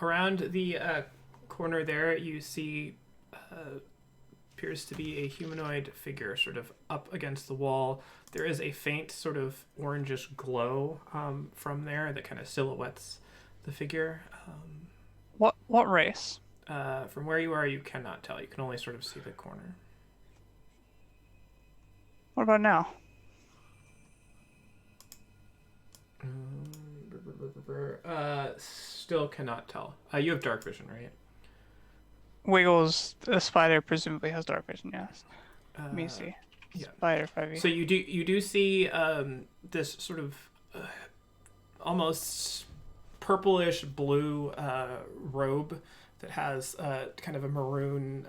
Around the corner there, you see appears to be a humanoid figure sort of up against the wall. There is a faint sort of orangish glow from there that kind of silhouettes the figure. What race? From where you are, you cannot tell. You can only sort of see the corner. What about now? Still cannot tell. You have dark vision, right? Wiggles, the spider, presumably has dark vision. Yes. Let me see. Yeah. Spider 5e. So you do see this sort of almost purplish blue robe that has kind of a maroon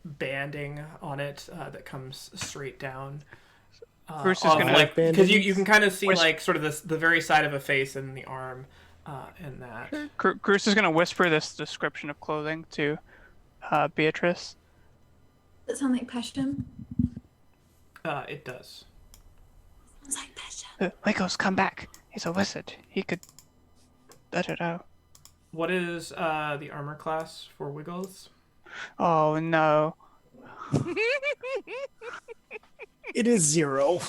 banding on it that comes straight down. Bruce is gonna like because you can kind of see Whis- like sort of the very side of a face and the arm and that. Bruce is gonna whisper this description of clothing to Beatrice. Does that sound like Pesham? It does. Sounds like Pesham. Wiggles, come back. He's a wizard. He could. I don't know. What is the armor class for Wiggles? Oh no. It is 0.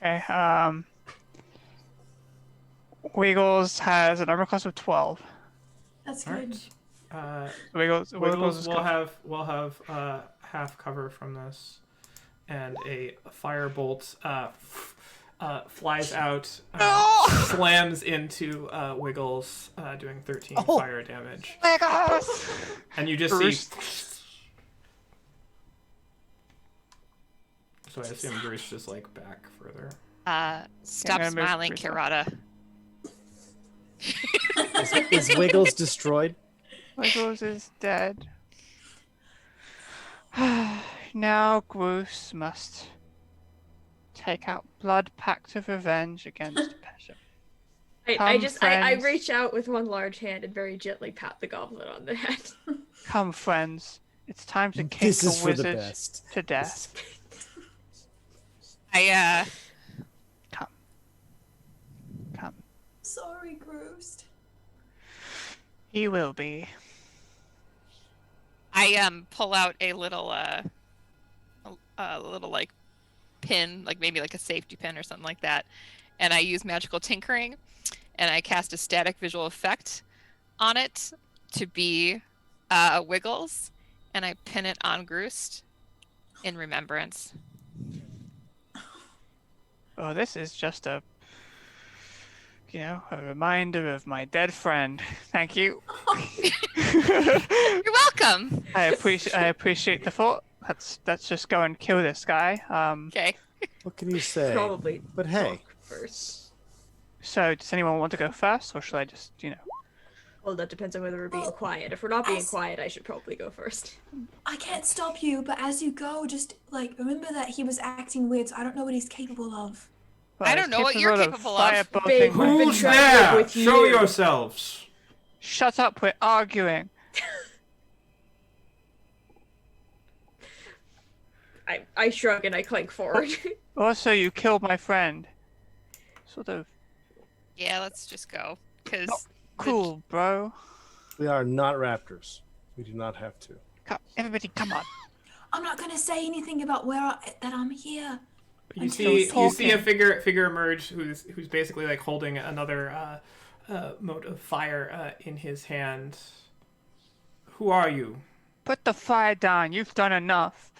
Okay. Wiggles has an armor class of 12. That's All right. good. Wiggles Wiggles is will have half cover from this, and a firebolt flies out, slams into Wiggles, doing 13 fire damage. Wiggles! And you just Bruce. see. So I assume Bruce just like back further. Stop Yeah, maybe smiling, Bruce. Kirata. Is Wiggles destroyed? Wiggles is dead. Now Bruce must take out blood pact of revenge against Pesham. I friends. reach out with one large hand and very gently pat the goblin on the head. Come, friends. It's time to kick This is a for the wizard best. to death. Come. Sorry, Groosed. He will be. I pull out a little like pin, like maybe like a safety pin or something like that, and I use magical tinkering, and I cast a static visual effect on it to be Wiggles, and I pin it on Groost in remembrance. Oh, this is just a reminder of my dead friend. Thank you. You're welcome. I appreciate the thought. Let's just go and kill this guy. Okay. What can you say? Probably. But hey, First. So does anyone want to go first, or should I just, Well, that depends on whether we're being quiet. If we're not being quiet, I should probably go first. I can't stop you, but as you go, just remember that he was acting weird, so I don't know what he's capable of. Well, I don't he's know what you're capable of. firebolting Big my- We've been Who's trying to there? live with Show you. yourselves. Shut up, we're arguing. I shrug and I clank forward. Also, you killed my friend. Sort of Yeah, let's just go. Because cool, bro. we are not raptors. We do not have to. Everybody, come on. I'm not gonna say anything about that I'm here. You Until see talking. a figure emerge who's basically like holding another mote of fire in his hand. Who are you? Put the fire down. You've done enough.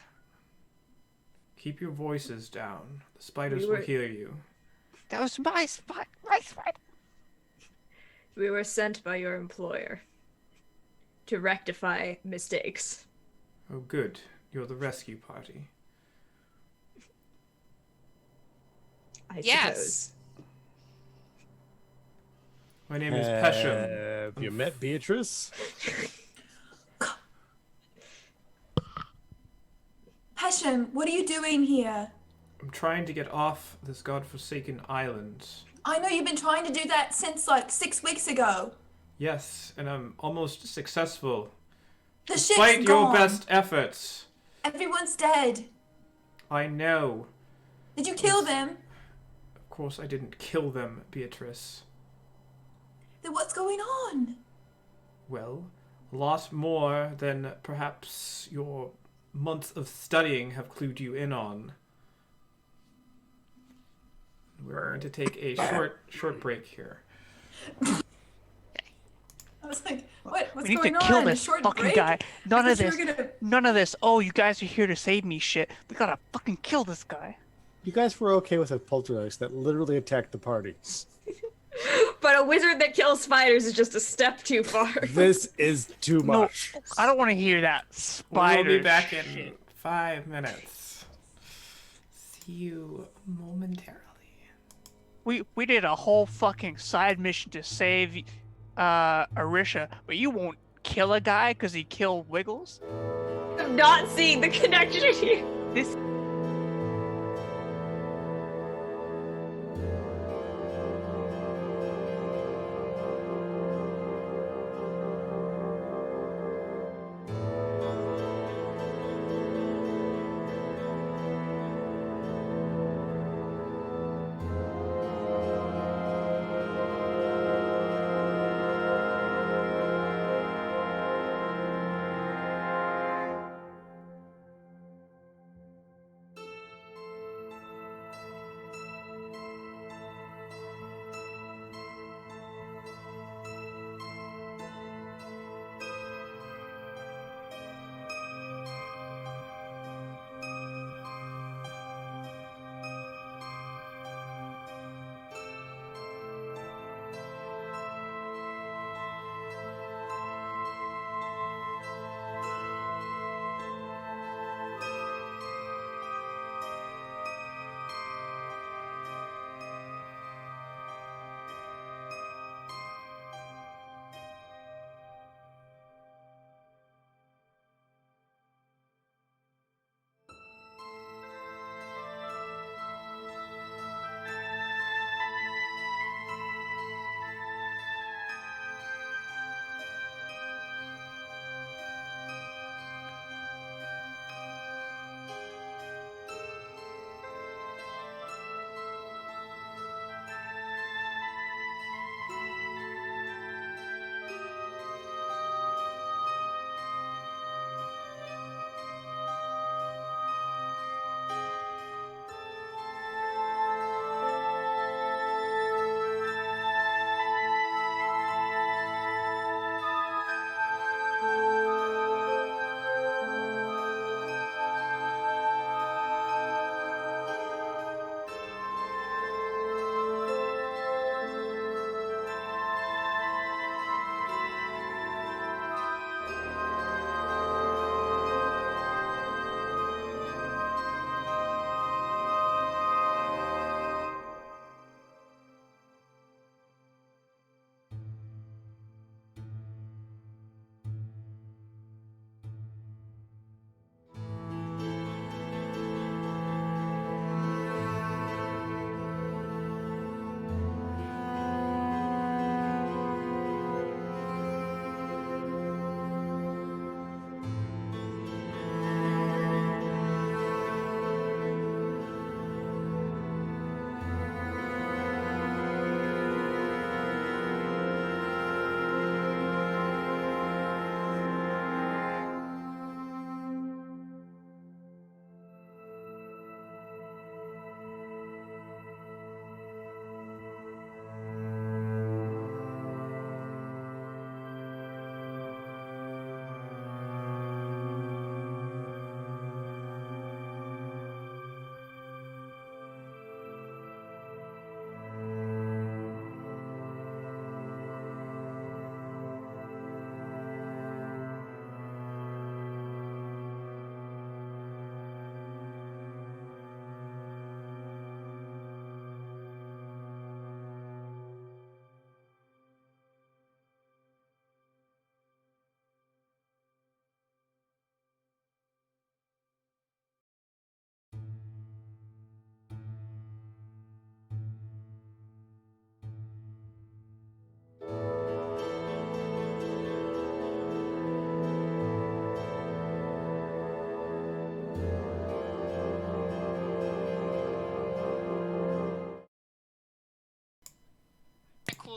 Keep your voices down. The spiders We will were- hear you. That was my spot. My spot. We were sent by your employer to rectify mistakes. Oh, good. You're the rescue party. I Yes. suppose. My name is Pesham. Have you met Beatrice? Hashem, what are you doing here? I'm trying to get off this godforsaken island. I know you've been trying to do that since like 6 weeks ago. Yes, and I'm almost successful. The Despite ship's your gone. best efforts. Everyone's dead. I know. Did you kill them? Of course I didn't kill them, Beatrice. Then what's going on? Well, a lot more than perhaps your months of studying have clued you in on. We're going to take a short break here. I was like, what's We need going to on? kill A this short fucking break? guy. None I of thought you this. were gonna- None of this. Oh, you guys are here to save me shit. We gotta fucking kill this guy. You guys were okay with a poltergeist that literally attacked the party. But a wizard that kills spiders is just a step too far. This is too No, much. I don't want to hear that spider We'll be back shit. in 5 minutes. See you momentarily. We did a whole fucking side mission to save Arisha, but you won't kill a guy because he killed Wiggles? I'm not seeing the connection here. This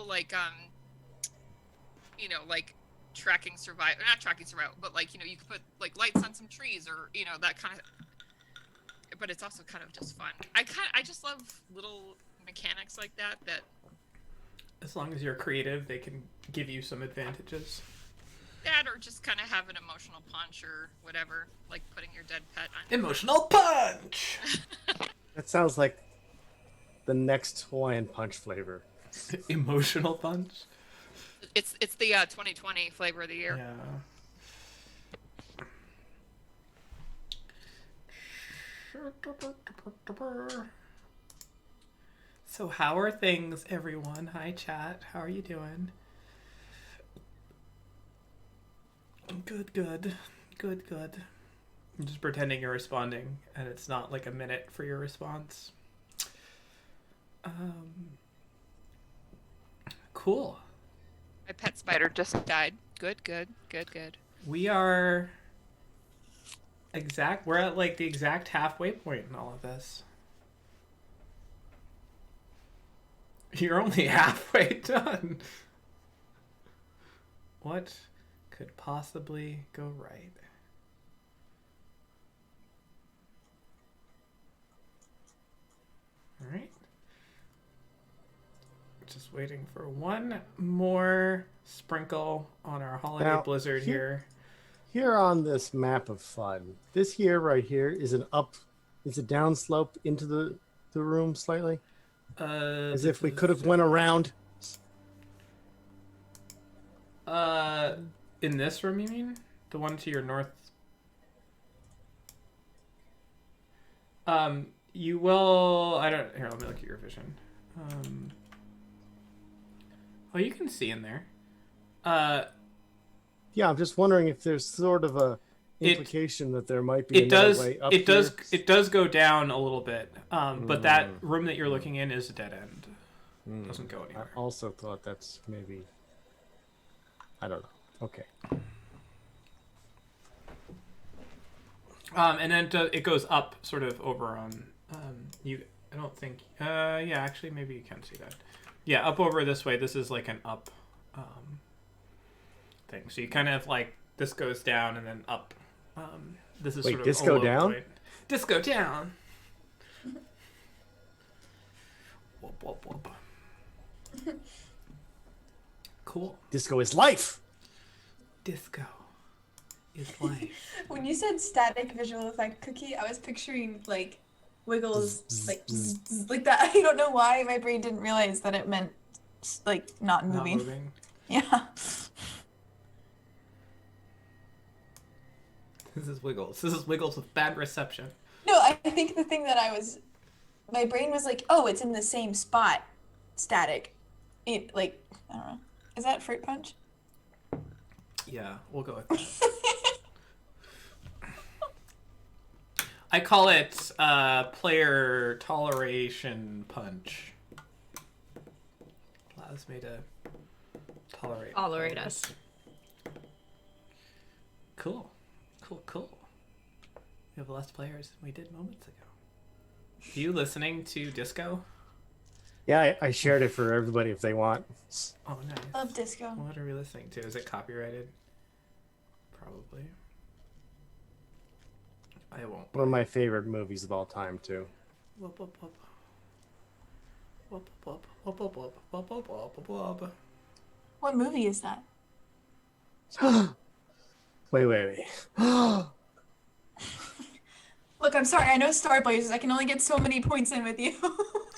like like tracking survival, not tracking survival, but like you could put like lights on some trees or that kind of. But it's also kind of just fun. I just love little mechanics like that. As long as you're creative, they can give you some advantages. That or just kind of have an emotional punch or whatever, like putting your dead pet on. Emotional punch. That sounds like the next Hawaiian Punch flavor. Emotional punch. It's the 2020 flavor of the year. Yeah. So how are things, everyone? Hi, chat. How are you doing? Good. I'm just pretending you're responding, and it's not like a minute for your response. Cool. My pet spider just died. Good. We are we're at like the exact halfway point in all of this. You're only halfway done. What could possibly go right? All right. Just waiting for one more sprinkle on our holiday Now, blizzard here. Here on this map of fun, this here right here is a downslope into the room slightly, as if we could have went around. In this room, you mean? The one to your north? You will. I don't. Here, let me look at your vision. Oh, you can see in there. Yeah, I'm just wondering if there's sort of a implication that there might be another way up it here. does go down a little bit, but that room that you're looking in is a dead end. Doesn't go anywhere. I also thought that's maybe. I don't know. Okay. And then it goes up, sort of over on you. I don't think. Yeah, actually, maybe you can see that. Yeah, up over this way. This is like an up thing. So you kind of like this goes down and then up. This is Wait, sort of disco a low down? point. Disco down. Whoop, whoop, whoop. Cool. Disco is life. Disco is life. When you said static visual effect cookie, I was picturing like wiggles, like that. I don't know why my brain didn't realize that it meant like not moving. Not moving. Yeah. This is Wiggles. This is Wiggles with bad reception. No, I think the thing that my brain was like, oh, it's in the same spot, static. It like, I don't know. Is that fruit punch? Yeah, we'll go with that. I call it player toleration punch. Allows me to tolerate Tolerate us. Cool. We have less players than we did moments ago. Are you listening to Disco? Yeah, I shared it for everybody if they want. Oh, nice. Love disco. What are we listening to? Is it copyrighted? Probably. I won't. One of my favorite movies of all time, too. Whoop, whoop, whoop. Whoop, whoop, whoop, whoop, whoop, whoop, whoop, whoop, whoop. What movie is that? Wait. Look, I'm sorry. I know Star Blazers. I can only get so many points in with you.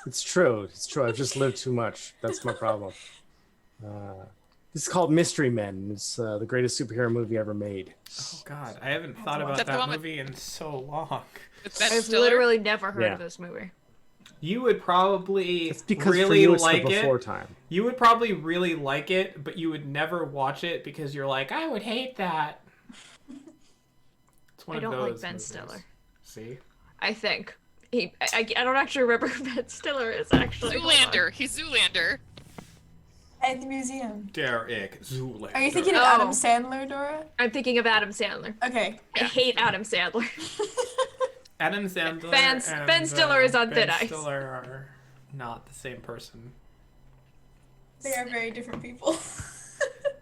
It's true. I've just lived too much. That's my problem. This is called Mystery Men. It's the greatest superhero movie ever made. Oh God, I haven't thought about Is that the that one movie in so long. With Ben I've Stiller? literally never heard Yeah. of this movie. You would probably It's because really for you it's like the before it. time. You would probably really like it, but you would never watch it because you're like, I would hate that. It's one I of don't like those Ben movies. Stiller. See? I think. I don't actually remember who Ben Stiller is, actually. Hold on. Zoolander. He's Zoolander. At the museum. Derek Zoolander. Are you thinking of Oh. Adam Sandler, Dora? I'm thinking of Adam Sandler. Okay. I hate Adam Sandler. Adam Sandler and Ben Stiller is on Ben thin ice. Stiller are not the same person. They are very different people.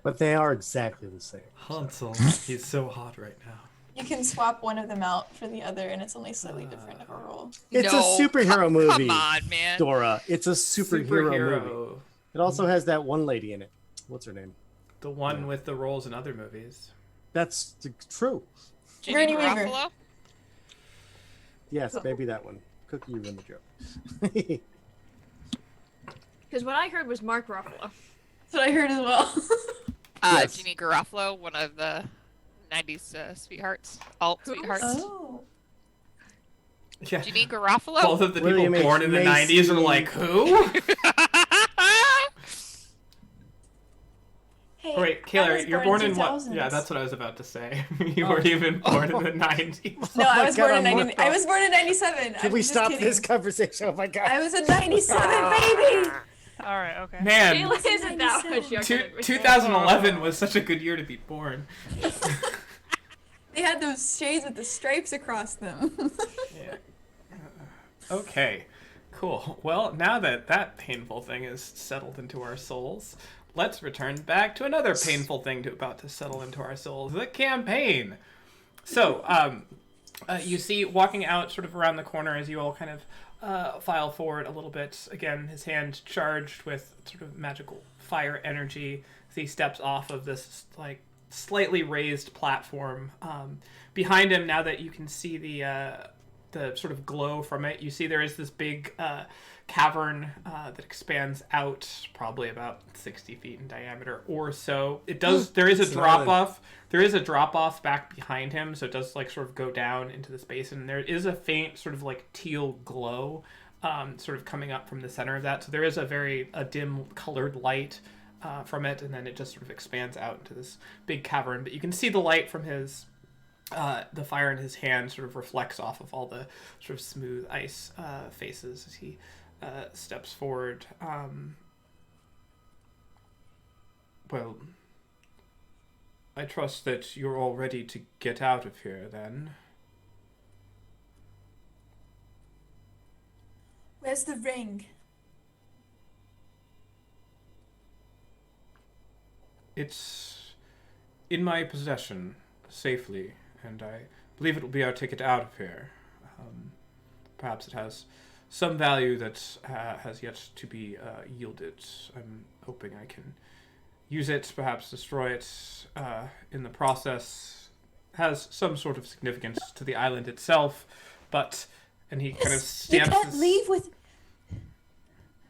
But they are exactly the same. Hansel, he's so hot right now. You can swap one of them out for the other, and it's only slightly different of a role. It's No, a superhero movie. Come on, man. Dora. It's a superhero movie. It also has that one lady in it. What's her name? The one with the roles in other movies. That's true. Ginny Gurney Weaver. Garofalo? Yes, maybe that one. Cookie, you win the joke. Because what I heard was Mark Ruffalo. That's what I heard as well. Yes. Ginny Garofalo, one of the 90s sweethearts. Alt sweethearts. Oh. Yeah. Ginny Garofalo? Both of the people William H. born in the Macy. 90s are like, who? Hey, Oh, wait, I was Kayla, you're born in what? 2000s. Yeah, that's what I was about to say. You weren't even born in the 90s. No, Oh I my was God, born in I'm 90. worked I up. was born in 97. Can we stop this conversation? Oh my God. I was a 97 baby. All right, okay. Man, Kayla isn't that much younger. than me. 2011 was such a good year to be born. They had those shades with the stripes across them. Yeah. Okay, cool. Well, now that that painful thing is settled into our souls, let's return back to another painful thing about to settle into our souls, the campaign. So, you see walking out sort of around the corner as you all kind of file forward a little bit. Again, his hand charged with sort of magical fire energy as he steps off of this, like, slightly raised platform. Behind him, now that you can see the sort of glow from it, you see there is this big cavern that expands out probably about 60 feet in diameter or so. It does. There is a drop off. There is a drop off back behind him, so it does like sort of go down into this basin. And there is a faint sort of like teal glow, sort of coming up from the center of that. So there is a dim colored light from it, and then it just sort of expands out into this big cavern. But you can see the light from his. The fire in his hand sort of reflects off of all the sort of smooth ice faces as he steps forward. Well, I trust that you're all ready to get out of here, then. Where's the ring? It's in my possession, safely, and I believe it will be our ticket out of here. Perhaps it has some value that has yet to be yielded. I'm hoping I can use it, perhaps destroy it in the process. Has some sort of significance to the island itself, but... And he kind of stamps You can't leave with...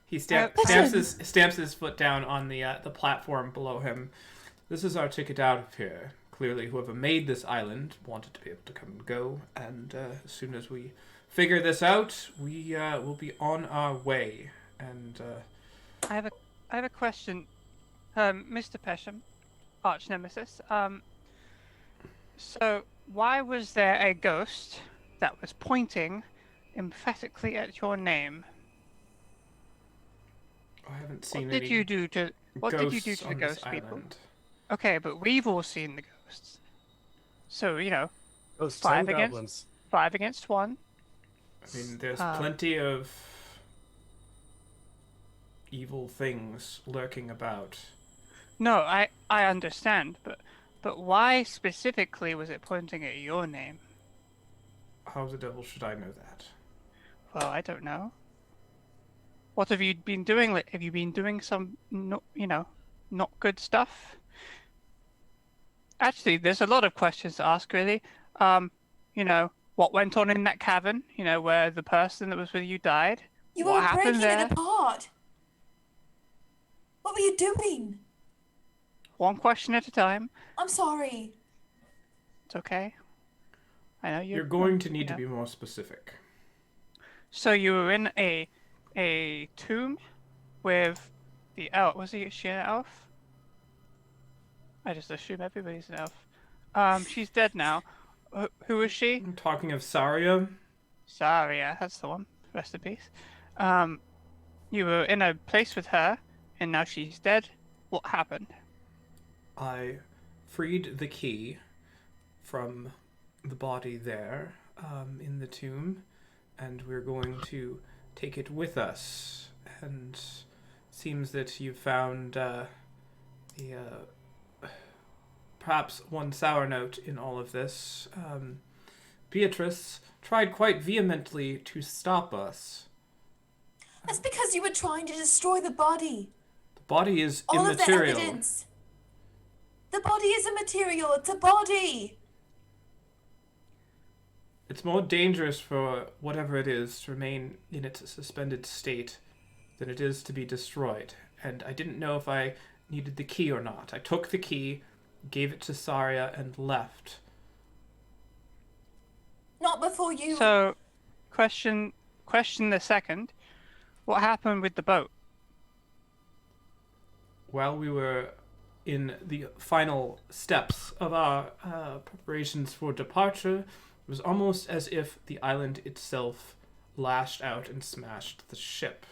He stamps his foot down on the platform below him. This is our ticket out of here. Clearly, whoever made this island wanted to be able to come and go, and as soon as we figure this out, we will be on our way. And I have a question, Mr. Pesham, arch nemesis. So why was there a ghost that was pointing emphatically at your name? I haven't seen What did you do to the ghost people? Island. Okay, but we've all seen the ghosts. So, you know, Ghosts Five and against- goblins. 5 against 1. I mean, there's plenty of evil things lurking about. No, I understand, but why specifically was it pointing at your name? How the devil should I know that? Well, I don't know. What have you been doing? Have you been doing some, not good stuff? Actually, there's a lot of questions to ask, really. What went on in that cavern? Where the person that was with you died? You What were happened breaking there? it apart. What were you doing? One question at a time. I'm sorry. It's okay. I know You're going to need to be more specific. So you were in a tomb with the elf. Was she an elf? I just assume everybody's an elf. She's dead now. Who is she? I'm talking of Saria. Saria, that's the one. Rest in peace. You were in a place with her, and now she's dead. What happened? I freed the key from the body there in the tomb, and we're going to take it with us and seems that you found perhaps one sour note in all of this. Beatrice tried quite vehemently to stop us. That's because you were trying to destroy the body. The body is All immaterial. of the evidence. The body is immaterial. It's a body. It's more dangerous for whatever it is to remain in its suspended state than it is to be destroyed. And I didn't know if I needed the key or not. I took the key, gave it to Saria, and left. Not before you. So, question the second. What happened with the boat? While we were in the final steps of our preparations for departure, it was almost as if the island itself lashed out and smashed the ship.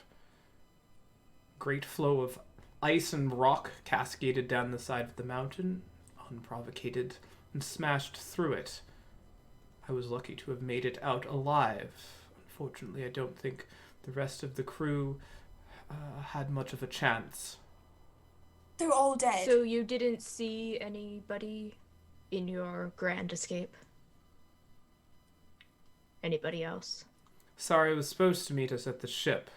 Great flow of ice and rock cascaded down the side of the mountain, unprovocated, and smashed through it. I was lucky to have made it out alive. Unfortunately, I don't think the rest of the crew had much of a chance. They're all dead. So you didn't see anybody in your grand escape? Anybody else? Sari was supposed to meet us at the ship.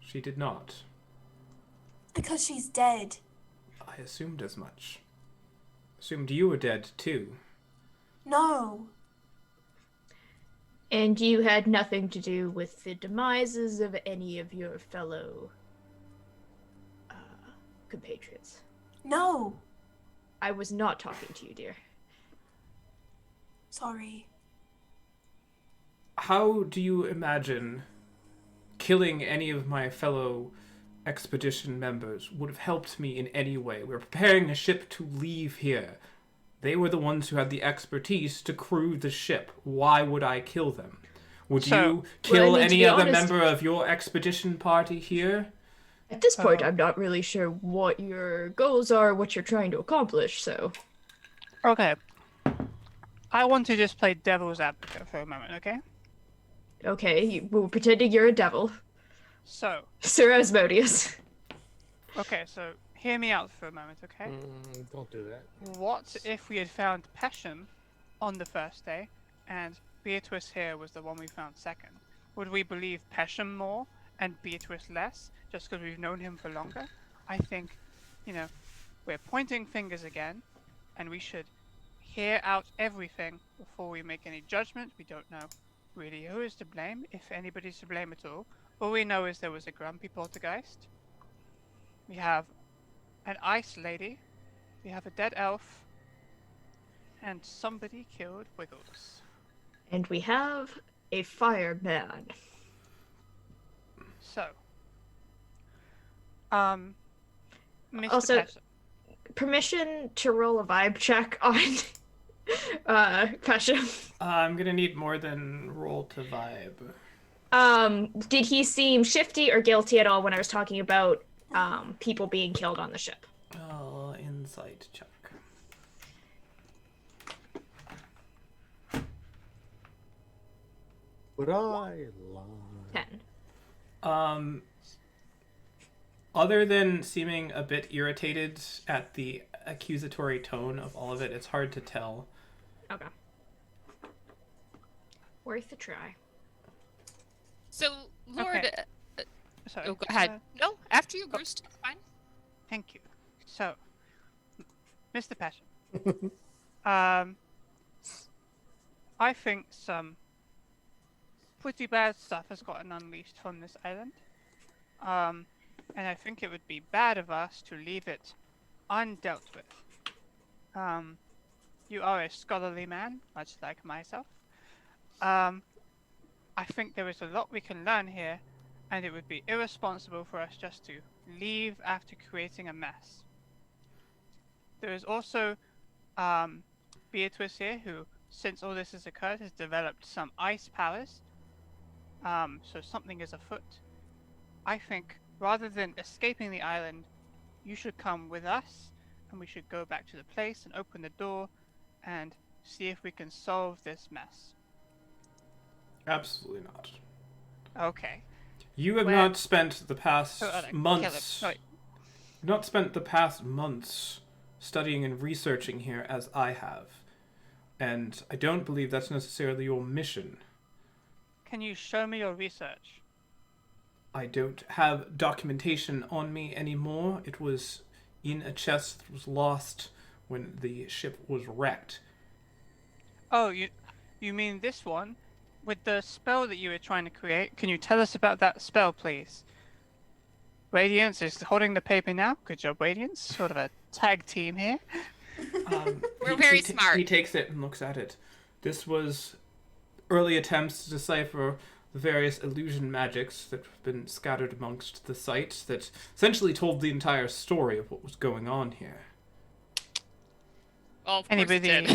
She did not. Because she's dead. I assumed as much. Assumed you were dead, too. No. And you had nothing to do with the demises of any of your fellow compatriots? No. I was not talking to you, dear. Sorry. How do you imagine killing any of my fellow expedition members would have helped me in any way? We're preparing a ship to leave here. They were the ones who had the expertise to crew the ship. Why would I kill them? Would you kill any other member of your expedition party here? At this point, I'm not really sure what your goals are, what you're trying to accomplish, so... Okay. I want to just play devil's advocate for a moment, okay? Okay, we're pretending you're a devil. So... Sir Asmodeus. Okay, so hear me out for a moment, okay? Don't do that. What if we had found Pesham on the first day, and Beatrice here was the one we found second? Would we believe Pesham more and Beatrice less, just because we've known him for longer? I think, we're pointing fingers again, and we should hear out everything before we make any judgment. We don't know really who is to blame, if anybody's to blame at all. All we know is there was a grumpy poltergeist. We have an ice lady. We have a dead elf. And somebody killed Wiggles. And we have a fireman. So, Mr. Also, Pesham. Permission to roll a vibe check on Pesham. I'm gonna need more than roll to vibe. Did he seem shifty or guilty at all when I was talking about people being killed on the ship? Oh, insight check. But I lie. 10. Other than seeming a bit irritated at the accusatory tone of all of it, it's hard to tell. Okay. Worth a try. So, Lord... Okay. Sorry. Oh, go ahead. No, after you, Bruce. It's fine. Thank you. So, Mr. Pesham. I think some pretty bad stuff has gotten unleashed from this island. And I think it would be bad of us to leave it undealt with. You are a scholarly man, much like myself. I think there is a lot we can learn here, and it would be irresponsible for us just to leave after creating a mess. There is also Beatrice here, who, since all this has occurred, has developed some ice powers. So something is afoot. I think, rather than escaping the island, you should come with us, and we should go back to the place and open the door and see if we can solve this mess. Absolutely not. Okay. You have Where- not spent the past Oh, Kill months. him. Wait. Not spent the past months studying and researching here as I have, and I don't believe that's necessarily your mission. Can you show me your research? I don't have documentation on me anymore. It was in a chest that was lost when the ship was wrecked. Oh, you mean this one? With the spell that you were trying to create, can you tell us about that spell, please? Radiance is holding the paper now. Good job, Radiance. Sort of a tag team here. We're very smart. He takes it and looks at it. This was early attempts to decipher the various illusion magics that have been scattered amongst the site that essentially told the entire story of what was going on here. Well, of course Anybody it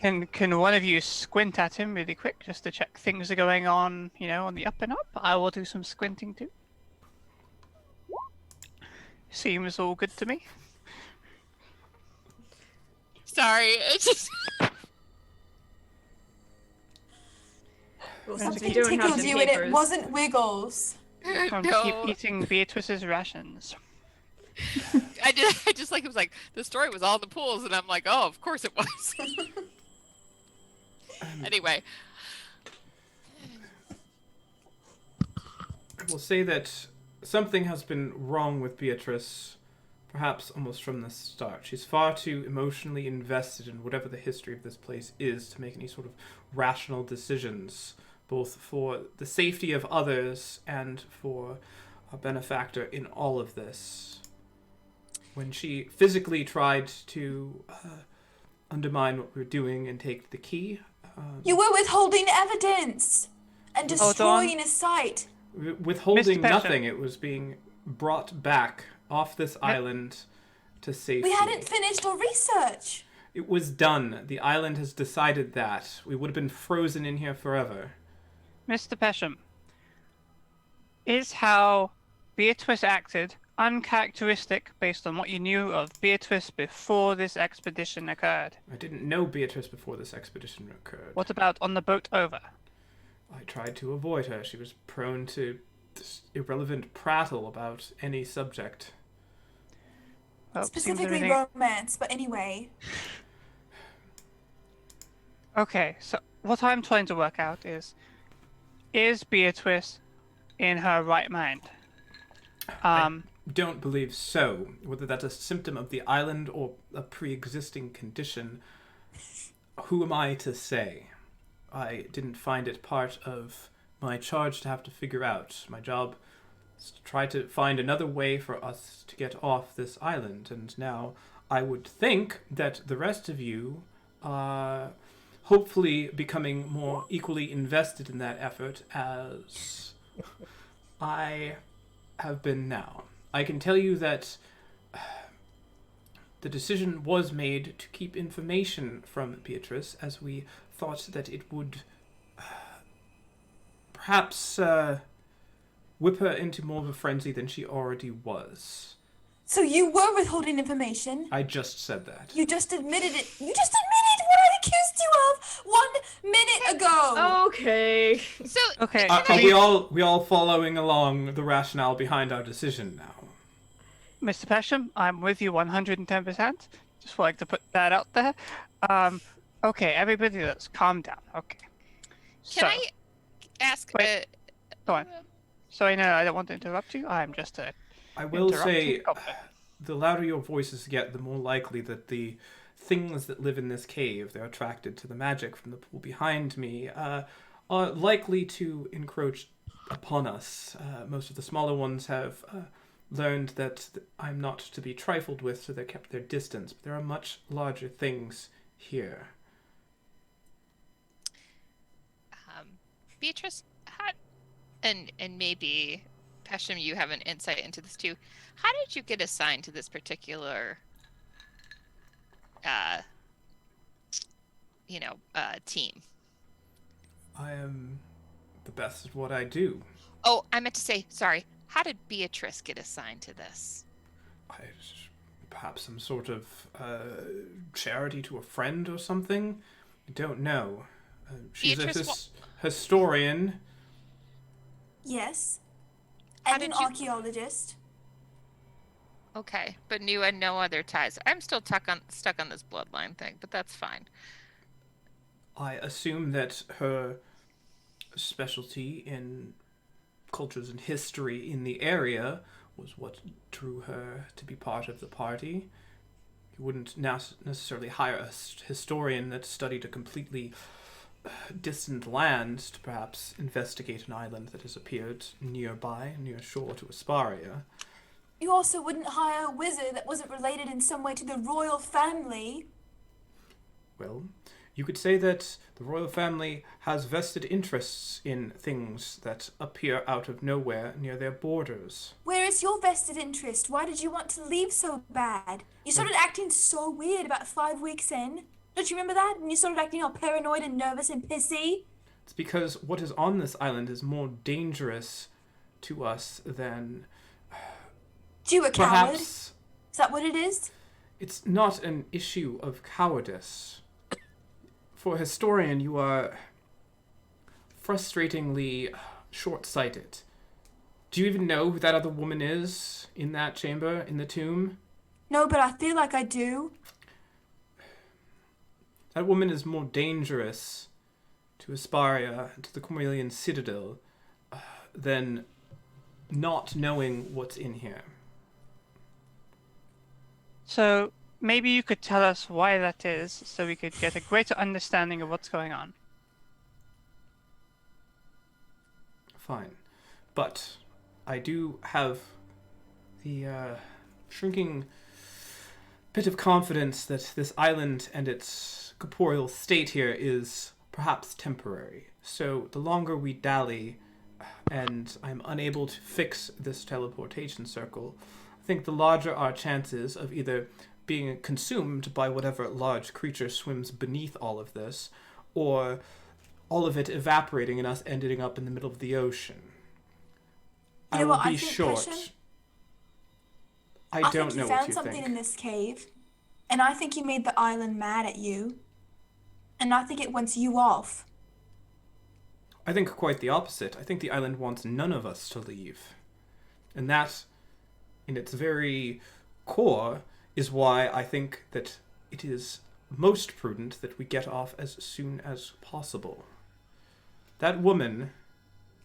did. can one of you squint at him really quick just to check things are going on, on the up and up? I will do some squinting too. Seems all good to me. Sorry, it's just Well, since we Something don't have tickled the you and it papers, wasn't Wiggles. Time to no. keep eating Beatrice's rations. I just like it was like the story was all in the pools, and I'm like, oh, of course it was. Anyway, I will say that something has been wrong with Beatrice, perhaps almost from the start. She's far too emotionally invested in whatever the history of this place is to make any sort of rational decisions, both for the safety of others and for a benefactor in all of this. When she physically tried to undermine what we were doing and take the key... You were withholding evidence and Hold destroying a site. withholding Mr. Pesha. nothing, it was being brought back off this island to safety. We hadn't finished our research. It was done. The island has decided that. We would have been frozen in here forever. Mr. Pesham, is how Beatrice acted uncharacteristic based on what you knew of Beatrice before this expedition occurred? I didn't know Beatrice before this expedition occurred. What about on the boat over? I tried to avoid her. She was prone to this irrelevant prattle about any subject. Well, seems Specifically everything- romance, but anyway. Okay, so what I'm trying to work out is Beatrice in her right mind? Don't believe so. Whether that's a symptom of the island or a pre-existing condition, who am I to say? I didn't find it part of my charge to have to figure out. My job is to try to find another way for us to get off this island, and now I would think that the rest of you are hopefully becoming more equally invested in that effort as I have been now. I can tell you that the decision was made to keep information from Beatrice, as we thought that it would perhaps whip her into more of a frenzy than she already was. So you were withholding information. I just said that. You just admitted it. You just admitted what I accused you of 1 minute ago. okay. so Okay, Are we all following along the rationale behind our decision now? Mr. Pesham, I'm with you 110%. Just like to put that out there. Okay, everybody, let's calm down. Okay. can I ask? Wait. Go on. Sorry, no, I don't want to interrupt you. I'm just a I will say, interrupting goblin. the louder your voices get, the more likely that the things that live in this cave, they're attracted to the magic from the pool behind me, are likely to encroach upon us. Most of the smaller ones have learned that I'm not to be trifled with, so they kept their distance. But there are much larger things here. Beatrice, and maybe Pesham, you have an insight into this too. How did you get assigned to this particular, team? I am the best at what I do. Oh, I meant to say, sorry. How did Beatrice get assigned to this? Perhaps some sort of charity to a friend or something? I don't know. She's Beatrice, a historian. Yes. How And an did you- archaeologist. Okay, but you had no other ties. I'm still stuck on this bloodline thing, but that's fine. I assume that her specialty in cultures and history in the area was what drew her to be part of the party. You wouldn't necessarily hire a historian that studied a completely distant land to perhaps investigate an island that has appeared nearby, near shore to Asparia. You also wouldn't hire a wizard that wasn't related in some way to the royal family. Well, you could say that the royal family has vested interests in things that appear out of nowhere near their borders. Where is your vested interest? Why did you want to leave so bad? You started acting so weird about 5 weeks in. Don't you remember that? And you started acting all paranoid and nervous and pissy. It's because what is on this island is more dangerous to us than You a coward? perhaps. Is that what it is? It's not an issue of cowardice. For a historian, you are frustratingly short-sighted. Do you even know who that other woman is in that chamber, in the tomb? No, but I feel like I do. That woman is more dangerous to Asparia and to the Cormelian Citadel than not knowing what's in here. So maybe you could tell us why that is, so we could get a greater understanding of what's going on. Fine. But I do have the shrinking bit of confidence that this island and its corporeal state here is perhaps temporary. So the longer we dally and I'm unable to fix this teleportation circle, I think the larger our chances of either being consumed by whatever large creature swims beneath all of this, or all of it evaporating and us ending up in the middle of the ocean. You I know will what I be think, short. Christian? I I don't think know you what found you something think. in this cave, and I think you made the island mad at you, and I think it wants you off. I think quite the opposite. I think the island wants none of us to leave. And that, in its very core, is why I think that it is most prudent that we get off as soon as possible. That woman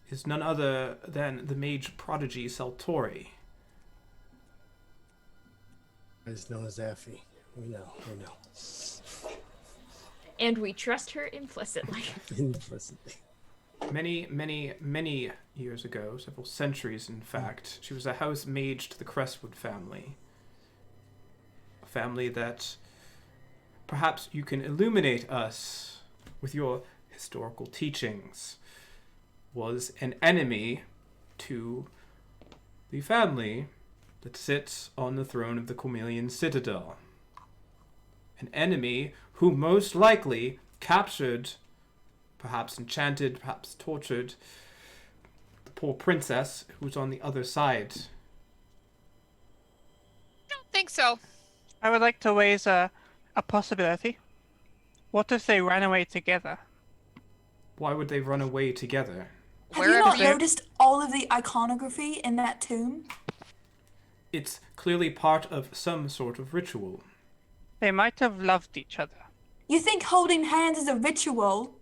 is none other than the mage prodigy Saltori. Is known as Effie. We know. And we trust her implicitly. Implicitly. Many years ago, several centuries in fact, she was a house mage to the Crestwood family. A family that perhaps you can illuminate us with your historical teachings, was an enemy to the family that sits on the throne of the Cormelian Citadel. An enemy who most likely captured, perhaps enchanted, perhaps tortured, the poor princess who's on the other side. I don't think so. I would like to raise a possibility. What if they ran away together? Why would they run away together? Have you Wherever not they're- noticed all of the iconography in that tomb? It's clearly part of some sort of ritual. They might have loved each other. You think holding hands is a ritual?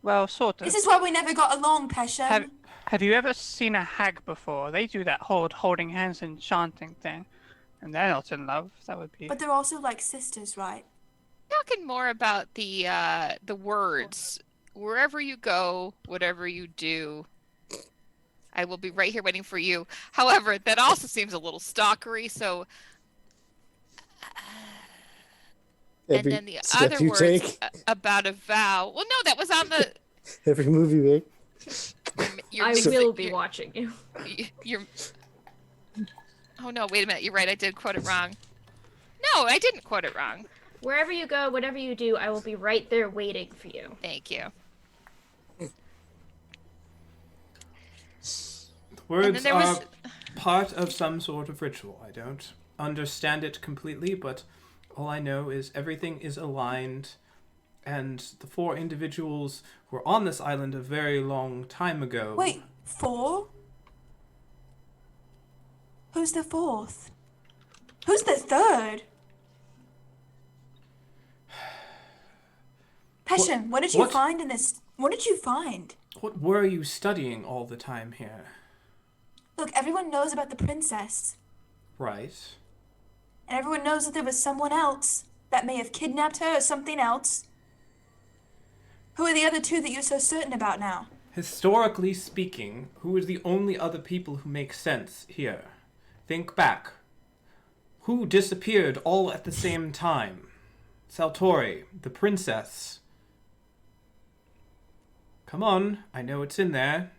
Well, sort of. This is why we never got along, Pesha. Have you ever seen a hag before? They do that whole holding hands and chanting thing. And they're not in love. That would be... But they're also like sisters, right? Talking more about the words. Wherever you go, whatever you do, I will be right here waiting for you. However, that also seems a little stalkery, so... Every and then the step other you words take, about a vow. Well, no, that was on the... every move you make. You're I mixing- will be you're- watching you. You're... Oh, no, wait a minute. You're right. I did quote it wrong. No, I didn't quote it wrong. Wherever you go, whatever you do, I will be right there waiting for you. Thank you. Words there was- are part of some sort of ritual. I don't understand it completely, but all I know is everything is aligned, and the four individuals were on this island a very long time ago. Wait, 4? Who's the fourth? Who's the third? Passion, what did you what? find in this? What did you find? What were you studying all the time here? Look, everyone knows about the princess. Right. And everyone knows that there was someone else that may have kidnapped her or something else. Who are the other two that you're so certain about now? Historically speaking, who is the only other people who make sense here? Think back. Who disappeared all at the same time? Saltori, the princess. Come on, I know it's in there.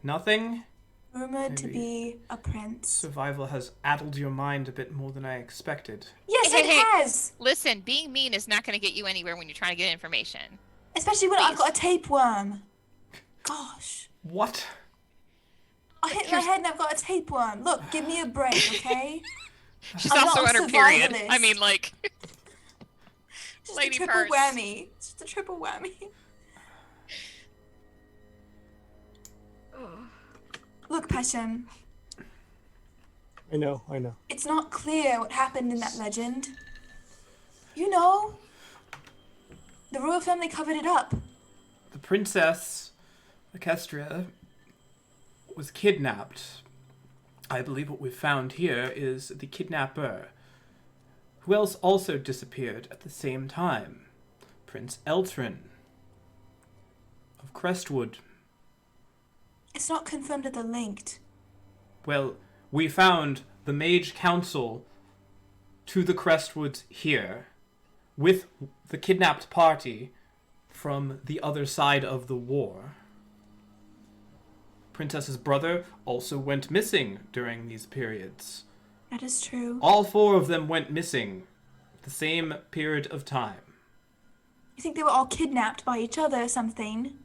Nothing? Rumored to Maybe. be a prince. Survival has addled your mind a bit more than I expected. Yes, Hey, it hey. has! Listen, being mean is not going to get you anywhere when you're trying to get information. Especially when I've Please. got a tapeworm. Gosh. What? I hit my head and I've got a tapeworm. Look, give me a break, okay? She's I'm also not on a her period. survivalist. I mean, like, Just Lady a triple Purse. whammy. Just a triple whammy. Look, Passion, I know. it's not clear what happened in that legend. You know, the royal family covered it up. The princess, Equestria, was kidnapped. I believe what we've found here is the kidnapper. Who else also disappeared at the same time? Prince Eltrin of Crestwood. It's not confirmed that they're linked. Well, we found the Mage Council to the Crestwoods here with the kidnapped party from the other side of the war. Princess's brother also went missing during these periods. That is true. All four of them went missing at the same period of time. You think they were all kidnapped by each other or something?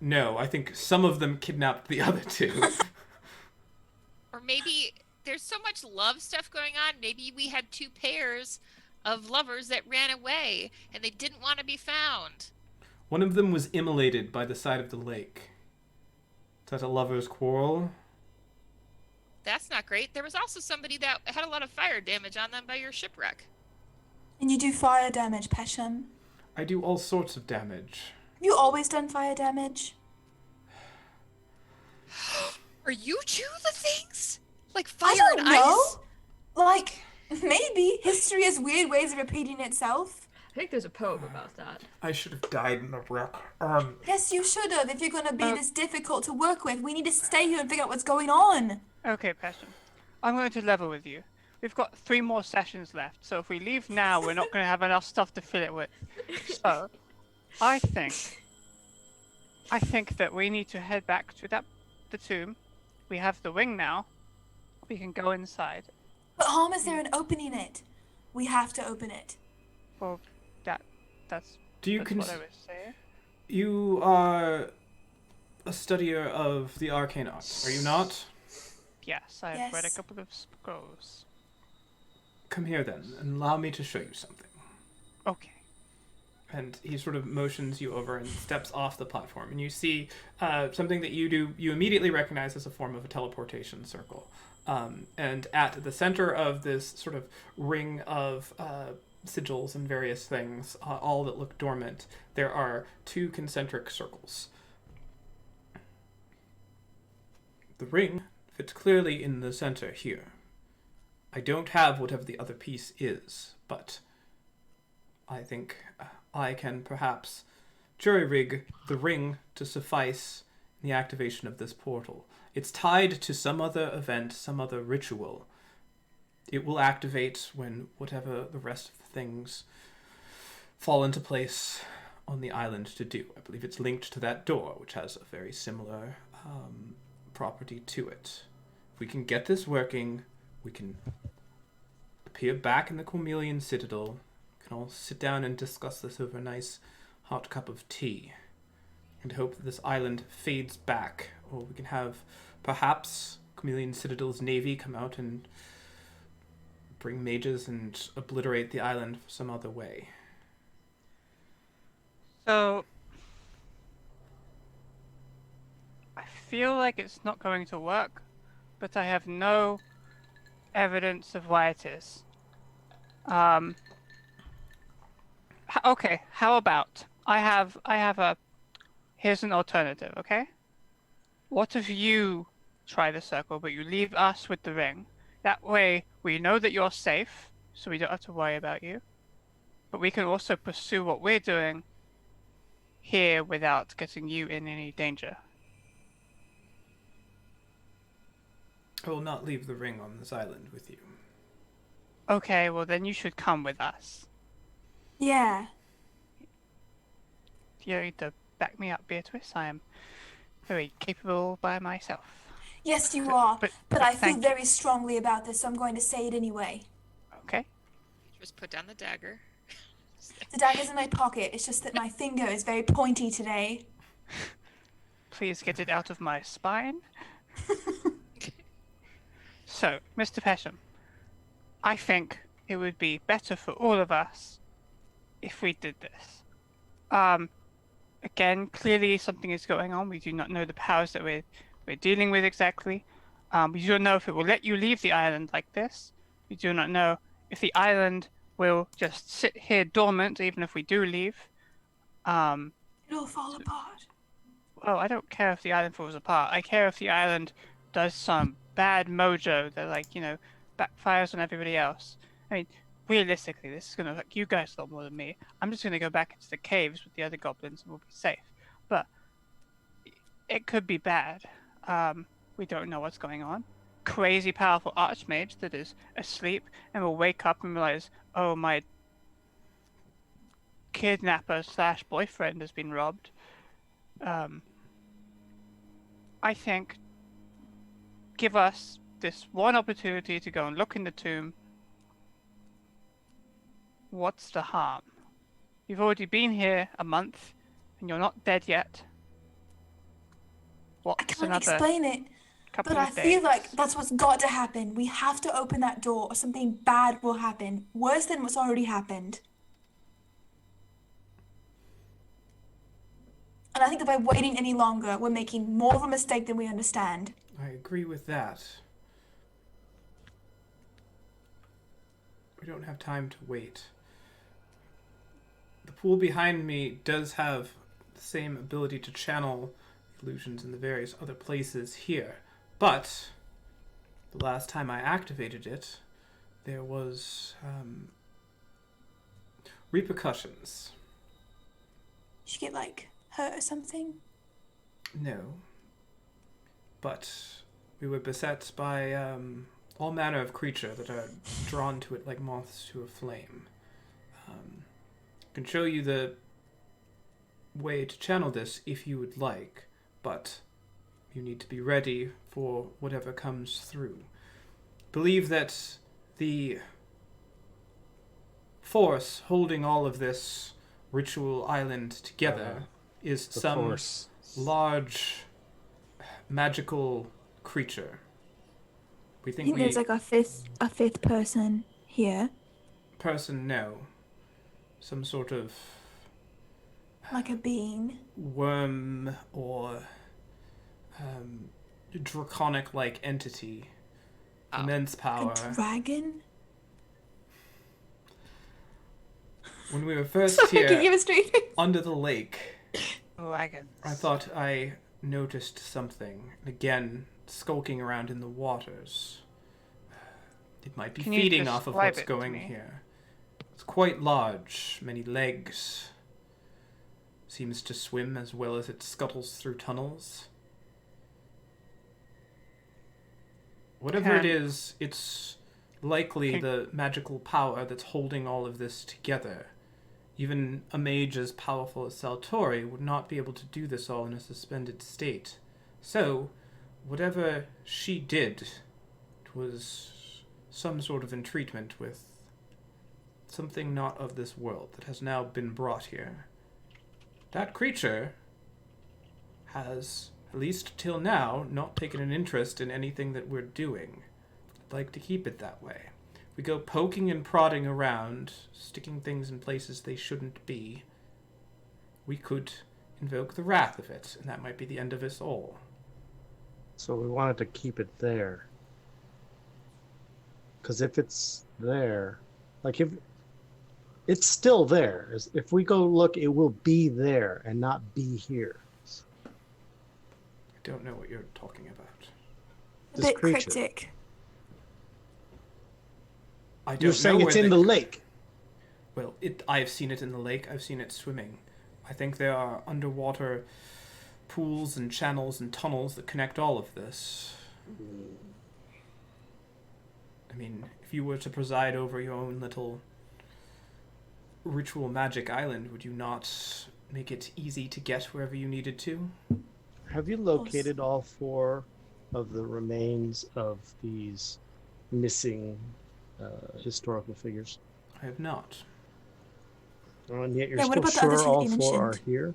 No, I think some of them kidnapped the other two. or maybe there's so much love stuff going on. Maybe we had two pairs of lovers that ran away and they didn't want to be found. One of them was immolated by the side of the lake. Is that a lover's quarrel? That's not great. There was also somebody that had a lot of fire damage on them by your shipwreck. And you do fire damage, Passion. I do all sorts of damage. Have you always done fire damage? Are you two the things? Like fire I don't and know. ice? Like, maybe. History has weird ways of repeating itself. I think there's a poem about that. I should have died in the wreck. Yes, you should have. If you're going to be this difficult to work with, we need to stay here and figure out what's going on. Okay, Passion. I'm going to level with you. We've got 3 more sessions left, so if we leave now, we're not going to have enough stuff to fill it with. So, I think that we need to head back to the tomb. We have the ring now. We can go inside. But harm is there in opening it? We have to open it. Well, that's Do you what I was saying. You are a studier of the arcane arts, are you not? Yes, I've read a Yes. couple of scrolls. Come here then, and allow me to show you something. Okay. And he sort of motions you over and steps off the platform. And you see something that you immediately recognize as a form of a teleportation circle. And at the center of this sort of ring of sigils and various things, all that look dormant, there are 2 concentric circles. The ring fits clearly in the center here. I don't have whatever the other piece is, but I think I can perhaps jury-rig the ring to suffice in the activation of this portal. It's tied to some other event, some other ritual. It will activate when whatever the rest of the things fall into place on the island to do. I believe it's linked to that door, which has a very similar property to it. If we can get this working, we can appear back in the Cormelian Citadel. We can all sit down and discuss this over a nice hot cup of tea, and hope that this island fades back, or we can have perhaps Cormelian Citadel's navy come out and bring mages and obliterate the island some other way. So, I feel like it's not going to work, but I have no evidence of why it is. Okay, how about I have a here's an alternative, okay? What if you try the circle, but you leave us with the ring? That way, we know that you're safe, so we don't have to worry about you. But we can also pursue what we're doing here without getting you in any danger. I will not leave the ring on this island with you. Okay, well then you should come with us. Yeah. You need to back me up, Beatrice. I am very capable by myself. Yes, you are. But I feel thank you. very strongly about this, so I'm going to say it anyway. Okay. Just put down the dagger. The dagger's in my pocket. It's just that my finger is very pointy today. Please get it out of my spine. So, Mr. Pesham, I think it would be better for all of us if we did this. Again, clearly something is going on. We do not know the powers that we're dealing with exactly. We do not know if it will let you leave the island like this. We do not know if the island will just sit here dormant even if we do leave. It'll fall apart. Well, I don't care if the island falls apart. I care if the island does some bad mojo that, like, backfires on everybody else. I mean, realistically, this is going to affect you guys a lot more than me. I'm just going to go back into the caves with the other goblins and we'll be safe. But it could be bad. We don't know what's going on. Crazy powerful archmage that is asleep and will wake up and realize, oh, my kidnapper/boyfriend has been robbed. I think give us this one opportunity to go and look in the tomb. What's the harm? You've already been here a month and you're not dead yet. I What's can't another explain it, couple but I of days? feel like that's what's got to happen. We have to open that door or something bad will happen. Worse than what's already happened. And I think that by waiting any longer, we're making more of a mistake than we understand. I agree with that. We don't have time to wait. The pool behind me does have the same ability to channel illusions in the various other places here, but the last time I activated it, there was repercussions. Did you get, like, hurt or something? No. But we were beset by all manner of creature that are drawn to it like moths to a flame. I can show you the way to channel this if you would like, but you need to be ready for whatever comes through. Believe that the force holding all of this ritual island together is some force. large magical creature. We I think think there's like a fifth person here. person, no. Some sort of Like a being. worm or draconic-like entity. Immense power. A dragon? When we were first Sorry, can you give here a straight face? under the lake, Dragons. I thought I noticed something. Again, skulking around in the waters. It might be Can you feeding off of describe what's it to going me? here. It's quite large, many legs. Seems to swim as well as it scuttles through tunnels. Whatever it is, it's likely the magical power that's holding all of this together. Even a mage as powerful as Saltori would not be able to do this all in a suspended state. So, whatever she did, it was some sort of entreatment with something not of this world that has now been brought here. That creature has, at least till now, not taken an interest in anything that we're doing. I'd like to keep it that way. We go poking and prodding around, sticking things in places they shouldn't be. We could invoke the wrath of it, and that might be the end of us all. So we wanted to keep it there. Because if it's there, like if it's still there, if we go look, it will be there and not be here. I don't know what you're talking about. A This bit creature. cryptic. I don't You're know saying it's where in the lake. Well, I've seen it in the lake. I've seen it swimming. I think there are underwater pools and channels and tunnels that connect all of this. I mean, if you were to preside over your own little ritual magic island, would you not make it easy to get wherever you needed to? Have you located all 4 of the remains of these missing historical figures? I have not. And yet you're Yeah, what still about the others sure all you 4 are mentioned? here?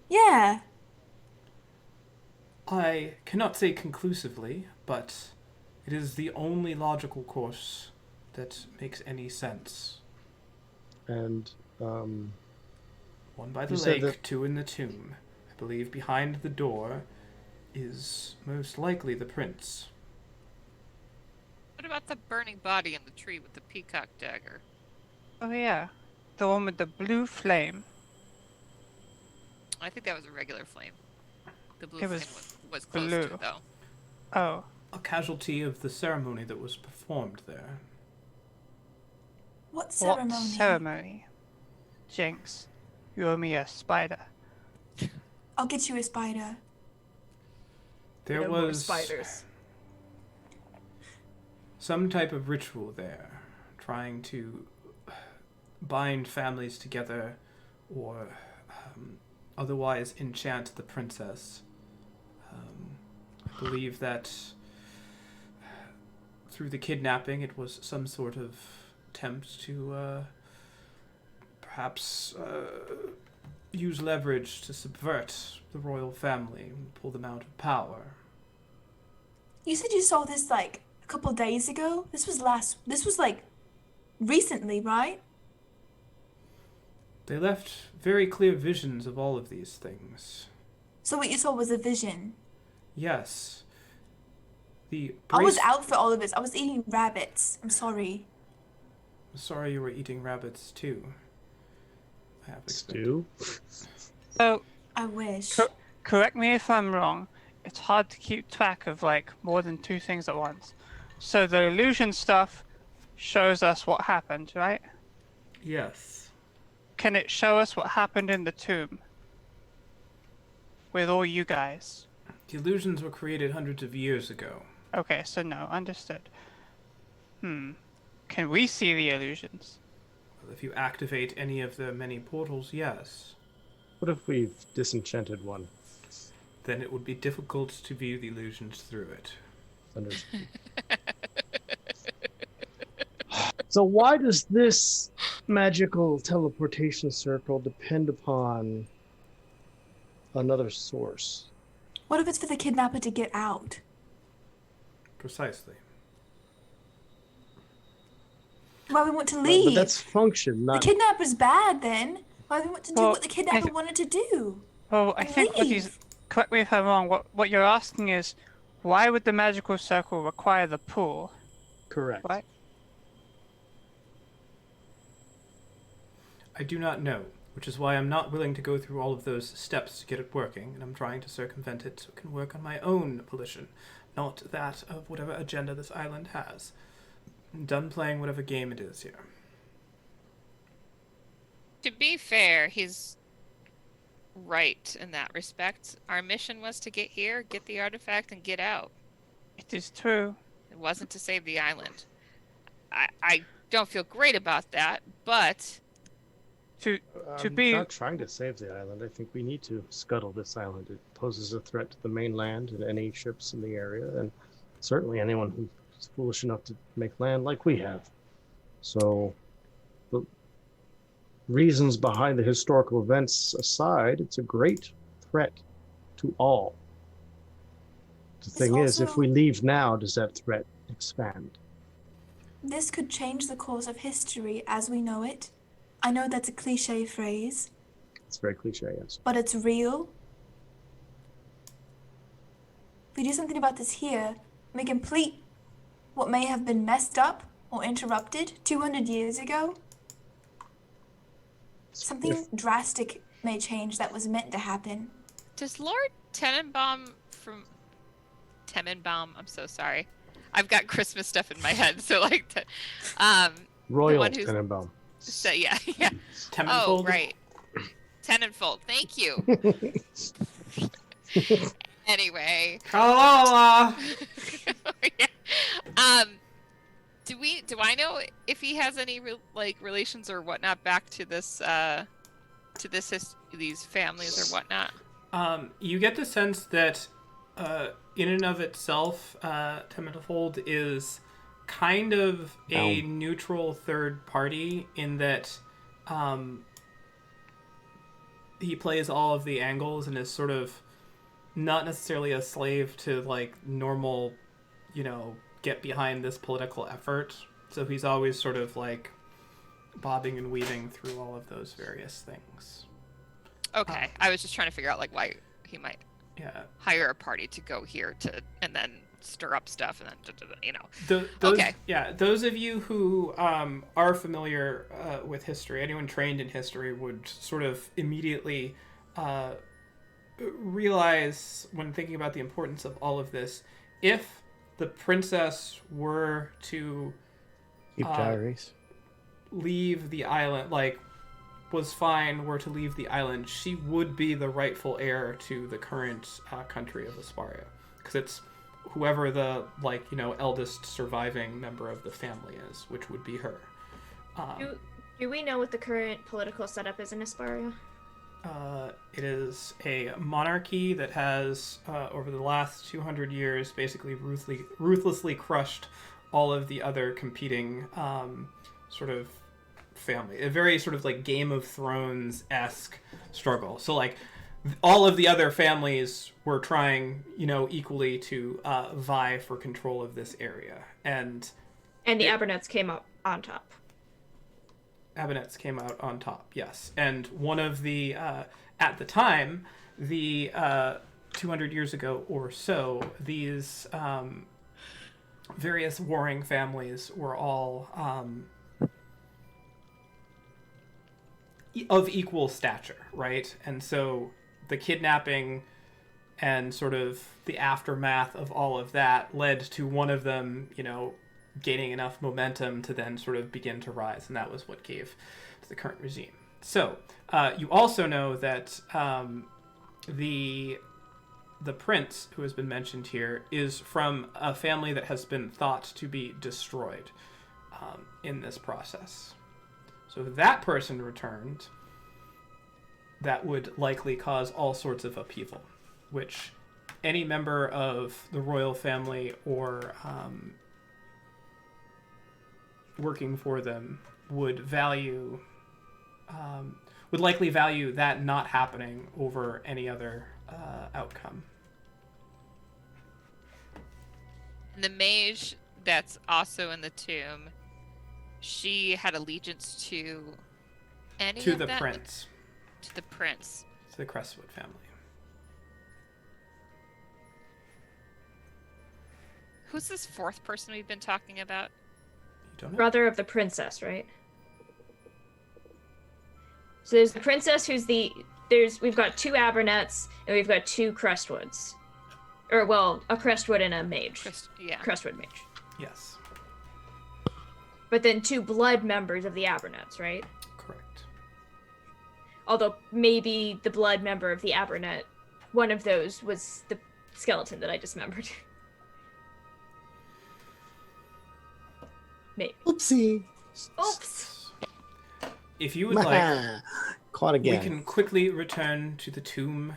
Yeah. I cannot say conclusively, but it is the only logical course that makes any sense. And 1 by the you said lake, that- 2 in the tomb. I believe behind the door is most likely the prince. What about the burning body in the tree with the peacock dagger? Oh yeah, the one with the blue flame. I think that was a regular flame. The blue It was flame was close blue. to it, though. Oh, A casualty of the ceremony that was performed there. What ceremony? what ceremony? Jinx, you owe me a spider. I'll get you a spider. There No more was spiders. some type of ritual there, trying to bind families together or otherwise enchant the princess. I believe that through the kidnapping it was some sort of attempt to perhaps use leverage to subvert the royal family and pull them out of power. You said you saw this like a couple days ago? This was like recently, right? They left very clear visions of all of these things. So what you saw was a vision. Yes. I was out for all of this. I was eating rabbits. I'm sorry. I'm sorry you were eating rabbits too. I have Stew? So, I wish. correct me if I'm wrong. It's hard to keep track of like more than 2 things at once. So the illusion stuff shows us what happened, right? Yes. Can it show us what happened in the tomb? With all you guys? The illusions were created hundreds of years ago. Okay, so no, understood. Can we see the illusions? Well, if you activate any of the many portals, yes. What if we've disenchanted one? Then it would be difficult to view the illusions through it. Understood. So why does this magical teleportation circle depend upon another source? What if it's for the kidnapper to get out? Precisely. Why we want to But leave? that's function, The not... kidnapper's bad then. Why we want to do Well, what the kidnapper wanted to do? Well, I think what he's... Leave. Correct me if I'm wrong, what you're asking is, why would the magical circle require the pool? Correct. What? I do not know, which is why I'm not willing to go through all of those steps to get it working, and I'm trying to circumvent it so it can work on my own volition, not that of whatever agenda this island has. I'm done playing whatever game it is here. To be fair, he's right in that respect. Our mission was to get here, get the artifact, and get out. It is true. It wasn't to save the island. I don't feel great about that, but To I'm be... not trying to save the island. I think we need to scuttle this island. It poses a threat to the mainland and any ships in the area, and certainly anyone who's foolish enough to make land like we have. So, the reasons behind the historical events aside, it's a great threat to all. The thing is, if also- we leave now, does that threat expand? This could change the course of history as we know it. I know that's a cliche phrase, It's very cliche, yes. but it's real. If we do something about this here, make complete what may have been messed up or interrupted 200 years ago? Something drastic may change that was meant to happen. Does Lord Tenenbaum from Tenenbaum? I'm so sorry. I've got Christmas stuff in my head, so like, Royal the one who's Tenenbaum. so yeah. Tenenfold? Oh right, Tenenfold. Thank you. Anyway. Tra-la-la-la. Yeah. Do I know if he has any relations or whatnot back to this these families or whatnot? You get the sense that in and of itself, Tenenfold is kind of a neutral third party in that he plays all of the angles and is sort of not necessarily a slave to like normal, get behind this political effort. So he's always sort of like bobbing and weaving through all of those various things. Okay, I was just trying to figure out like why he might hire a party to go here and then stir up stuff and then okay. Yeah, those of you who are familiar with history, anyone trained in history would sort of immediately realize when thinking about the importance of all of this, if the princess were to keep diaries, leave the island, were to leave the island, she would be the rightful heir to the current country of Asparia, because it's whoever the eldest surviving member of the family is, which would be her. Do we know what the current political setup is in Asparia? It is a monarchy that has, over the last 200 years, basically ruthlessly crushed all of the other competing sort of family. A very sort of like Game of Thrones-esque struggle. So like all of the other families were trying, equally to vie for control of this area. And the Abernets came up on top. Abernets came out on top, yes. And one of the, at the time, the 200 years ago or so, these various warring families were all of equal stature, right? And so the kidnapping and sort of the aftermath of all of that led to one of them, gaining enough momentum to then sort of begin to rise, and that was what gave to the current regime. So you also know that the prince who has been mentioned here is from a family that has been thought to be destroyed in this process. So if that person returned, that would likely cause all sorts of upheaval, which any member of the royal family or working for them would likely value that not happening over any other outcome. And the mage that's also in the tomb, she had allegiance to any to of the that? prince. To the prince. To the Crestwood family. Who's this fourth person we've been talking about? You don't know? Brother of the princess, right? So there's the princess we've got 2 Abernets and we've got 2 Crestwoods. Or, well, a Crestwood and a mage. Crestwood mage. Yes. But then 2 blood members of the Abernets, right? Correct. Although maybe the blood member of the Abernet, one of those was the skeleton that I dismembered. Maybe. Oopsie. Oops. If you would like, caught again. we can quickly return to the tomb,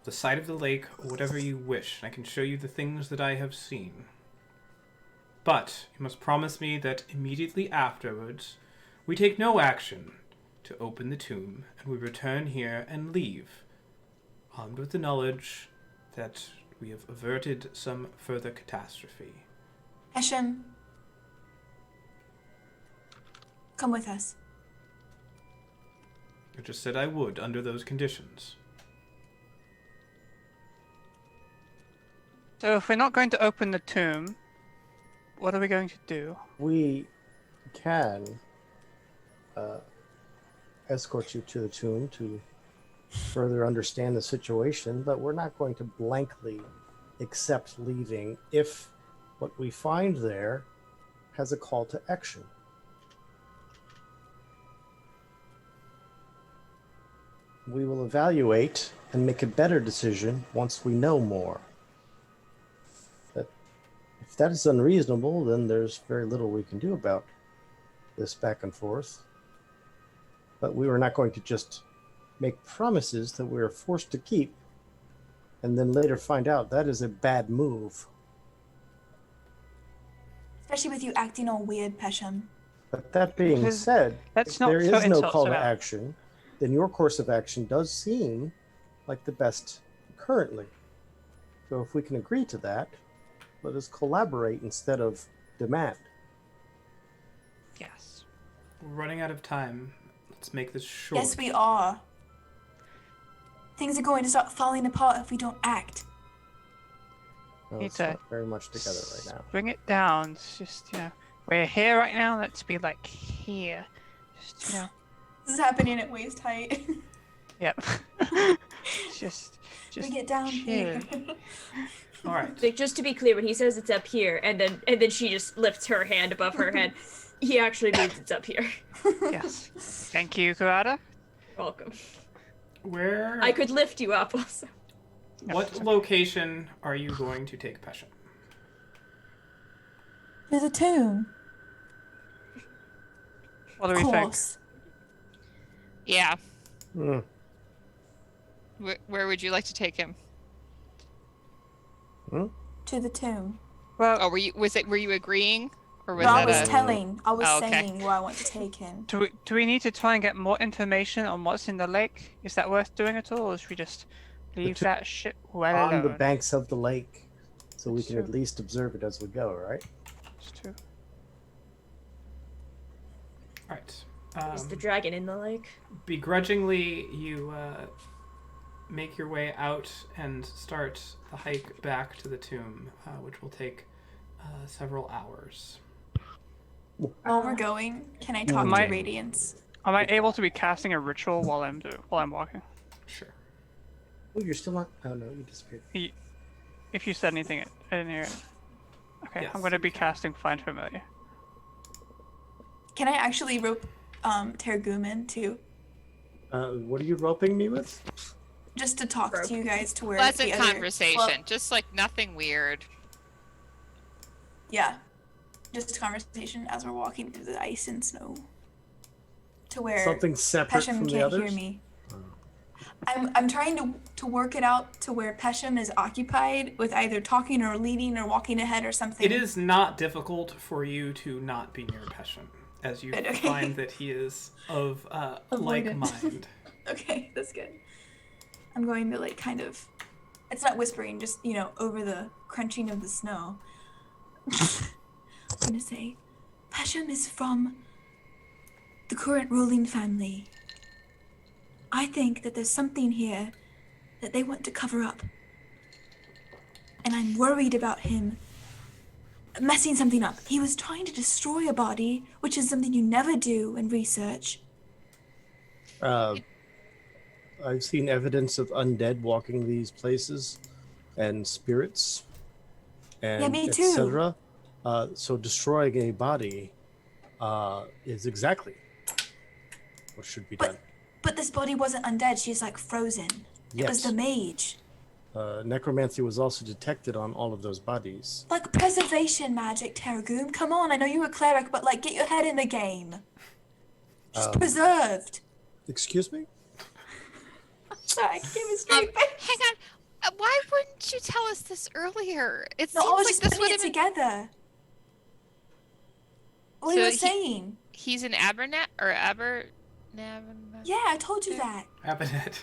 the side of the lake, or whatever you wish. I can show you the things that I have seen. But you must promise me that immediately afterwards, we take no action to open the tomb, and we return here and leave, armed with the knowledge that we have averted some further catastrophe. Eshem, come with us. I just said I would under those conditions. So if we're not going to open the tomb, what are we going to do? We can escort you to the tomb to further understand the situation, but we're not going to blankly accept leaving if what we find there has a call to action. We will evaluate and make a better decision once we know more. If that is unreasonable, then there's very little we can do about this back and forth. But we were not going to just make promises that we are forced to keep and then later find out that is a bad move. Especially with you acting all weird, Pesham. But that being said, That's if not there so is no insults call to about. action, then your course of action does seem like the best currently. So if we can agree to that, let us collaborate instead of demand. Yes. We're running out of time. Let's make this short. Yes, we are. Things are going to start falling apart if we don't act. No, Need it's to not very much together right now. Bring it down. It's just, we're here right now. Let's be like here. Just, This is happening at waist height. Yep. just we get down chill. here. All right. Like, just to be clear, when he says it's up here, and then she just lifts her hand above her head, he actually means it's up here. Yes. Thank you, Kurata. Welcome. Where? I could lift you up also. What location are you going to take Pesham? To the tomb. What do we Of think? course. Yeah. Hmm. Where would you like to take him? To the tomb. Well, Oh, were you agreeing, or was No, I that was a? telling. I was Oh, okay. saying where I want to take him. do we need to try and get more information on what's in the lake? Is that worth doing at all, or should we just leave that shit well On alone? the banks of the lake, so we That's can true. at least observe it as we go, right? It's true. All right. Is the dragon in the lake? Begrudgingly, you make your way out and start the hike back to the tomb, which will take several hours. While we're going, can I talk to Might- Radiance? Am I able to be casting a ritual while I'm walking? Sure. Oh, you're still not. Oh no, you disappeared. If you said anything, I didn't hear it. Okay, Yes, I'm going to you be can. casting Find Familiar. Can I actually rope Tergumen too? What are you roping me with? Just to talk Rope. to you guys to where Pleasant the other... conversation, Well, just like nothing weird. yeah. Just a conversation as we're walking through the ice and snow. To where Something separate Pesham from the can't others? hear me. I'm trying to work it out to where Pesham is occupied with either talking or leading or walking ahead or something. It is not difficult for you to not be near Pesham, as you Good, okay. find that he is of like Avoidant. mind. Okay, that's good. I'm going to like kind of... It's not whispering, just, over the crunching of the snow. I'm going to say, Pesham is from the current ruling family. I think that there's something here that they want to cover up. And I'm worried about him messing something up. He was trying to destroy a body, which is something you never do in research. I've seen evidence of undead walking these places, and spirits, and Yeah, me too. etc. So destroying a body is exactly what should be done. But this body wasn't undead, she's like frozen. It was Yes. the mage. Necromancy was also detected on all of those bodies. Like preservation magic, Terragoom. Come on, I know you're a cleric, but like get your head in the game. She's preserved. Excuse me? Sorry, I gave a straight face. Hang on. Why wouldn't you tell us this earlier? It No, I seems was like just this putting would it have been. together. What So you were he- saying? He's an Abernet or Yeah, I told you that. Abinet.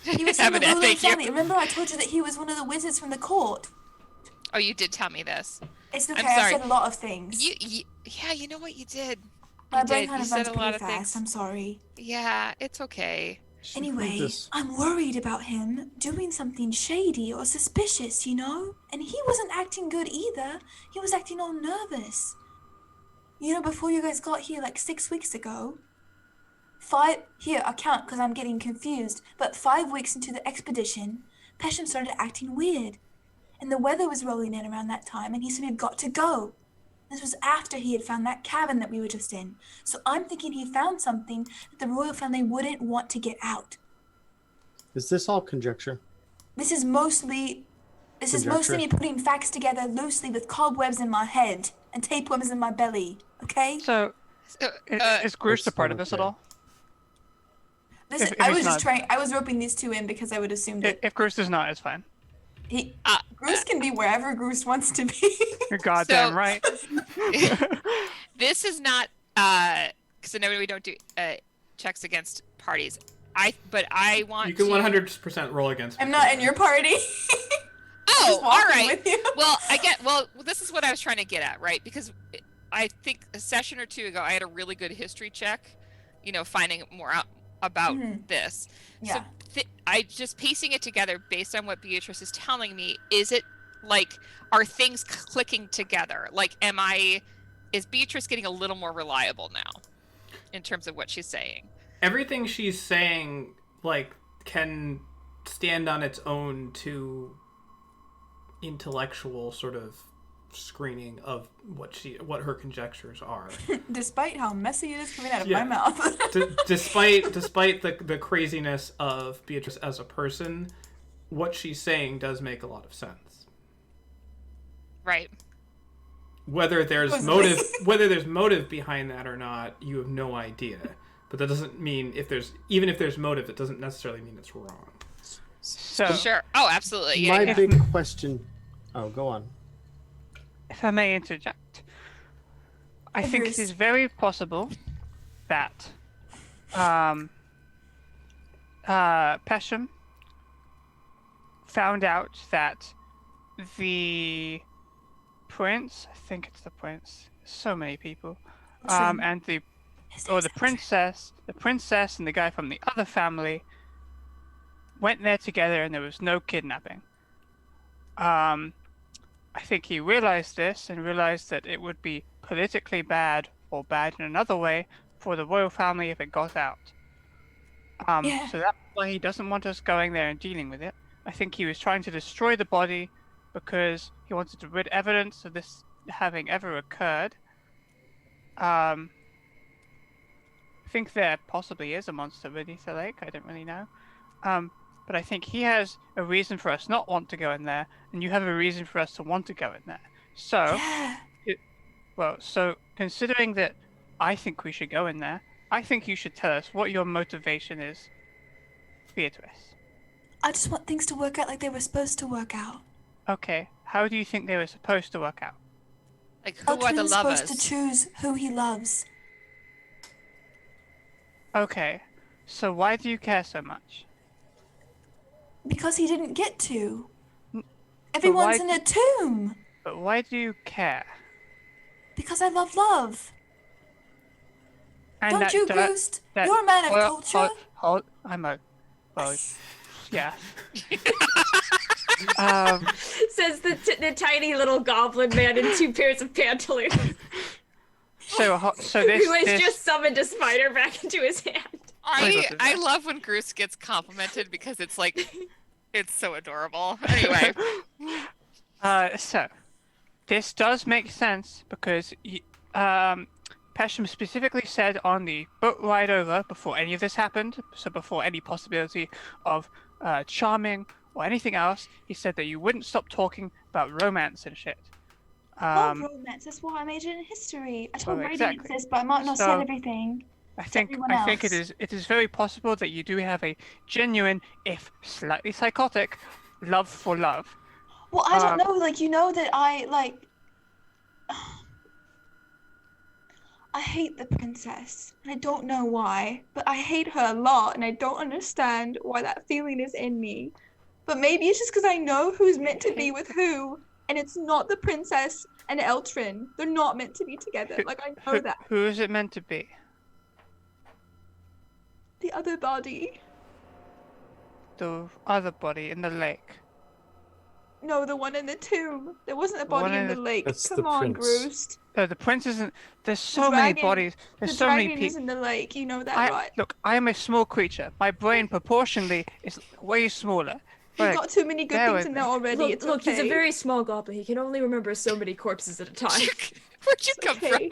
He was from the Abernet, ruling thank you. family. Remember I told you that he was one of the wizards from the court? Oh, you did tell me this. It's okay, I'm I sorry. said a lot of things. Yeah, you know what you did. My You brain did. kind You of said runs a pretty lot of fast, things. I'm sorry. Yeah, it's okay. Should read Anyway, this. I'm worried about him doing something shady or suspicious, you know? And he wasn't acting good either. He was acting all nervous. You know, before you guys got here like 6 weeks ago, here, I count because I'm getting confused, but 5 weeks into the expedition, Pesham started acting weird. And the weather was rolling in around that time, and he said we've got to go. This was after he had found that cabin that we were just in. So I'm thinking he found something that the royal family wouldn't want to get out. Is this all conjecture? This is mostly me putting facts together loosely with cobwebs in my head and tapeworms in my belly. Okay? So, is Groose a part of this at all? Listen, if I he's was just not- I was roping these two in because I would assume that If Groose is not, it's fine. Groose can be wherever Groose wants to be. You're goddamn right. This is not because I know we don't do checks against parties. But I want You can to... 100% roll against me. I'm not in your party. Oh, Just all walking right. with you. Well, this is what I was trying to get at, right? Because I think a session or two ago, I had a really good history check, finding more out about this. Yeah. So I just piecing it together based on what Beatrice is telling me. Is it like, are things clicking together? Like, is Beatrice getting a little more reliable now in terms of what she's saying? Everything she's saying, can stand on its own to intellectual sort of screening of what her conjectures are. Despite how messy it is coming out of my mouth. Despite the craziness of Beatrice as a person, what she's saying does make a lot of sense. Right. Whether there's motive behind that or not, you have no idea. But that doesn't mean even if there's motive, it doesn't necessarily mean it's wrong. So, Sure. Oh, absolutely. Yeah, My yeah. big question. Oh, go on. if I may interject, I think it is very possible that Pesham found out that the prince, I think it's the prince, so many people, and the princess and the guy from the other family went there together and there was no kidnapping. I think he realized this and realized that it would be politically bad or bad in another way for the royal family if it got out. So that's why he doesn't want us going there and dealing with it. I think he was trying to destroy the body because he wanted to rid evidence of this having ever occurred. I think there possibly is a monster beneath the lake. I don't really know. But I think he has a reason for us not want to go in there, and you have a reason for us to want to go in there. So, so considering that I think we should go in there, I think you should tell us what your motivation is, Beatrice. I just want things to work out like they were supposed to work out. Okay, how do you think they were supposed to work out? Like, who are the Eltrin's lovers? supposed to choose who he loves. Okay, so why do you care so much? Because he didn't get to. Everyone's in a tomb. But why do you care? Because I love love. And Don't you, Ghost? You're a man of culture. I'm a... Well, yeah. Says the tiny little goblin man in 2 pairs of pantaloons. So this... Who has just summoned a spider back into his hand. I love when Groose gets complimented because it's like, it's so adorable. Anyway. So, this does make sense because Pesham specifically said on the boat ride over, before any of this happened, so before any possibility of charming or anything else, he said that you wouldn't stop talking about romance and shit. Romance, that's why I majored in history. I told Brady exactly. this, but I might not say everything. I think it is very possible that you do have a genuine, if slightly psychotic, love for love. Well, I don't know, you know that I hate the princess. And I don't know why, but I hate her a lot, and I don't understand why that feeling is in me. But maybe it's just because I know who's meant to be with who, and it's not the princess and Eltrin. They're not meant to be together. I know that. Who is it meant to be? The other body. the other body in the lake? No, the one in the tomb. There wasn't a The one body in in the the- lake. That's Come the on, prince. Groost. No, the prince isn't. There's The so many dragon- bodies. There's The so many dragon is people. in the lake. You know that, right? Look, I am a small creature. My brain proportionally is way smaller. You've Look, got too many good bear things with in me. there already. It's okay. He's a very small goblin. He can only remember so many corpses at a time. Where'd you come from? okay.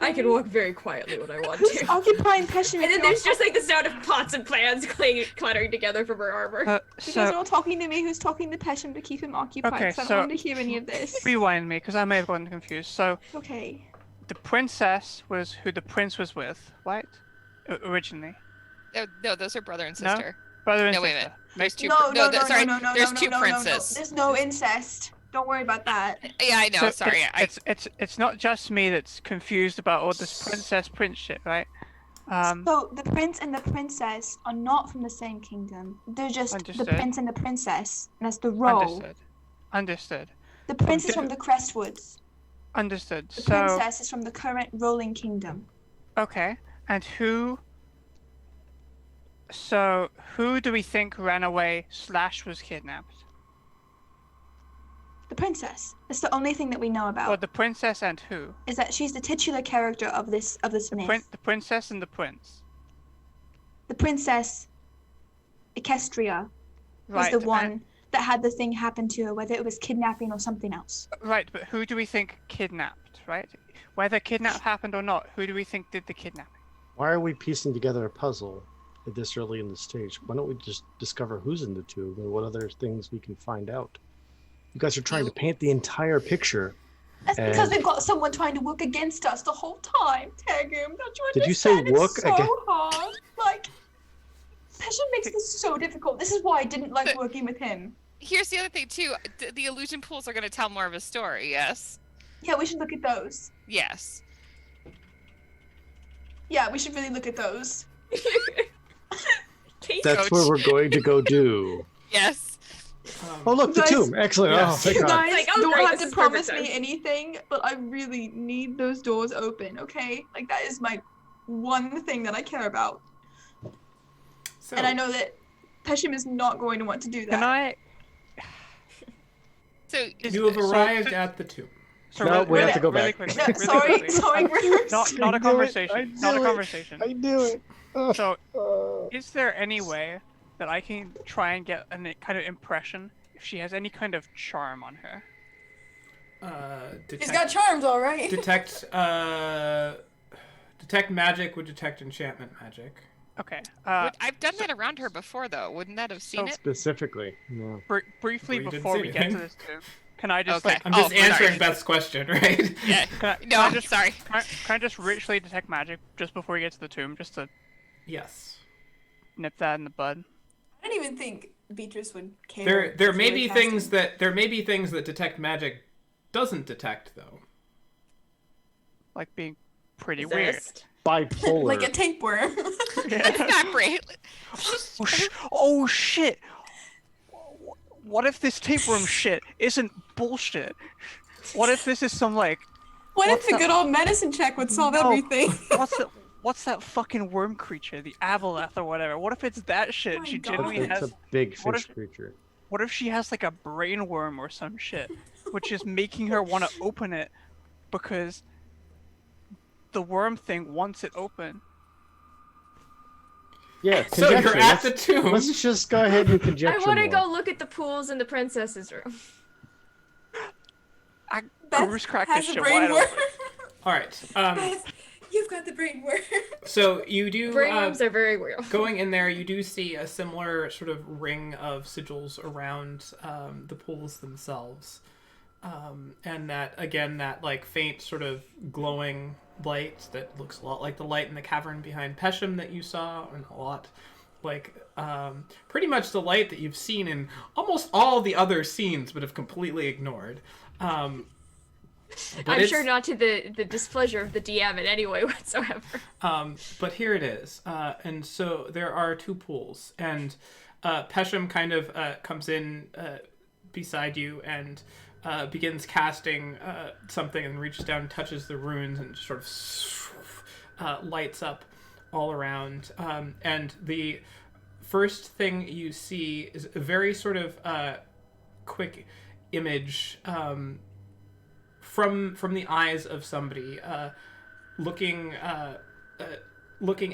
I can walk very quietly when I want Who's to. occupying Peshin? And then there's just like the sound of pots and pans clattering together from her armor. You guys are So all talking to me. Who's talking to Peshin to keep him occupied? Okay, 'Cause I so- don't want to hear any of this. rewind me, because I may have gotten confused. So Okay. the princess was who the prince was with, right? Originally, No, those are brother and No? sister. brother and No, wait a sister. minute. There's two. No, no, no, sorry. no, no, There's no, two no, princes. There's no incest. Don't worry about that. Yeah, I know. So sorry. It's not just me that's confused about all this prince shit, right? So the prince and the princess are not from the same kingdom. They're just Understood. the prince and the princess. And that's the role. Understood. The prince is from the Crestwoods. Understood. The So princess is from the current rolling kingdom. okay, and who? So who do we think ran away / was kidnapped? The princess. That's the only thing that we know about. Well, the princess and who? Is that she's the titular character of this myth. The princess and the prince. The princess, Equestria, was Right. the one that had the thing happen to her, whether it was kidnapping or something else. Right, but who do we think kidnapped? Right. Whether kidnap happened or not, who do we think did the kidnapping? Why are we piecing together a puzzle at this early in the stage? Why don't we just discover who's in the tube and what other things we can find out? You guys are trying to paint the entire picture. That's because we've got someone trying to work against us the whole time. Tag him. Don't you understand? Did you say it's work so again? hard. Like, Peshin makes this so difficult. This is why I didn't like working with him. Here's the other thing too. The illusion pools are going to tell more of a story. Yes. Yeah, we should look at those. Yes. Yeah, we should really look at those. That's where we're going to go do. Yes. Oh, look, the Guys- tomb. Excellent. Yes. Oh, thank You God. guys Like, oh, don't great, have this to is perfect promise me time. anything, but I really need those doors open, okay? Like, that is my one thing that I care about. So, And I know that Peshim is not going to want to do that. Can I? So you have arrived at the tomb. So No, really, we have to go really back. quickly, No, really sorry, quickly. sorry, Bruce. Not a conversation. Not a conversation. I knew it. So, is there any way that I can try and get a kind of impression if she has any kind of charm on her? He's Detect, got charms, all right. detect magic would detect enchantment magic. Okay. I've done that around her before, though. Wouldn't that have seen it? Specifically. Yeah. Briefly Well, you didn't before say we get to anything. this tomb, can I just Okay. like? I'm just Oh, sorry. answering Beth's question, right? Yeah. Can No, I just, sorry. Can I just ritually detect magic just before we get to the tomb, just to Yes. nip that in the bud? I don't even think Beatrice would care. There if may you were be casting. things that detect magic doesn't detect though. Like being pretty weird. Bipolar. like a tapeworm. It's not great. Oh shit! What if this tapeworm shit isn't bullshit? What if this is some like What if What's the that? good old medicine check would solve No. everything? what's that fucking worm creature, the aboleth or whatever? What if it's that shit? My She God. genuinely It's has. a big what fish if- creature. What if she has like a brain worm or some shit, which is making her want to open it because the worm thing wants it open? Yeah, So you're conjecture. at the tomb. Let's just go ahead and I conjecture want to more. go look at the pools in the princess's room. Beth Bruce cracked has this a shit brain wide worm. open. All right. Beth, you've got the brain worm. So you do Brain worms are very real. going in there. You do see a similar sort of ring of sigils around the pools themselves, and that like faint sort of glowing light that looks a lot like the light in the cavern behind Pesham that you saw, and a lot like pretty much the light that you've seen in almost all the other scenes, but have completely ignored. But I'm sure not to the displeasure of the DM in any way whatsoever. But here it is. And so there are two pools, and Pesham kind of comes in beside you and begins casting something and reaches down and touches the runes and sort of lights up all around. And the first thing you see is a very sort of quick image from the eyes of somebody looking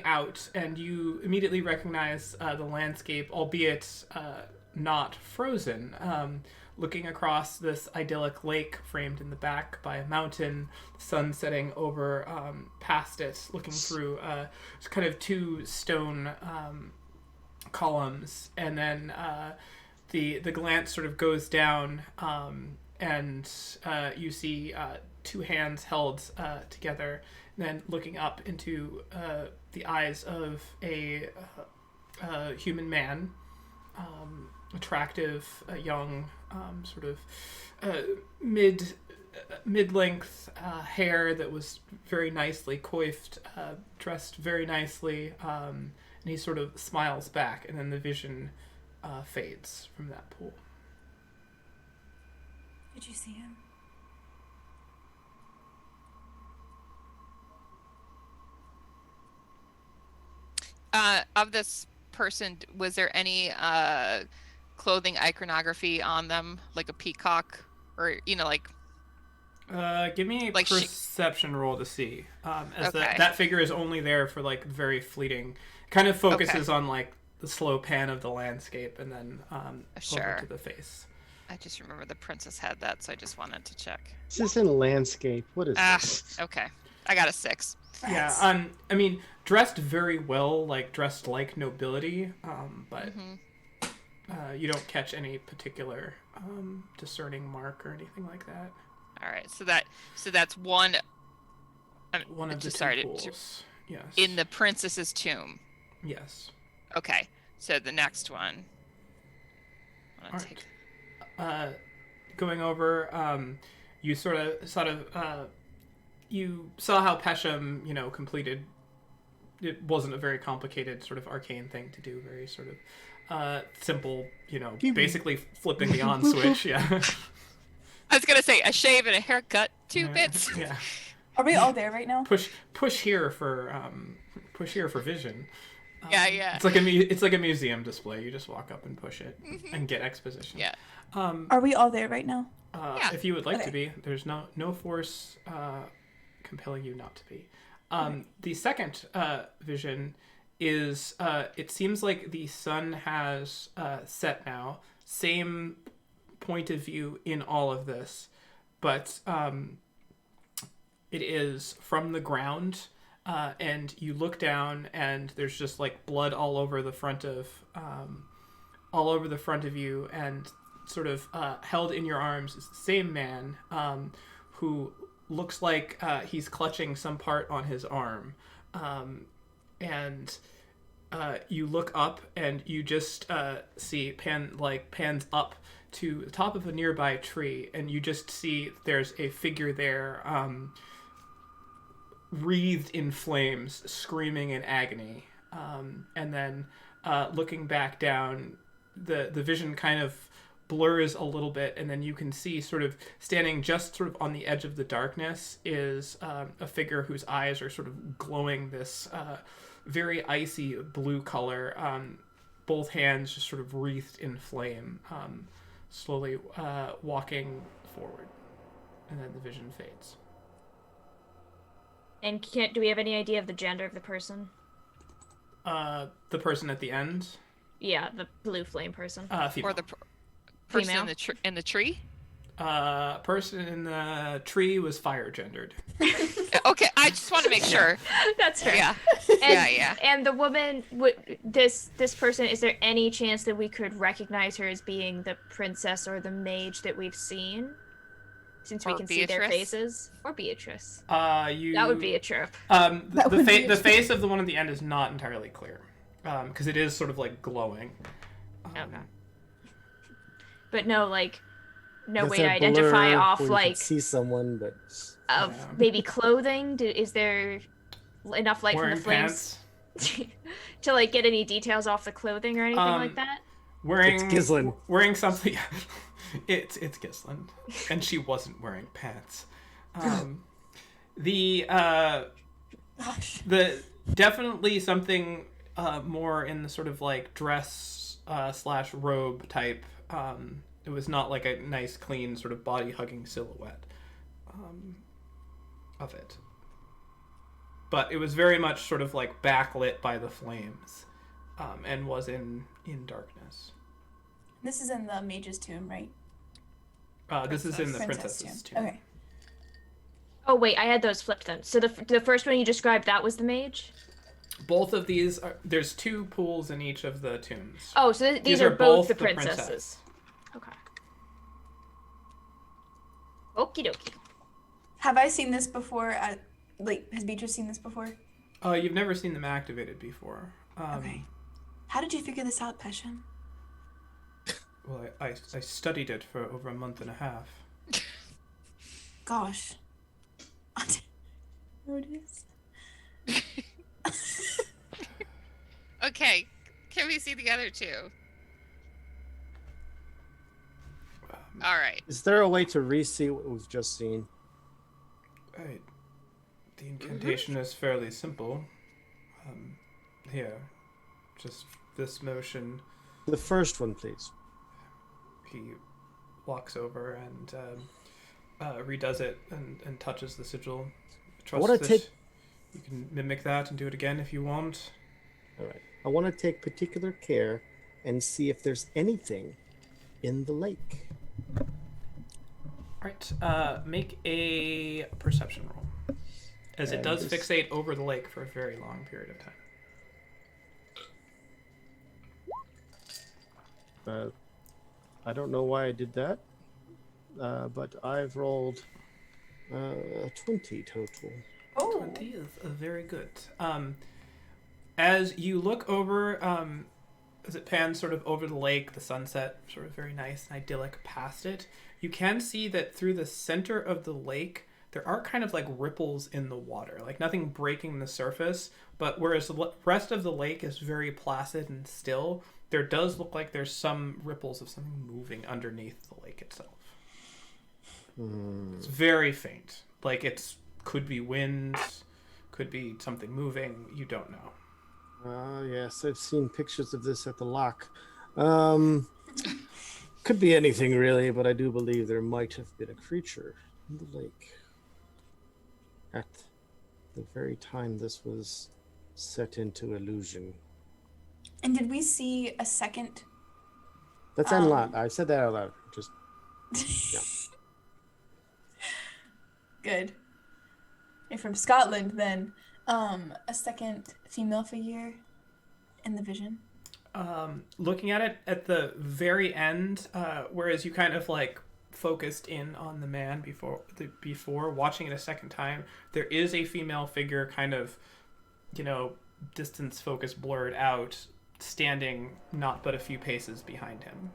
out, and you immediately recognize the landscape, albeit not frozen. Looking across this idyllic lake framed in the back by a mountain, sun setting over past it, looking through kind of two stone columns, and then the glance sort of goes down, and you see two hands held together, and then looking up into the eyes of a human man, attractive, young, sort of mid-length hair that was very nicely coiffed, dressed very nicely, and he sort of smiles back, and then the vision fades from that pool. Did you see him? Of this person, was there any clothing iconography on them, like a peacock, or like? Give me a Like perception roll to see. As Okay. that figure is only there for like very fleeting. Kind of focuses on like the slow pan of the landscape, and then Sure. over to the face. I just remember the princess had that, so I just wanted to check. This isn't a landscape. What is this? Okay. I got a 6. Yeah. I mean, dressed very well, like dressed like nobility. But you don't catch any particular discerning mark or anything like that. All right. So that's one. One of the just two started pools. Yes. in the princess's tomb. Yes. Okay. So the next one. I'm gonna Alright. take- Going over, you sort of, you saw how Pesham, completed. It wasn't a very complicated sort of arcane thing to do. Very sort of simple, basically flipping the on switch. Yeah. I was gonna say a shave and a haircut, 2 bits. Yeah. Are we all there right now? Push here for vision. Yeah. It's like a museum display. You just walk up and push it and get exposition. Yeah. Are we all there right now? Yeah. If you would like to Okay. be, there's no force compelling you not to be. The second vision is it seems like the sun has set now. Same point of view in all of this, but it is from the ground, and you look down, and there's just like blood all over the front of you, and sort of held in your arms is the same man who looks like he's clutching some part on his arm, and you look up, and you just see pans up to the top of a nearby tree, and you just see there's a figure there, wreathed in flames, screaming in agony, and then looking back down, the vision kind of blurs a little bit, and then you can see sort of standing just sort of on the edge of the darkness is a figure whose eyes are sort of glowing this very icy blue color, both hands just sort of wreathed in flame, slowly walking forward, and then the vision fades. And do we have any idea of the gender of the person? The person at the end? Yeah, the blue flame person. Female. Or the person Female? in the tree. Person in the tree was fire gendered. Okay, I just want to make sure. That's fair. Yeah. And, Yeah. And the woman, this person, is there any chance that we could recognize her as being the princess or the mage that we've seen? Since we Or can see their Beatrice? faces. Or Beatrice. You. That would be a trip. The face of the one at the end is not entirely clear, because it is sort of like glowing. Okay. But no way It's to a identify blur off, where you like, can see someone, but of Yeah. maybe clothing. Is there enough light Wearing from the flames pants. to like get any details off the clothing or anything like that? Wearing It's Ghislaine. Wearing something. it's Ghislaine, and she wasn't wearing pants. The Gosh. definitely something more in the sort of like dress slash robe type. It was not like a nice, clean sort of body hugging silhouette of it. But it was very much sort of like backlit by the flames, and was in darkness. This is in the mage's tomb, right? This is in the princess's tomb. Okay. Oh wait, I had those flipped then. So the first one you described, that was the mage? Both of these there's 2 pools in each of the tombs. Oh, so these are both the princesses. Okay. Okie dokie. Have I seen this before? Has Beatrice seen this before? You've never seen them activated before. Okay. How did you figure this out, Peshin? Well, I studied it for over a month and a half. Gosh. Notice. Okay, can we see the other 2? All right. Is there a way to re-see what we've just seen? The incantation is fairly simple. Here, just this motion. The first one, please. He walks over and redoes it and touches the sigil. Trust that you can mimic that and do it again if you want. All right. I want to take particular care and see if there's anything in the lake. All right. Make a perception roll, as it does fixate over the lake for a very long period of time. I don't know why I did that, but I've rolled 20 total. Oh. 20 is very good. As you look over, as it pans sort of over the lake, the sunset, sort of very nice and idyllic past it, you can see that through the center of the lake, there are kind of like ripples in the water, like nothing breaking the surface, but whereas the rest of the lake is very placid and still, there does look like there's some ripples of something moving underneath the lake itself. It's very faint. Like could be wind, could be something moving, you don't know. Yes, I've seen pictures of this at the lock. Could be anything really, but I do believe there might have been a creature in the lake at the very time this was set into illusion. And did we see a second? That's unlocked. I said that out loud. Just yeah. Good. You're from Scotland, then. A second female figure in the vision. Looking at it at the very end, whereas you kind of like focused in on the man before watching it a second time, there is a female figure kind of, distance focus blurred out, standing not but a few paces behind him.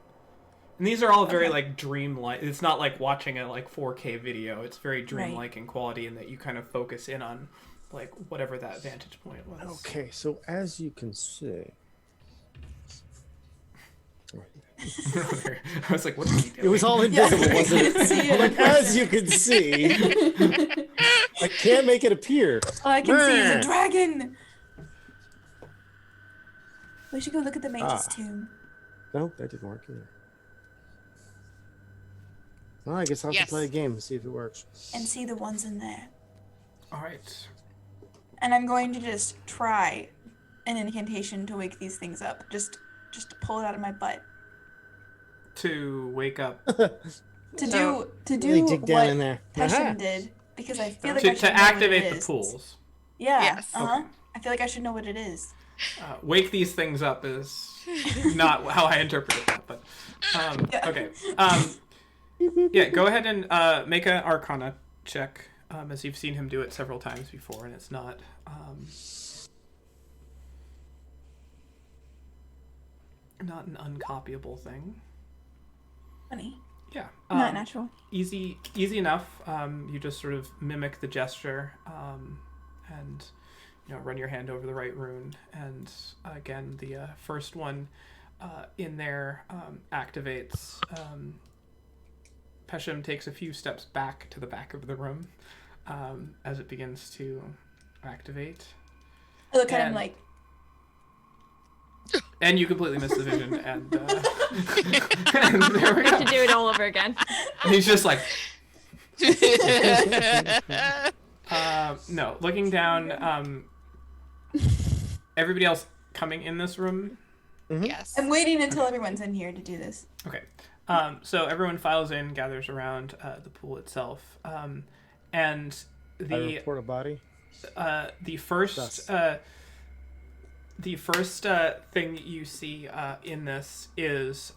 And these are all very like dreamlike. It's not like watching a like 4K video. It's very dreamlike in quality, in that you kind of focus in on like whatever that vantage point was. Okay, so as you can see, I was like, what are you doing? it was all invisible, wasn't it? Like, as you can see, I can't make it appear. All I can see is a dragon. We should go look at the mage's tomb. No, that didn't work either. Well, I guess I'll have to play a game and see if it works. And see the ones in there. All right. And I'm going to just try an incantation to wake these things up. Just to pull it out of my butt. To wake up. To do really dig down what in there. Peshin did, because I feel like I should to know what activate it the is. pools. Yeah. Yes. I feel like I should know what it is. Wake these things up is not how I interpreted that, but okay. Yeah, go ahead and make an Arcana check, as you've seen him do it several times before, and it's not an uncopyable thing. Funny. Yeah. Not natural. Easy enough. You just sort of mimic the gesture, and run your hand over the right rune, and again the first one in there activates. Peshin takes a few steps back to the back of the room as it begins to activate. I look at him like, And you completely missed the vision, and and there we We have go. to do it all over again. And he's just like, no. Looking down, everybody else coming in this room. Yes. I'm waiting until everyone's in here to do this. Okay. So everyone files in, gathers around the pool itself, and I the report a body. the first Thus. the first thing you see in this is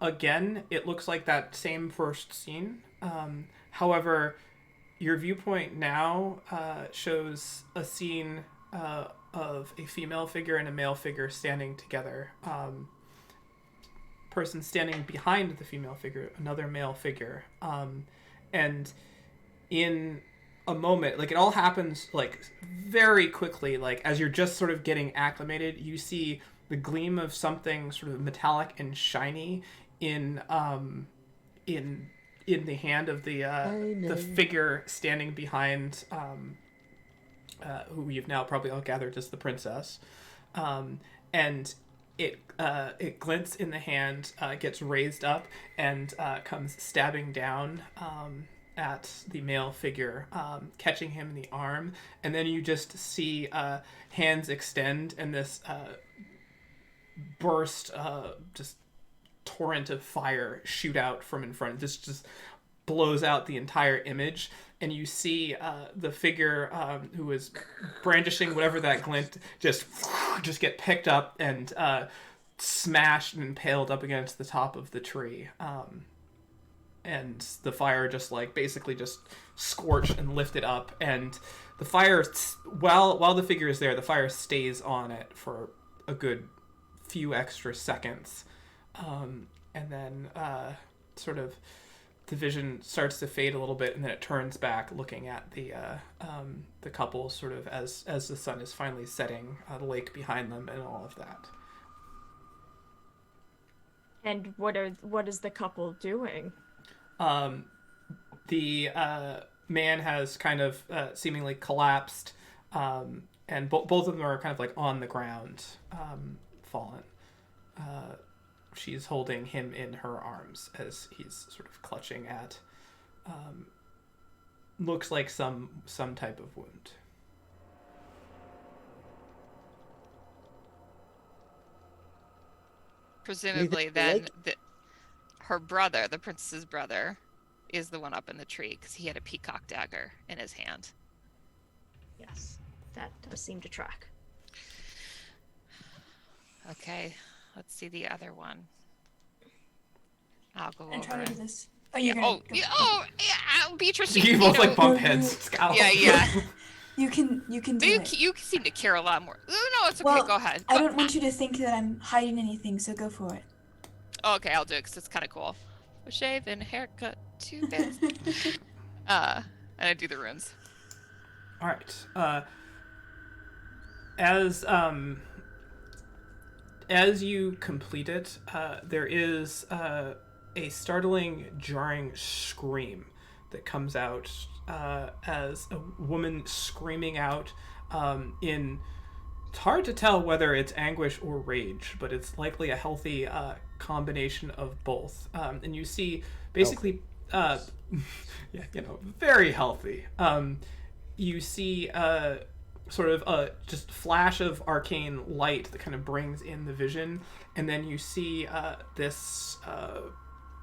again, it looks like that same first scene. However, your viewpoint now shows a scene of a female figure and a male figure standing together. Person standing behind the female figure, another male figure, and in a moment, like, it all happens like very quickly, like as you're just sort of getting acclimated, you see the gleam of something sort of metallic and shiny in the hand of the figure standing behind who you've now probably all gathered as the princess, and it glints in the hand, gets raised up, and comes stabbing down at the male figure, catching him in the arm, and then you just see hands extend, and this burst, just torrent of fire shoot out from in front. This just blows out the entire image, and you see the figure who was brandishing whatever that glint just get picked up and smashed and impaled up against the top of the tree. And the fire just like basically just scorched and lifted up, and the fire, while the figure is there, the fire stays on it for a good few extra seconds, and then sort of the vision starts to fade a little bit, and then it turns back, looking at the couple sort of as the sun is finally setting, the lake behind them, and all of that. And what is the couple doing? The man has kind of seemingly collapsed, and both of them are kind of like on the ground, fallen. She's holding him in her arms as he's sort of clutching at looks like some type of wound. Presumably, then her brother, the princess's brother, is the one up in the tree because he had a peacock dagger in his hand. Yes, that does seem to track. Okay, let's see the other one. I'll go And over try to it. do this. Oh, you're gonna. Beatrice. You both like bump heads. Scowl. Yeah. You can do it. You seem to care a lot more. No, it's okay. Well, Go ahead. I don't want you to think that I'm hiding anything, so go for it. Okay, I'll do it because it's kind of cool. A shave and haircut, 2 bits. And I do the runes. All right. As you complete it, there is a startling, jarring scream that comes out as a woman screaming out in... It's hard to tell whether it's anguish or rage, but it's likely a healthy combination of both. And you see basically... very healthy. You see sort of a just flash of arcane light that kind of brings in the vision, and then you see this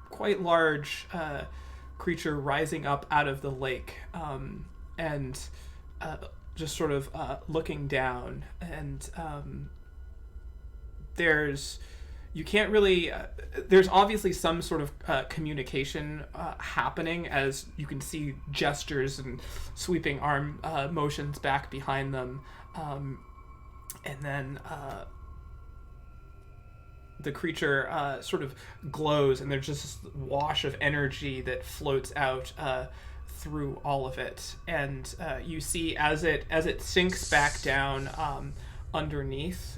quite large creature rising up out of the lake, and just sort of looking down, and there's obviously some sort of communication happening, as you can see gestures and sweeping arm motions back behind them, and then the creature sort of glows, and there's just this wash of energy that floats out through all of it, and you see as it sinks back down underneath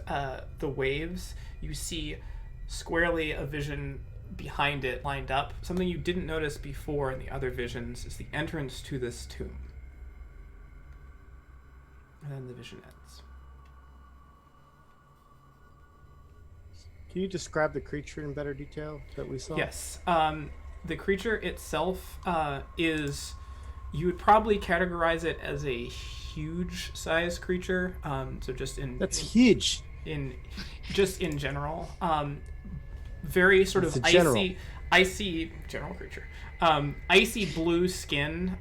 the waves, you see squarely a vision behind it lined up. Something you didn't notice before in the other visions is the entrance to this tomb. And then the vision ends. Can you describe the creature in better detail that we saw? Yes. The creature itself is, you would probably categorize it as a huge size creature. So just That's huge. In general, very sort It's of a general. icy general creature. Icy blue skin.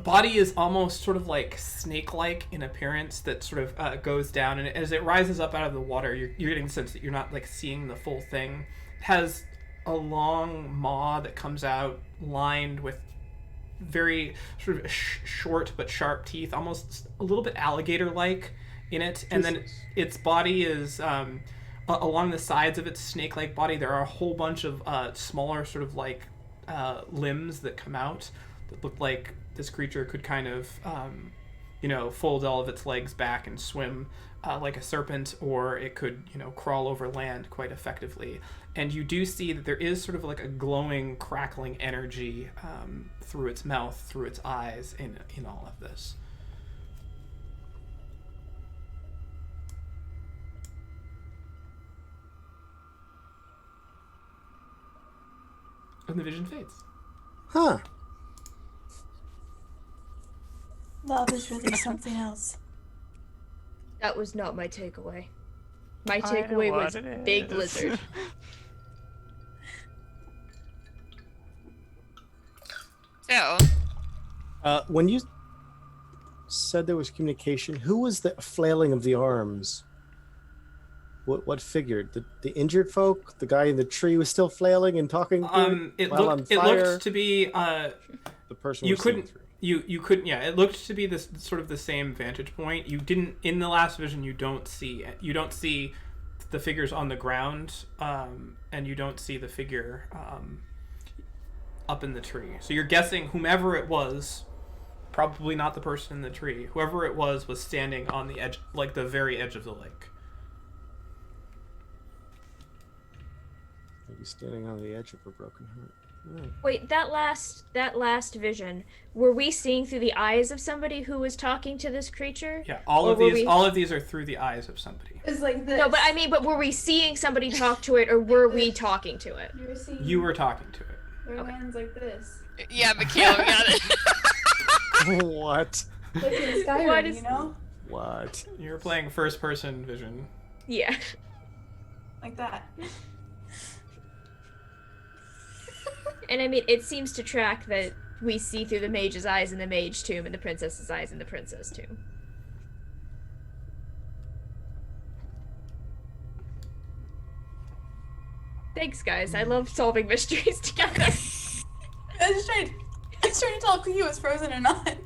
Body is almost sort of like snake-like in appearance, that sort of goes down, and as it rises up out of the water, you're getting the sense that you're not like seeing the full thing. It has a long maw that comes out, lined with very sort of short but sharp teeth, almost a little bit alligator-like in it. And then its body is along the sides of its snake-like body. There are a whole bunch of smaller sort of like limbs that come out that look like this creature could kind of, fold all of its legs back and swim like a serpent, or it could, crawl over land quite effectively. And you do see that there is sort of like a glowing, crackling energy through its mouth, through its eyes, in all of this. And the vision fades. Huh. Love is really something else. That was not my takeaway. My I know takeaway what was it big is. lizard. So, When you said there was communication, who was the flailing of the arms? What figure? The injured folk? The guy in the tree was still flailing and talking good It while on looked fire? to be The person you was seeing couldn't through. you couldn't, yeah, it looked to be this sort of the same vantage point. You didn't, in the last vision, you don't see the figures on the ground, and you don't see the figure up in the tree. So you're guessing whomever it was, probably not the person in the tree, whoever it was standing on the edge, like the very edge of the lake. Maybe standing on the edge of a broken heart. Oh. Wait, that last vision, were we seeing through the eyes of somebody who was talking to this creature? Yeah, all Or of were these we- all of these are through the eyes of somebody. It's like this. No, but I mean, were we seeing somebody talk to it, or were we talking to it? You were seeing You were talking to it. their Okay. hands like this. yeah, Michaela, we got it. What? Like in Skyrim, What is- you know? What? You're playing first person vision. Yeah. Like that. And I mean, it seems to track that we see through the mage's eyes in the mage tomb and the princess's eyes in the princess tomb. Thanks, guys. I love solving mysteries together. I was trying to tell if he was frozen or not.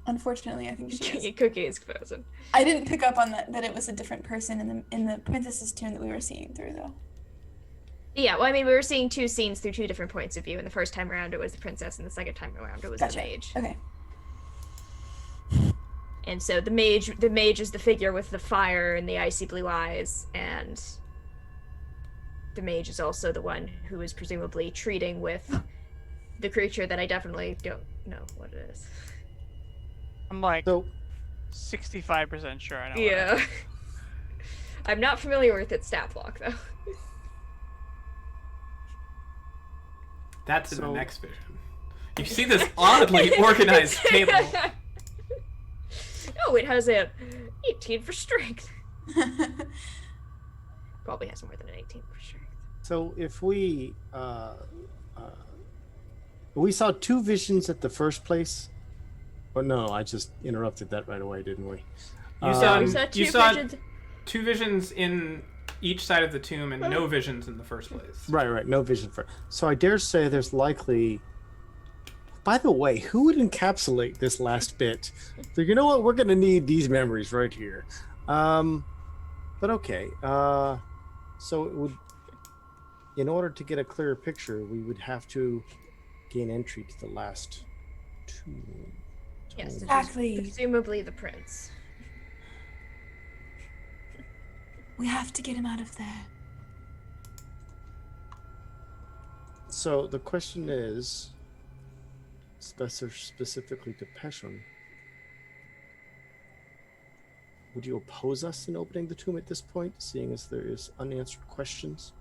Unfortunately, I think she is. Cookie is frozen. I didn't pick up on that it was a different person in the princess's tomb that we were seeing through though. Yeah, well, I mean, we were seeing two scenes through two different points of view, and the first time around it was the princess, and the second time around it was Gotcha. the mage. Okay. And so the mage is the figure with the fire and the icy blue eyes, and the mage is also the one who is presumably treating with the creature that I definitely don't know what it is. I'm like So 65% sure I know. what it Yeah. is. I'm not familiar with its stat block, though. That's in the So- next vision. You see this oddly organized table. Oh, it has a 18 for strength. Probably has more than an 18 for strength. So if we saw two visions at the first place. Oh no, I just interrupted that right away, didn't we? You saw We saw two you saw visions. two visions in each side of the tomb and no visions in the first place. Right, no vision for. So I dare say there's likely. By the way, who would encapsulate this last bit? So you know what? We're gonna need these memories right here. But okay. So it would, in order to get a clearer picture, we would have to gain entry to the last tomb. Yes, which is Exactly. presumably the prince. We have to get him out of there. So the question is, specifically to Peshon, would you oppose us in opening the tomb at this point, seeing as there is unanswered questions?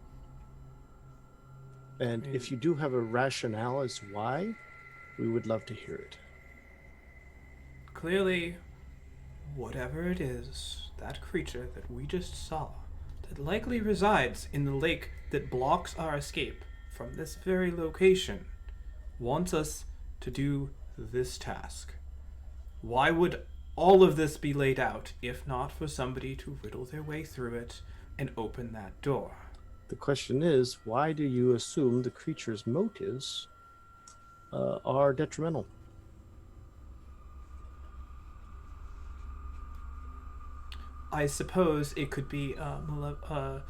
And if you do have a rationale as to why, we would love to hear it. Clearly, whatever it is, that creature that we just saw, that likely resides in the lake that blocks our escape from this very location, wants us to do this task. Why would all of this be laid out if not for somebody to riddle their way through it and open that door? The question is, why do you assume the creature's motives are detrimental? I suppose it could be a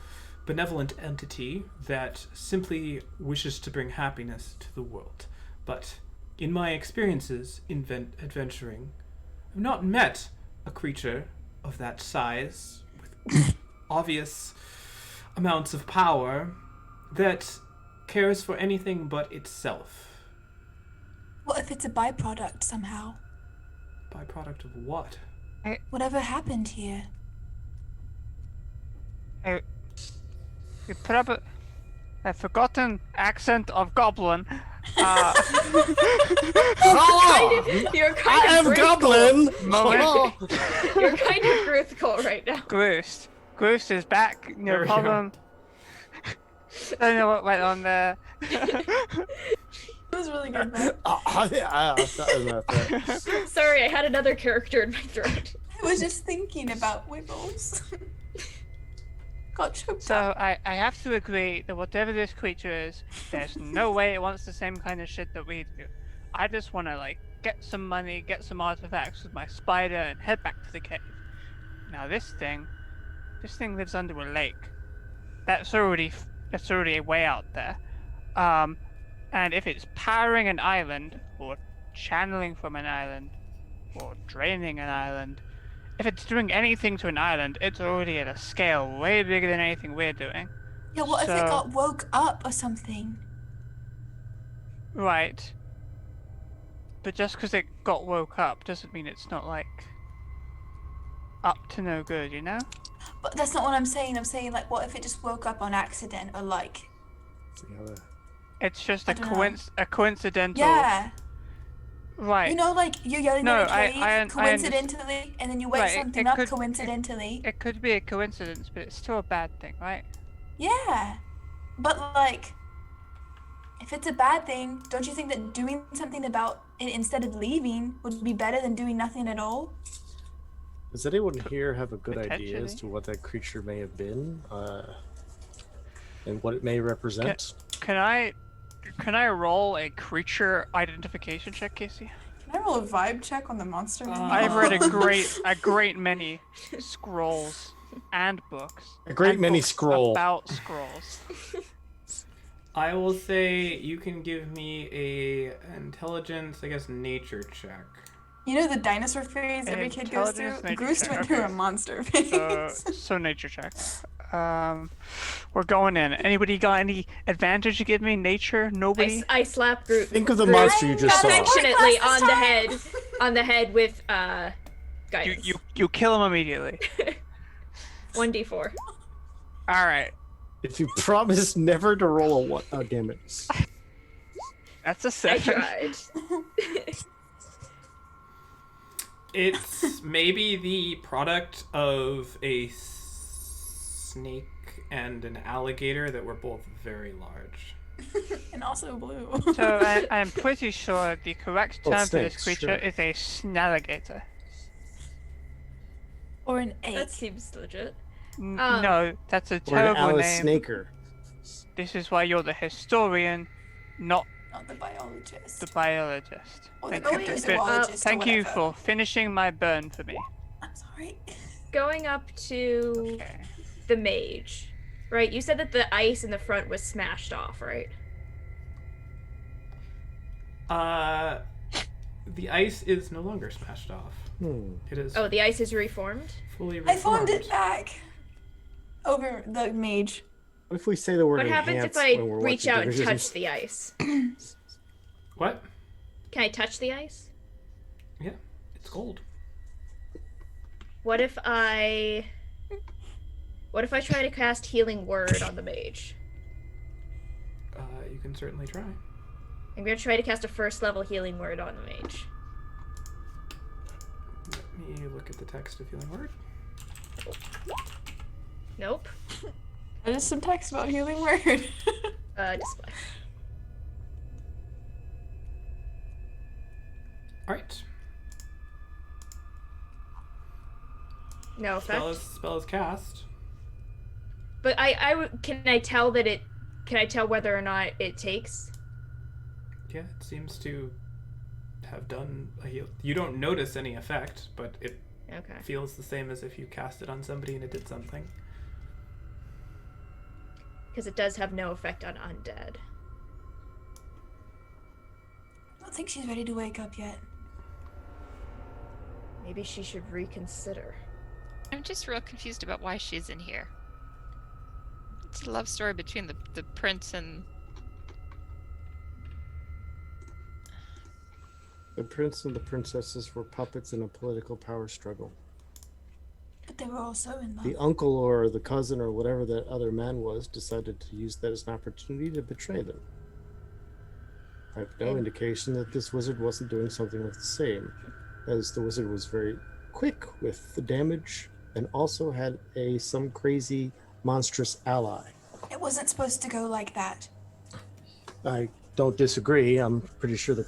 benevolent entity that simply wishes to bring happiness to the world. But in my experiences in adventuring, I've not met a creature of that size with obvious amounts of power that cares for anything but itself. What if it's a byproduct somehow? Byproduct of what? Whatever happened here. You put up a forgotten accent of goblin. You're I kind am of Goblin! You're kind of Ruthful right now. Groose. Groose is back. There No we problem. I don't know what went on there. It was really good, man. Sorry, I had another character in my throat. I was just thinking about Wiggles. Got choked So up. I have to agree that whatever this creature is, there's no way it wants the same kind of shit that we do. I just want to like get some money, get some artifacts with my spider, and head back to the cave. Now this thing lives under a lake. That's already a way out there. And if it's powering an island, or channeling from an island, or draining an island, if it's doing anything to an island, it's already at a scale way bigger than anything we're doing. Yeah, what if it So- got woke up or something? Right. But just because it got woke up doesn't mean it's not like up to no good, you know? But that's not what I'm saying. I'm saying like, what if it just woke up on accident or like? It's just I a dunno. a coincidental. Yeah. Right. You know, like you're yelling No, in a cave I understand. coincidentally, and then you wake Right, something it up could- coincidentally. It could be a coincidence, but it's still a bad thing, right? Yeah. But like, if it's a bad thing, don't you think that doing something about it instead of leaving would be better than doing nothing at all? Does anyone here have a good idea as Potentially. to what that creature may have been, and what it may represent? Can I roll a creature identification check, Casey? Can I roll a vibe check on the monster? I've read a great many scrolls and books. A great and many books scroll. about scrolls. I will say you can give me a intelligence, I guess, nature check. You know the dinosaur phase every kid goes through? Intelligence, nature Goose check, went through okay. a monster phase. So nature check. We're going in. Anybody got any advantage to give me? Nature? Nobody? I slap Groot. Think of the Groot monster you just saw. affectionately Class this on the head with guidance. You kill him immediately. 1d4. All right. If you promise never to roll a one, oh damn it! That's a I 7. tried. It's maybe the product of a snake and an alligator that were both very large. And also blue. So I'm pretty sure the correct Oh, term for this snakes, creature sure. is a snalligator. Or an egg? That seems legit. No, that's a Or an terrible Alice name. Snaker. This is why you're the historian, not Not the biologist. the biologist. Or the Thank you, cryptozoologist. or thank you whatever. for finishing my burn for me. I'm sorry. Going up to Okay. the mage, right? You said that the ice in the front was smashed off, right? The ice is no longer smashed off. It is Oh, the ice is reformed? fully I reformed. formed it back. Over the mage. What if we say the word What happens if enhance I when we're reach watching out and television? touch the ice? What? Can I touch the ice? Yeah, it's gold. What if I try to cast Healing Word on the mage? You can certainly try. I'm gonna try to cast a first level Healing Word on the mage. Let me look at the text of Healing Word. Nope. There's some text about healing word. Display. Alright. No effect. Spell is cast. But can I tell whether or not it takes? Yeah, it seems to have done a heal. You don't notice any effect, but it Okay. feels the same as if you cast it on somebody and it did something. Because it does have no effect on undead. I don't think she's ready to wake up yet. Maybe she should reconsider. I'm just real confused about why she's in here. It's a love story between the prince and... The prince and the princesses were puppets in a political power struggle. But they were also in love. The uncle or the cousin or whatever that other man was decided to use that as an opportunity to betray them. I have no indication that this wizard wasn't doing something of the same, as the wizard was very quick with the damage and also had some crazy monstrous ally. It wasn't supposed to go like that. I don't disagree. I'm pretty sure that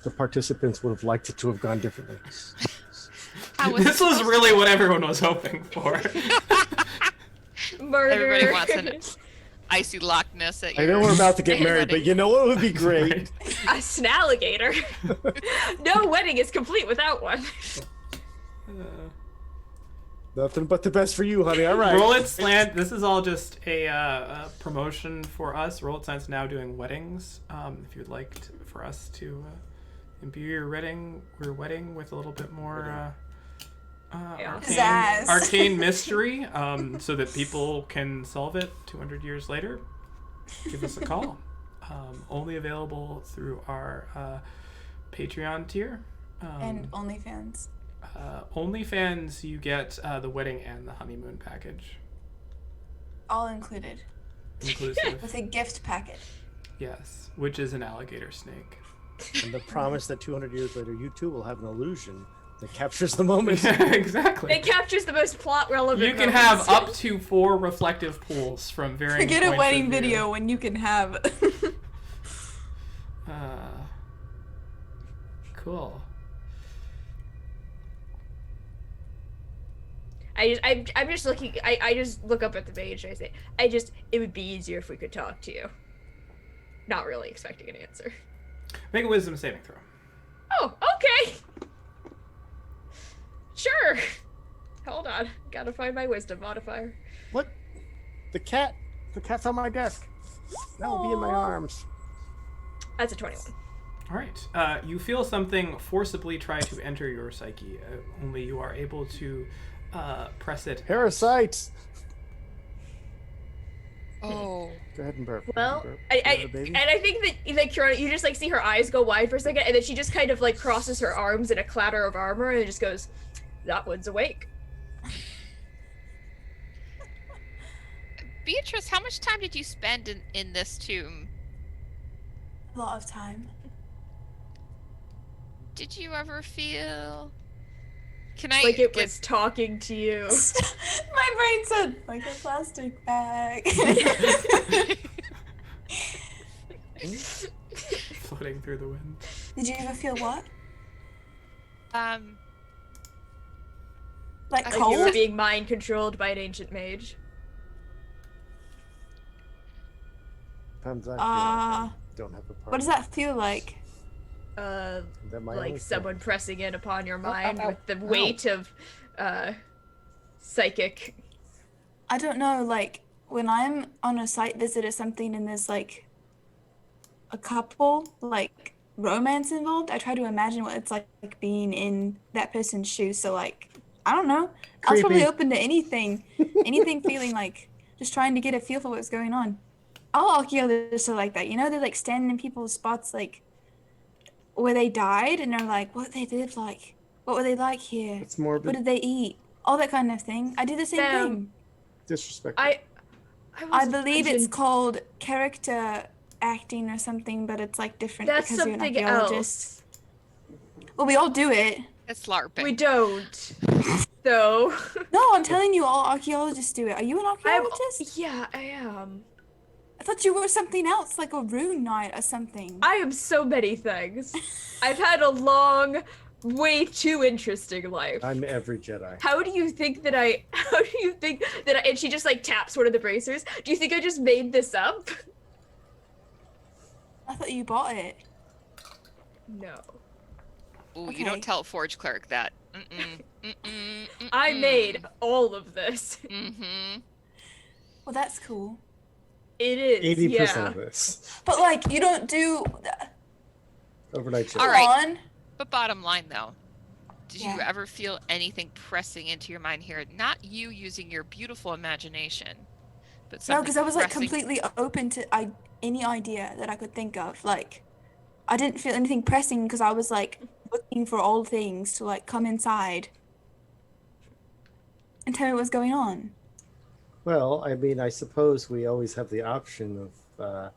the participants would have liked it to have gone differently. This was really what everyone was hoping for. Murder. Everybody wants an icy Loch Ness at I your know we're about to get married, wedding. but you know what would be great? A snalligator. No wedding is complete without one. Nothing but the best for you, honey. All right. Roll20 Spotlight. This is all just a promotion for us. Roll20 Spotlight's now doing weddings. If you'd like for us to imbue your wedding with a little bit more arcane mystery, so that people can solve it 200 years later, give us a call. Only available through our Patreon tier. And OnlyFans. OnlyFans, you get the wedding and the honeymoon package. All included. Inclusive. With a gift packet. Yes, which is an alligator snake. And the promise that 200 years later, you too will have an illusion that captures the moment. Exactly. It captures the most plot relevant. You can have up to 4 reflective pools from varying Forget a points wedding of view. video when you can have. Cool. I'm just looking. I just look up at the mage and I say, it would be easier if we could talk to you. Not really expecting an answer. Make a wisdom saving throw. Oh, okay. Sure. Hold on. Gotta find my wisdom modifier. What? The cat's on my desk. That will be in my arms. That's a 21. All right. You feel something forcibly try to enter your psyche. Only you are able to press it. Parasites. Oh. Go ahead and burp. Well, Burp. I Baby. and I think that like Kiara, you just like see her eyes go wide for a second, and then she just kind of like crosses her arms in a clatter of armor, and just goes, "That one's awake." Beatrice, how much time did you spend in this tomb? A lot of time. Did you ever feel... Can I Like it get... was talking to you. My brain said, like a plastic bag. Floating through the wind. Did you ever feel what? I Like Like you were cold? being mind controlled by an ancient mage. Sometimes I feel like I Uh, don't have a part. What does that feel like? Is that my only Like someone pressing in upon your ow, mind ow, with the ow. weight of psychic. I don't know, like, when I'm on a site visit or something and there's, like, a couple, like, romance involved, I try to imagine what it's like being in that person's shoes. So, like, I don't know. I was probably Creepy. open to anything feeling like just trying to get a feel for what's going on. All archaeologists are like that. You know, they're, like, standing in people's spots, like, where they died, and they're like, what they lived like. What were they like here? It's morbid. What did they eat? all that kind of thing. I do the same Sam, thing. Disrespectful. I believe it's called character acting or something, but it's like different That's because you're an something archaeologist. else. Well, we all do it. It's LARPing. We don't. Though. No, I'm telling you, all archaeologists do it. Are you an archaeologist? Yeah, I am. I thought you were something else, like a rune knight or something. I am so many things. I've had a long, way too interesting life. I'm every Jedi. How do you think that I, and she just like taps one of the bracers. Do you think I just made this up? I thought you bought it. No. Ooh, Okay. you don't tell a forge clerk that. I made all of this. Mm-hmm. Well, that's cool. It is, 80% yeah. of this. But like, you don't do. Overnight shift. All right. On. But bottom line, though, did you Yeah. ever feel anything pressing into your mind here? Not you using your beautiful imagination, but No, something because I was like pressing- completely open to any idea that I could think of. Like, I didn't feel anything pressing because I was like looking for all things to like come inside and tell me what's going on. Well, I mean, I suppose we always have the option of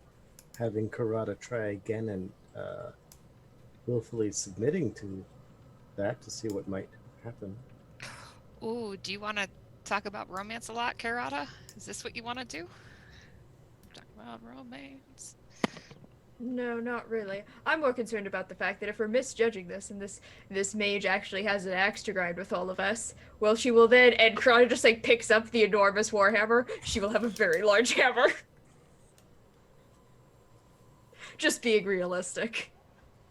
having Karada try again and willfully submitting to that to see what might happen. Ooh, do you want to talk about romance a lot, Karada? Is this what you want to do? Talk about romance. No, not really. I'm more concerned about the fact that if we're misjudging this and this mage actually has an axe to grind with all of us, well, she will then, and Karada just like picks up the enormous warhammer, she will have a very large hammer. Just being realistic.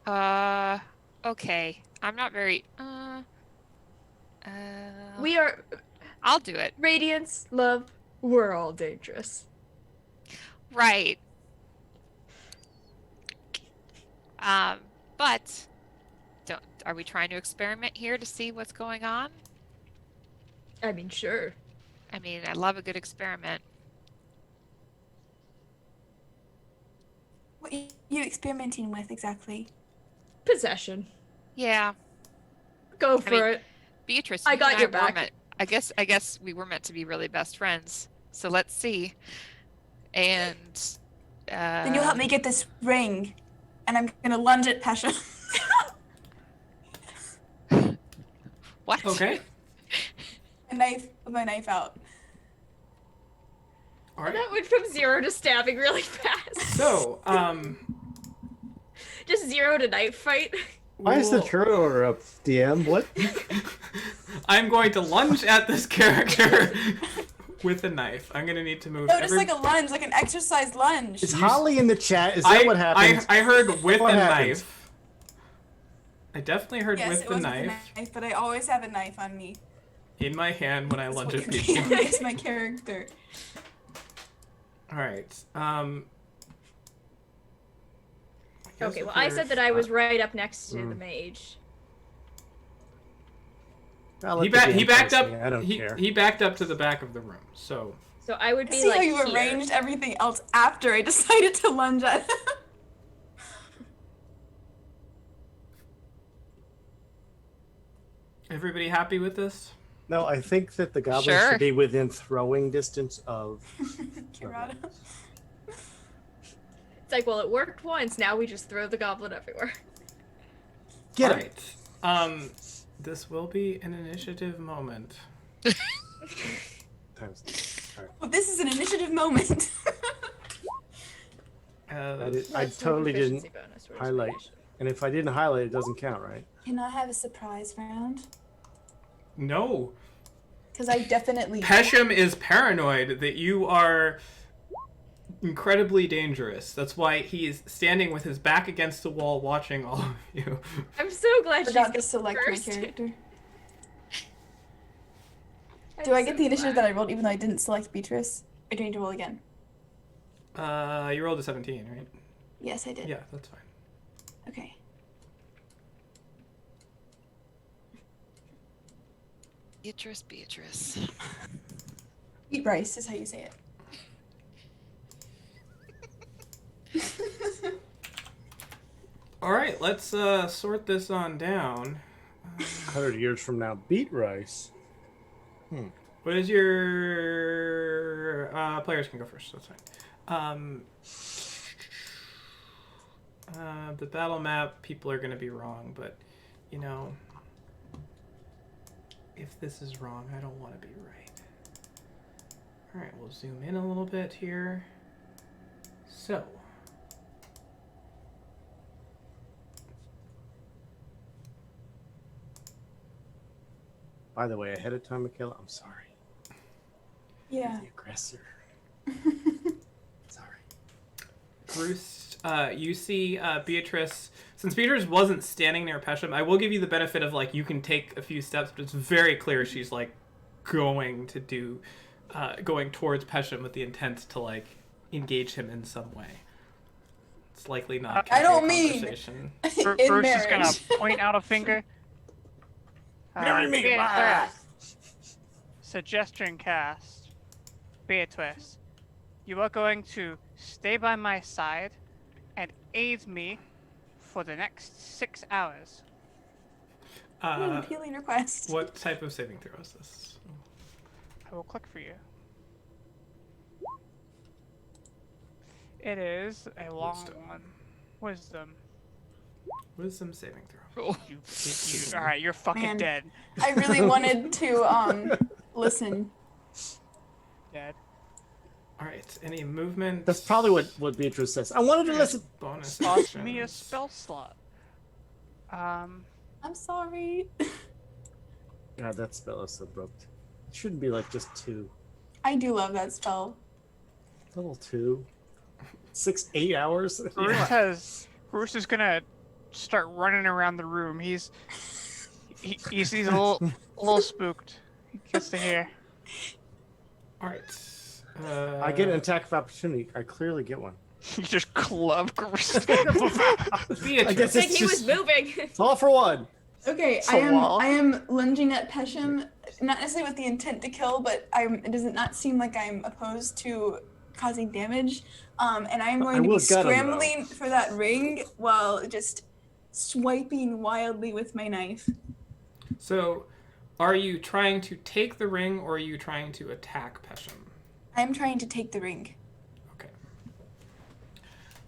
Okay. I'm not very, We are I'll do it. Radiance, love, we're all dangerous. Right. But are we trying to experiment here to see what's going on? I mean, sure. I mean, I love a good experiment. What are you experimenting with exactly? Possession. Yeah. Go for mean, it. Beatrice, I you got and your were back. meant- I guess we were meant to be really best friends. So let's see. And Then you'll help me get this ring, and I'm gonna lunge at Pasha. What? Okay. My knife out. All right. That went from 0 to stabbing really fast. So, Just 0 to knife fight. Why is the we'll- turn order up, DM? What? I'm going to lunge at this character with a knife. I'm gonna need to move. No, just like a lunge, like an exercise lunge. Is Holly in the chat? Is that what happened? I heard with What a happened? knife. I definitely heard Yes, with it the was knife with a knife, but I always have a knife on me. in my hand when I That's lunge what at you people. do. It's my character. All right. Okay, well, I said that I was right up next to the mage. I'll He, let the he DM backed face up. me, I don't he, care. he backed up to the back of the room. So So I would be See like how you here. arranged everything else after I decided to lunge at him. everybody happy with this? No, I think that the goblin Sure. should be within throwing distance of. Kirata. It's like, well, it worked once. Now we just throw the goblin everywhere. Get All him. right. This will be an initiative moment. Times. All right. Well, this is an initiative moment. I That's my totally didn't proficiency bonus. Where's highlight. proficiency? And if I didn't highlight, it doesn't count, right? Can I have a surprise round? No. Because I definitely. Pesham is paranoid that you are incredibly dangerous. That's why he is standing with his back against the wall watching all of you. I'm so glad she's forgot to going select first. my character. I'm Do I so get the initiative glad. that I rolled even though I didn't select Beatrice? Or do I need to roll again? You rolled a 17, right? Yes, I did. Yeah, that's fine. Okay. Beatrice. Beat Bryce is how you say it. All right, let's sort this on down. 100 years from now, beat rice. What is your players can go first? That's fine. The battle map, people are going to be wrong, but you know, if this is wrong, I don't want to be right. All right, we'll zoom in a little bit here. So. By the way, ahead of time, Michaela, I'm sorry. Yeah. The aggressor. Sorry. Bruce, you see Beatrice. Since Beatrice wasn't standing near Pesham, I will give you the benefit of like you can take a few steps, but it's very clear she's like going towards Pesham with the intent to like engage him in some way. It's likely not. I don't mean conversation. in Bruce is gonna marriage. point out a finger. Marry me! Beatrice. Suggestion cast. Beatrice, you are going to stay by my side and aid me for the next 6 hours. Appealing request. What type of saving throw is this? I will click for you. It is a long one. Wisdom. Wisdom saving throw. All right, you're fucking Man. dead. I really wanted to listen. Dead. All right. Any movement? That's probably what Beatrice says. I wanted to listen. Bonus Toss me a actions. spell slot. I'm sorry. God, that spell is so broke. It shouldn't be like just 2. I do love that spell. Level 2. 8 hours. Bruce is gonna start running around the room. He's a little spooked. He gets to hear. All right. I get an attack of opportunity. I clearly get one. You just club Bruce. I guess Like it's he was just moving. it's all for one. Okay, So well. I am lunging at Pesham, not necessarily with the intent to kill, but it does not seem like I'm opposed to causing damage. And I am going to be will gut him, scrambling for that ring while just swiping wildly with my knife. So, are you trying to take the ring or are you trying to attack Pesham? I'm trying to take the ring, Okay.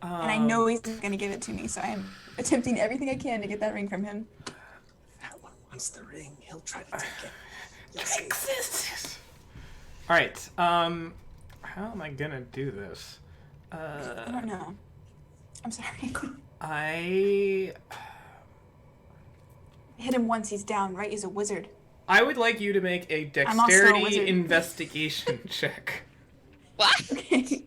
and I know he's going to give it to me, so I am attempting everything I can to get that ring from him. That one wants the ring. He'll try to take it. Yes. All right. How am I gonna do this? I don't know. I'm sorry. I Hit him once, he's down, right? He's a wizard. would like you to make a I'm also a dexterity wizard. investigation check. What? Okay.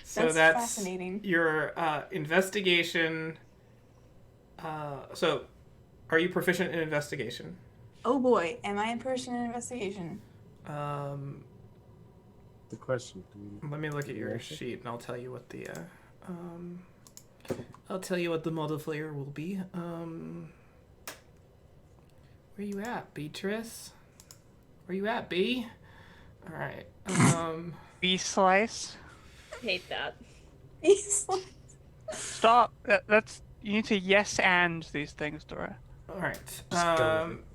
So That's fascinating. Your investigation. So, are you proficient in investigation? Oh boy, am I in person in investigation? The question. Let me look at your sheet, and I'll tell you what the modifier will be. Where you at, Beatrice? Where you at, B? All right. B slice. Hate that. He's like, Stop. That's you need to yes and these things, Dora. All right.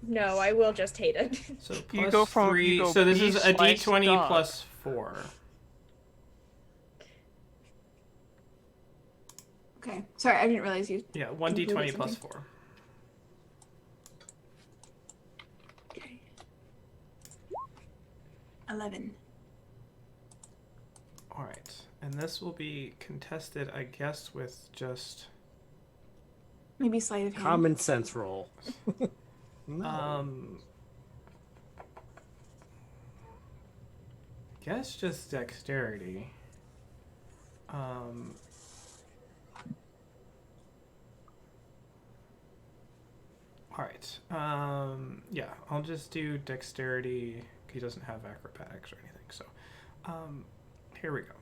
No, I will just hate it. So You plus go from- 3. you go So this B is a slice D20 dog. plus 4. okay, sorry, I didn't realize you. Yeah, 1d20 plus 4. Okay. 11. All right. And this will be contested, I guess, with just Maybe sleight of hand. Common sense roll. No. Guess just dexterity. All right. Yeah, I'll just do dexterity. He doesn't have acrobatics or anything, so here we go.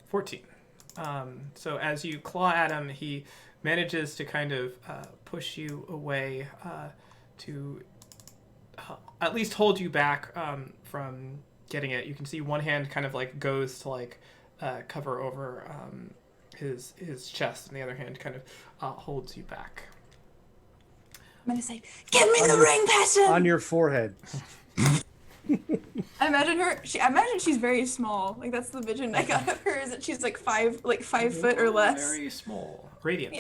14. So as you claw at him, he manages to kind of push you away to at least hold you back from getting it. You can see one hand kind of like goes to like cover over his chest, and the other hand kind of holds you back. gonna say, "Give me the ring, Passion." On your forehead. I imagine she's very small. Like that's the vision I got of her, is that she's like 5 foot or less. Very small. Radiant.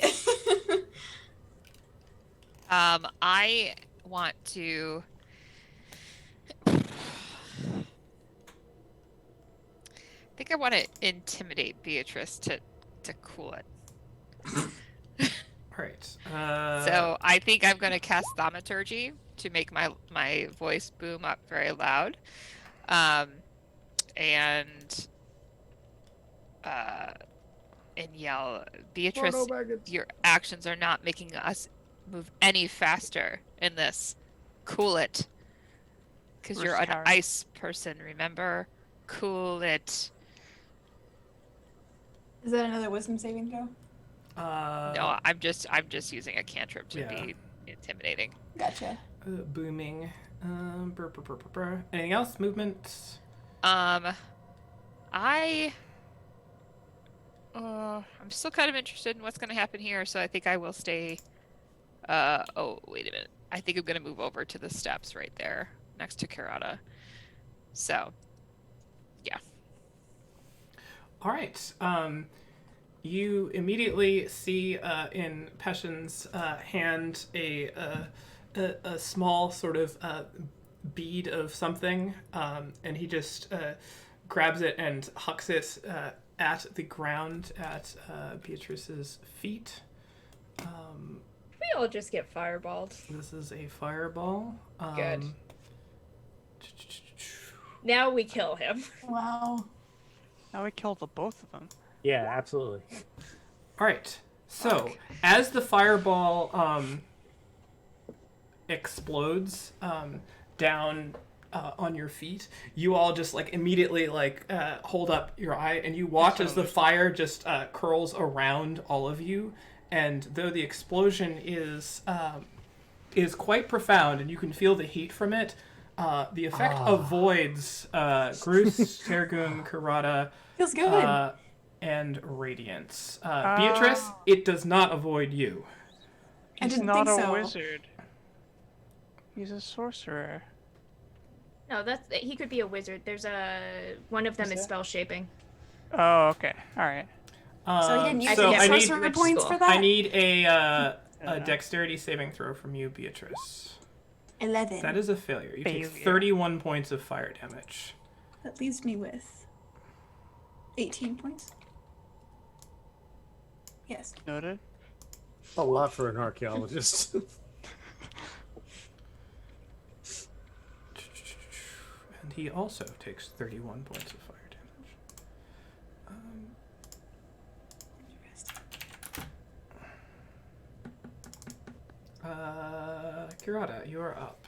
Yeah. I want to. I think I want to intimidate Beatrice to cool it. All right. So I think I'm going to cast thaumaturgy to make my voice boom up very loud, and yell, Beatrice, your actions are not making us move any faster in this. Cool it. Because you're an ice person, remember? Cool it. Is that another wisdom saving throw? No, I'm just using a cantrip to be intimidating. Gotcha. Booming. Anything else? Movement? I'm still kind of interested in what's going to happen here, so I think I will stay. Oh, wait a minute. I think I'm going to move over to the steps right there next to Karada. So, yeah. All right. You immediately see in Peshin's hand a small sort of bead of something, and he just grabs it and hucks it at the ground at Beatrice's feet. We all just get fireballed. This is a fireball. Good. Now we kill him. Wow. Now we killed the both of them. Yeah, absolutely. All right. So as the fireball explodes down on your feet, you all just like immediately like hold up your eye, and you watch as the fire just curls around all of you. And though the explosion is quite profound, and you can feel the heat from it, the effect avoids Groose, Tergum, Karada, Feels good. and Radiance. Beatrice, it does not avoid you. I He's didn't not think a so. wizard. He's a sorcerer. No, he could be a wizard. There's one of them is spell shaping. Oh, okay. All right. So he didn't use so any I need- sorcerer points for that? I need a dexterity saving throw from you, Beatrice. 11. That is a failure. You take Failure. 31 points of fire damage. That leaves me with 18 points. Yes. Noted. A lot for an archaeologist. And he also takes 31 points of fire damage. Kirata, you are up.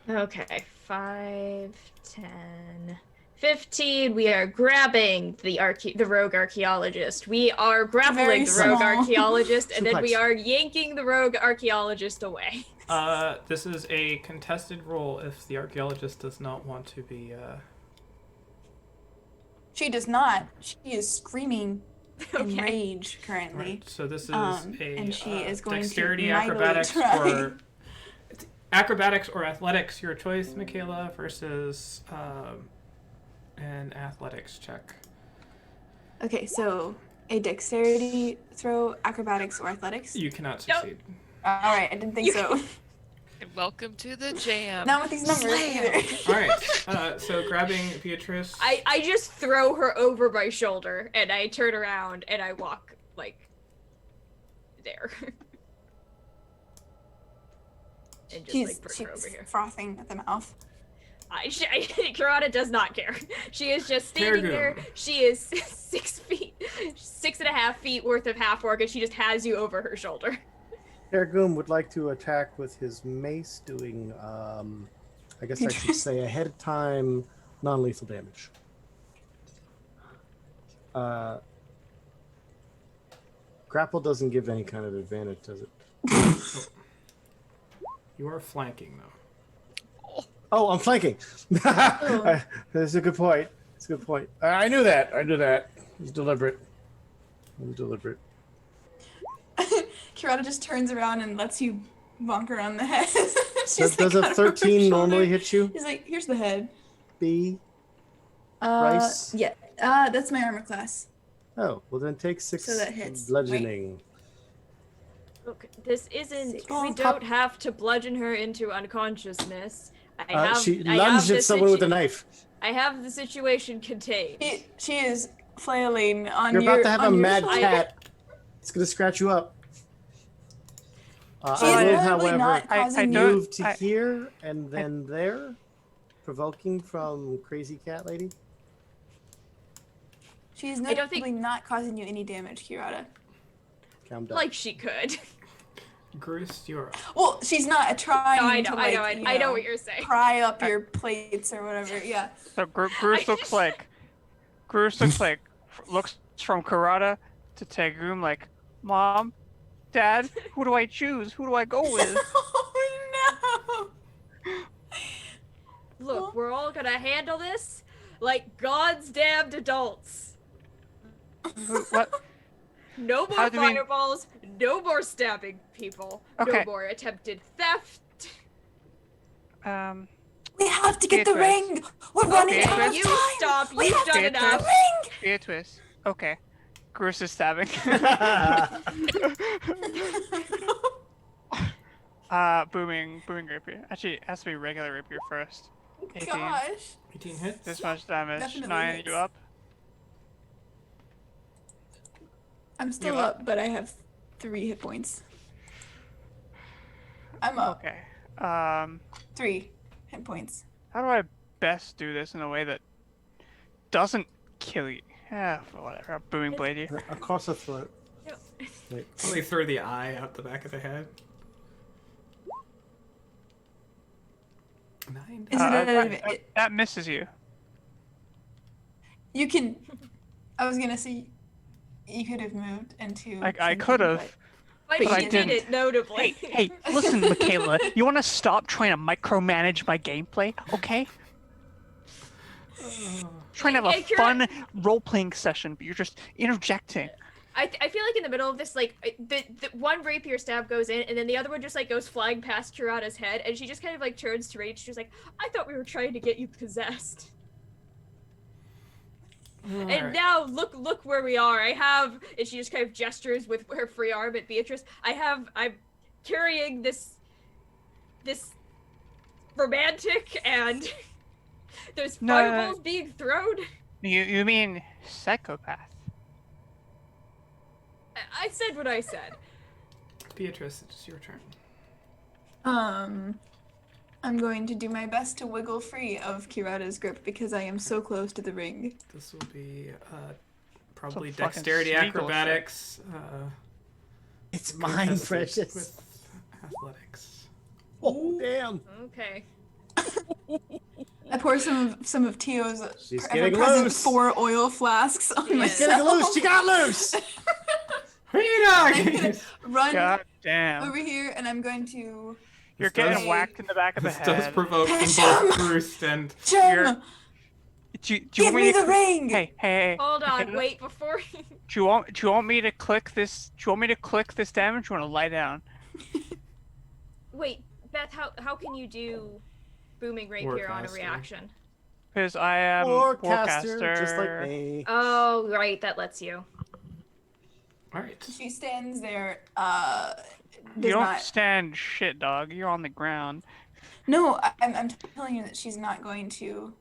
Okay, 5, 10, 15. We are grabbing the rogue archaeologist. We are grappling the rogue small. archaeologist, and then we Suplex. are yanking the rogue archaeologist away. This is a contested roll if the archaeologist does not want to be. She does not. She is screaming in Okay. rage currently. Right, so this is And she is going dexterity, to mightily acrobatics, try. or acrobatics or athletics. Your choice, Michaela, versus an athletics check. Okay, so a dexterity throw, acrobatics, or athletics? You cannot succeed. Alright, I didn't think so. And welcome to the jam. Not with these numbers either. All right. So grabbing Beatrice. I just throw her over my shoulder, and I turn around, and I walk, like, there. And just, like, bring her over She's here. frothing at the mouth. Karada does not care. She is just standing there. She is 6.5 feet worth of half orc, and she just has you over her shoulder. Tergum would like to attack with his mace, doing, I guess I should say, ahead of time non-lethal damage. Grapple doesn't give any kind of advantage, does it? You are flanking though. Oh, I'm flanking. That's a good point. That's a good point. I knew that. It was deliberate. Kirata just turns around and lets you bonk her on the head. Does a 13 normally hit you? He's like, here's the head. B. Rice? Yeah. That's my armor class. Oh, well then take 6 So that hits, bludgeoning. Look, this isn't. Six. We don't have to bludgeon her into unconsciousness. She lunged at someone with a knife. I have the situation contained. She is flailing on You're about to have a mad shoulder. cat. It's gonna scratch you up. She I will, is probably however, not causing you. move to here and then there, provoking from Crazy Cat Lady. She is I don't notably not causing you any damage, Kirata. Calm down. Like she could. Groose, you're up. Well, she's not trying No, I know, to, I like, know, I know what you're saying. pry up your plates or whatever. Yeah. So Groose looks like looks from Karada to Tegum like, Mom, Dad, who do I choose? Who do I go with? Oh no! Look, we're all gonna handle this like God's damned adults. What? No more How do you mean- fireballs, no more stabbing people, no Okay. more attempted theft. We have to get the Beatrice. ring. We're running Beatrice. out of You time. stop, We you've have to done get the enough. ring. Beatrice. Okay. Groose is stabbing. Booming rapier. Actually, it has to be regular rapier first. 18. Gosh. 18 hits. This much damage. Definitely 9, hits. you up? I'm still You up? up, but I have 3 hit points. I'm up. Okay. 3 hit points. How do I best do this in a way that doesn't kill you? Yeah, whatever. I'll booming blade you. Across the throat. Wait. Only throw the eye out the back of the head. 9. Is it That misses you. You can. I was gonna say you could have moved into. I could have. But But I she did didn't. it notably. Hey, listen, Michaela. You want to stop trying to micromanage my gameplay, okay? Trying to have Hey, a Kira- fun role-playing session, but you're just interjecting. I feel like in the middle of this, like, the one rapier stab goes in, and then the other one just, like, goes flying past Kirata's head, and she just kind of, like, turns to Rage. She's like, I thought we were trying to get you possessed. And Alright. now, look where we are. I have, and she just kind of gestures with her free arm at Beatrice. I'm carrying this romantic, and there's No. fireballs being thrown. You mean psychopath? I said what I said. Beatrice, it's your turn. I'm going to do my best to wiggle free of Kirata's grip because I am so close to the ring. This will be probably Some fucking dexterity seagull acrobatics. It's mine, contested precious. With athletics. Oh, damn. Okay. I pour some of Tio's She's ever getting present loose. 4 oil flasks on Yeah. Getting myself. loose. She got loose. I'm gonna run God damn. over here and I'm going to You're This getting does- whacked in the back of the This head. does provoke from Passion! both Groose and Jem, Do you give want me to the ring. Hey. Hold on, Michaela, wait before. Do you want me to click this? Do you want me to click this damage? Or you want to lie down? Wait, Beth, how can you do booming rapier on a Warcaster. reaction? Because I am Warcaster, just like me. Oh, right, that lets you. Alright. She stands there. You Does don't not. stand shit, dog. You're on the ground. No, I'm telling you that she's not going to.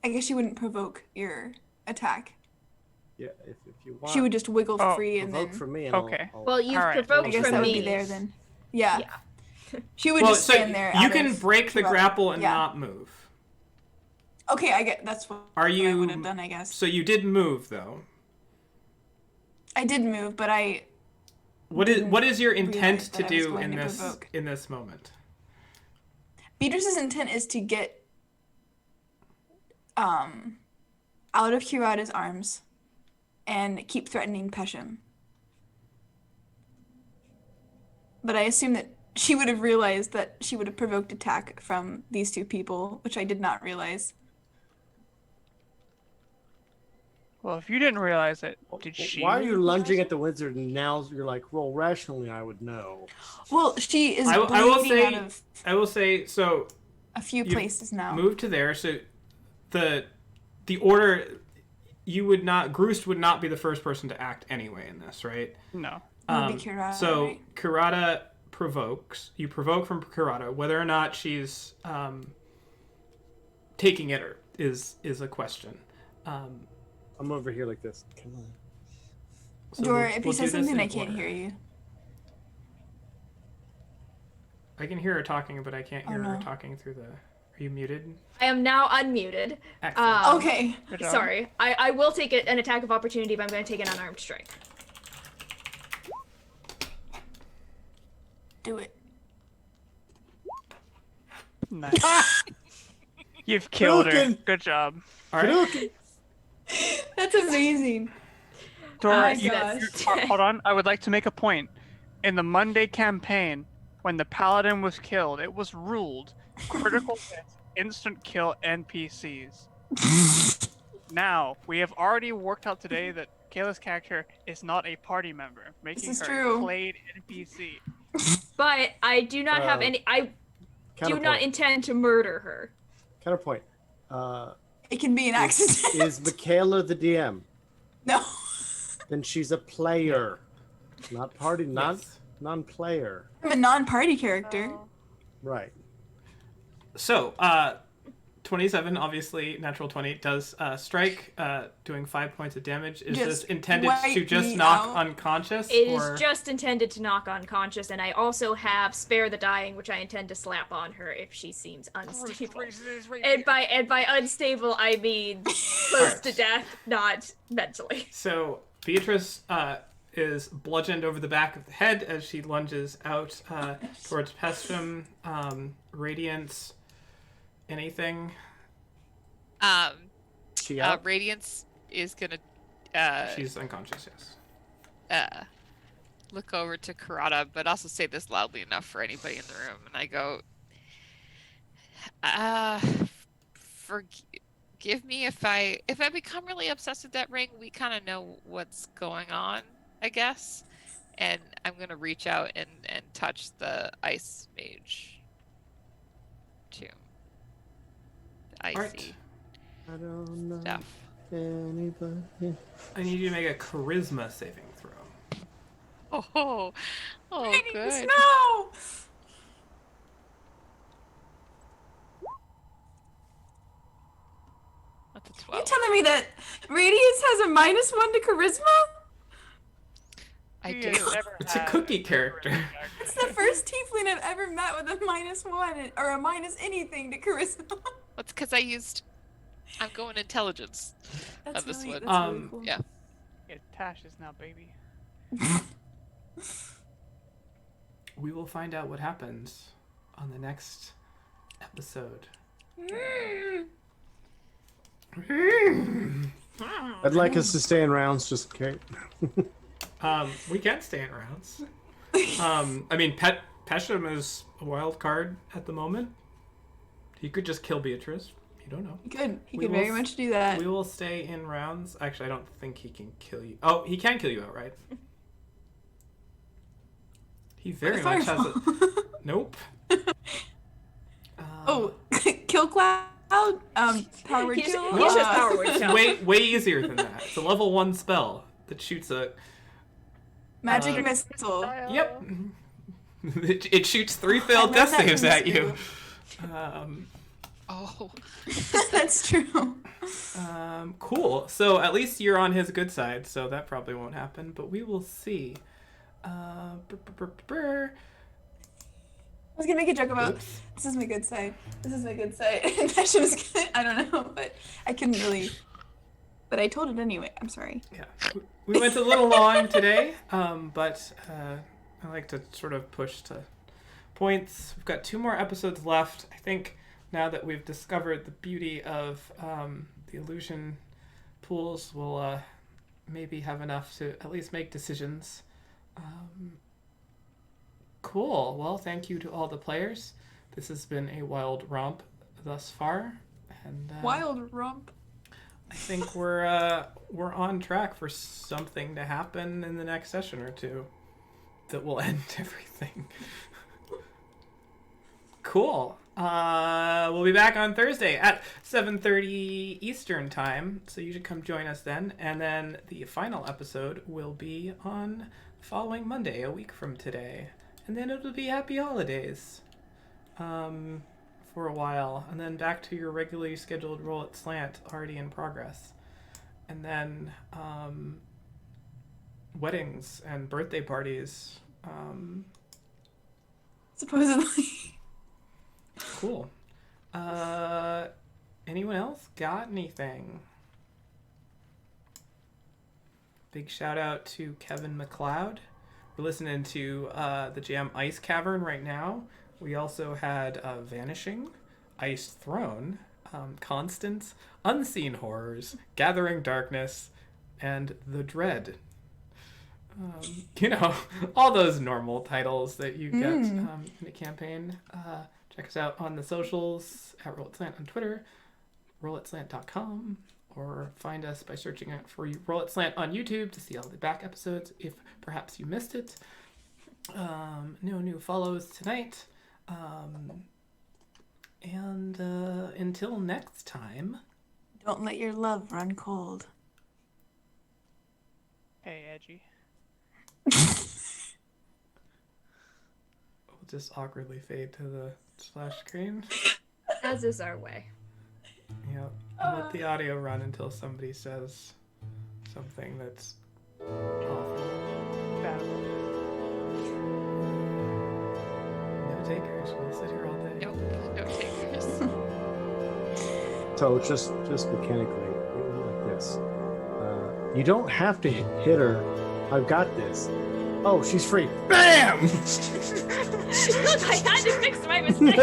I guess she wouldn't provoke your attack. Yeah, if you want. She would just wiggle Oh, free and provoke then. from me. And Okay. I'll Well, you've Alright. provoked I guess from that would me. be there then. Yeah. Yeah. She would Well, just so stand there. you out can of break the Kirata. grapple and Yeah. not move. Okay, I get that's what Are I you? would have done, I guess. So you did move though. I did move, but I What is your intent realized to that I was do going in to this provoke. in this moment? Beatrice's intent is to get out of Kirata's arms and keep threatening Pesham. But I assume that she would have realized that she would have provoked attack from these 2 people, which I did not realize. Well, if you didn't realize it, did she? Why are you realize lunging it? at the wizard and now you're like, roll rationally, I would know. Well, she is I will bleeding say. out of I will say. So a few you places now. move to there. So the order you would not. Groost would not be the first person to act anyway in this, right? No. It would be Kurata, So right? Kurata provokes. You provoke from Kurata. Whether or not she's taking it is a question. I'm over here like this. Come on. So Dora, if you we'll say do this something, in I can't order. hear you. I can hear her talking, but I can't hear her no. talking through the. Are you muted? I am now unmuted. Excellent. Okay. Good job. Sorry. I will take an attack of opportunity, but I'm going to take an unarmed strike. Do it. Nice. You've killed her. Broken. Good job. All right. That's amazing. Dora, my you, gosh. hold on. I would like to make a point. In the Monday campaign, when the paladin was killed, it was ruled critical hits, instant kill NPCs. Now, we have already worked out today that Kayla's character is not a party member, making is her true. a played NPC. But I do not have any. I do Counterpoint. not intend to murder her. Counterpoint. It can be an accident. Is Michaela the DM? No. Then she's a player, not party, not Yes. non-player. I'm a non-party character. Right. So, 27, obviously, natural 20, does strike, doing 5 points of damage. Is Just this intended wipe to just me knock out. unconscious? It is or... just intended to knock unconscious, and I also have Spare the Dying, which I intend to slap on her if she seems unstable. And by unstable, I mean close to death, not mentally. So, Beatrice is bludgeoned over the back of the head as she lunges out towards Pestrum. Radiance, anything? She out? Radiance is gonna She's unconscious, yes. look over to Kurata, but also say this loudly enough for anybody in the room, and I go, forgive me if I become really obsessed with that ring. We kind of know what's going on, I guess, and I'm gonna reach out and touch the ice mage too. The icy Alright. I don't know stuff. anybody. I need you to make a charisma saving throw. Oh, good. No. That's a You 12. telling me that Radiance has a -1 to charisma? I She do. has never It's a had cookie character. It's the first tiefling I've ever met with a -1 or a minus anything to charisma. That's because I'm going intelligence That's on this really, one. that's really cool. Yeah. Yeah, Tash is now baby. We will find out what happens on the next episode. I'd like us to stay in rounds just in case. We can stay in rounds. I mean, Pesham is a wild card at the moment. He could just kill Beatrice. You don't know. He could. He We could will very s- much do that. We will stay in rounds. Actually, I don't think he can kill you. Oh, he can kill you outright. He very much has a... Nope. Oh, kill cloud. Power word He's kill. just power word kill. way easier than that. It's a level 1 spell that shoots a... Magic missile. Yep. It shoots 3 failed death that saves from at you. Oh. That's true. Cool. So at least you're on his good side, so that probably won't happen, but we will see. I was gonna make a joke about Oops. this is my good side. This is my good side. And that shit was good. I don't know, but I couldn't really. But I told it anyway. I'm sorry. Yeah. We went a little long today, but I like to sort of push to points. We've got 2 more episodes left. I think now that we've discovered the beauty of the illusion pools, we'll maybe have enough to at least make decisions. Cool. Well, thank you to all the players. This has been a wild romp thus far. And Wild rump. I think we're on track for something to happen in the next session or two that will end everything. Cool. We'll be back on Thursday at 7:30 Eastern time, so you should come join us then. And then the final episode will be on the following Monday, a week from today. And then it'll be Happy Holidays for a while. And then back to your regularly scheduled Roll at Slant, already in progress. And then weddings and birthday parties. Supposedly. Cool. Anyone else got anything? Big shout out to Kevin McLeod. We're listening to the jam Ice Cavern right now. We also had Vanishing, Ice Throne, Constance, Unseen Horrors, Gathering Darkness, and The Dread. All those normal titles that you get in a campaign. Check us out on the socials at Roll at Slant on Twitter, rollatslant.com, or find us by searching out for Roll at Slant on YouTube to see all the back episodes if perhaps you missed it. No new follows tonight. And until next time. Don't let your love run cold. Hey, Edgy. We'll just awkwardly fade to the splash screen. As is our way. Yep. And let the audio run until somebody says something that's awful. Bad. No takers. We'll sit here all day. Nope, no takers. So just mechanically, like this. You don't have to hit her. I've got this. Oh, she's free. Bam! Look, I had to fix my mistake.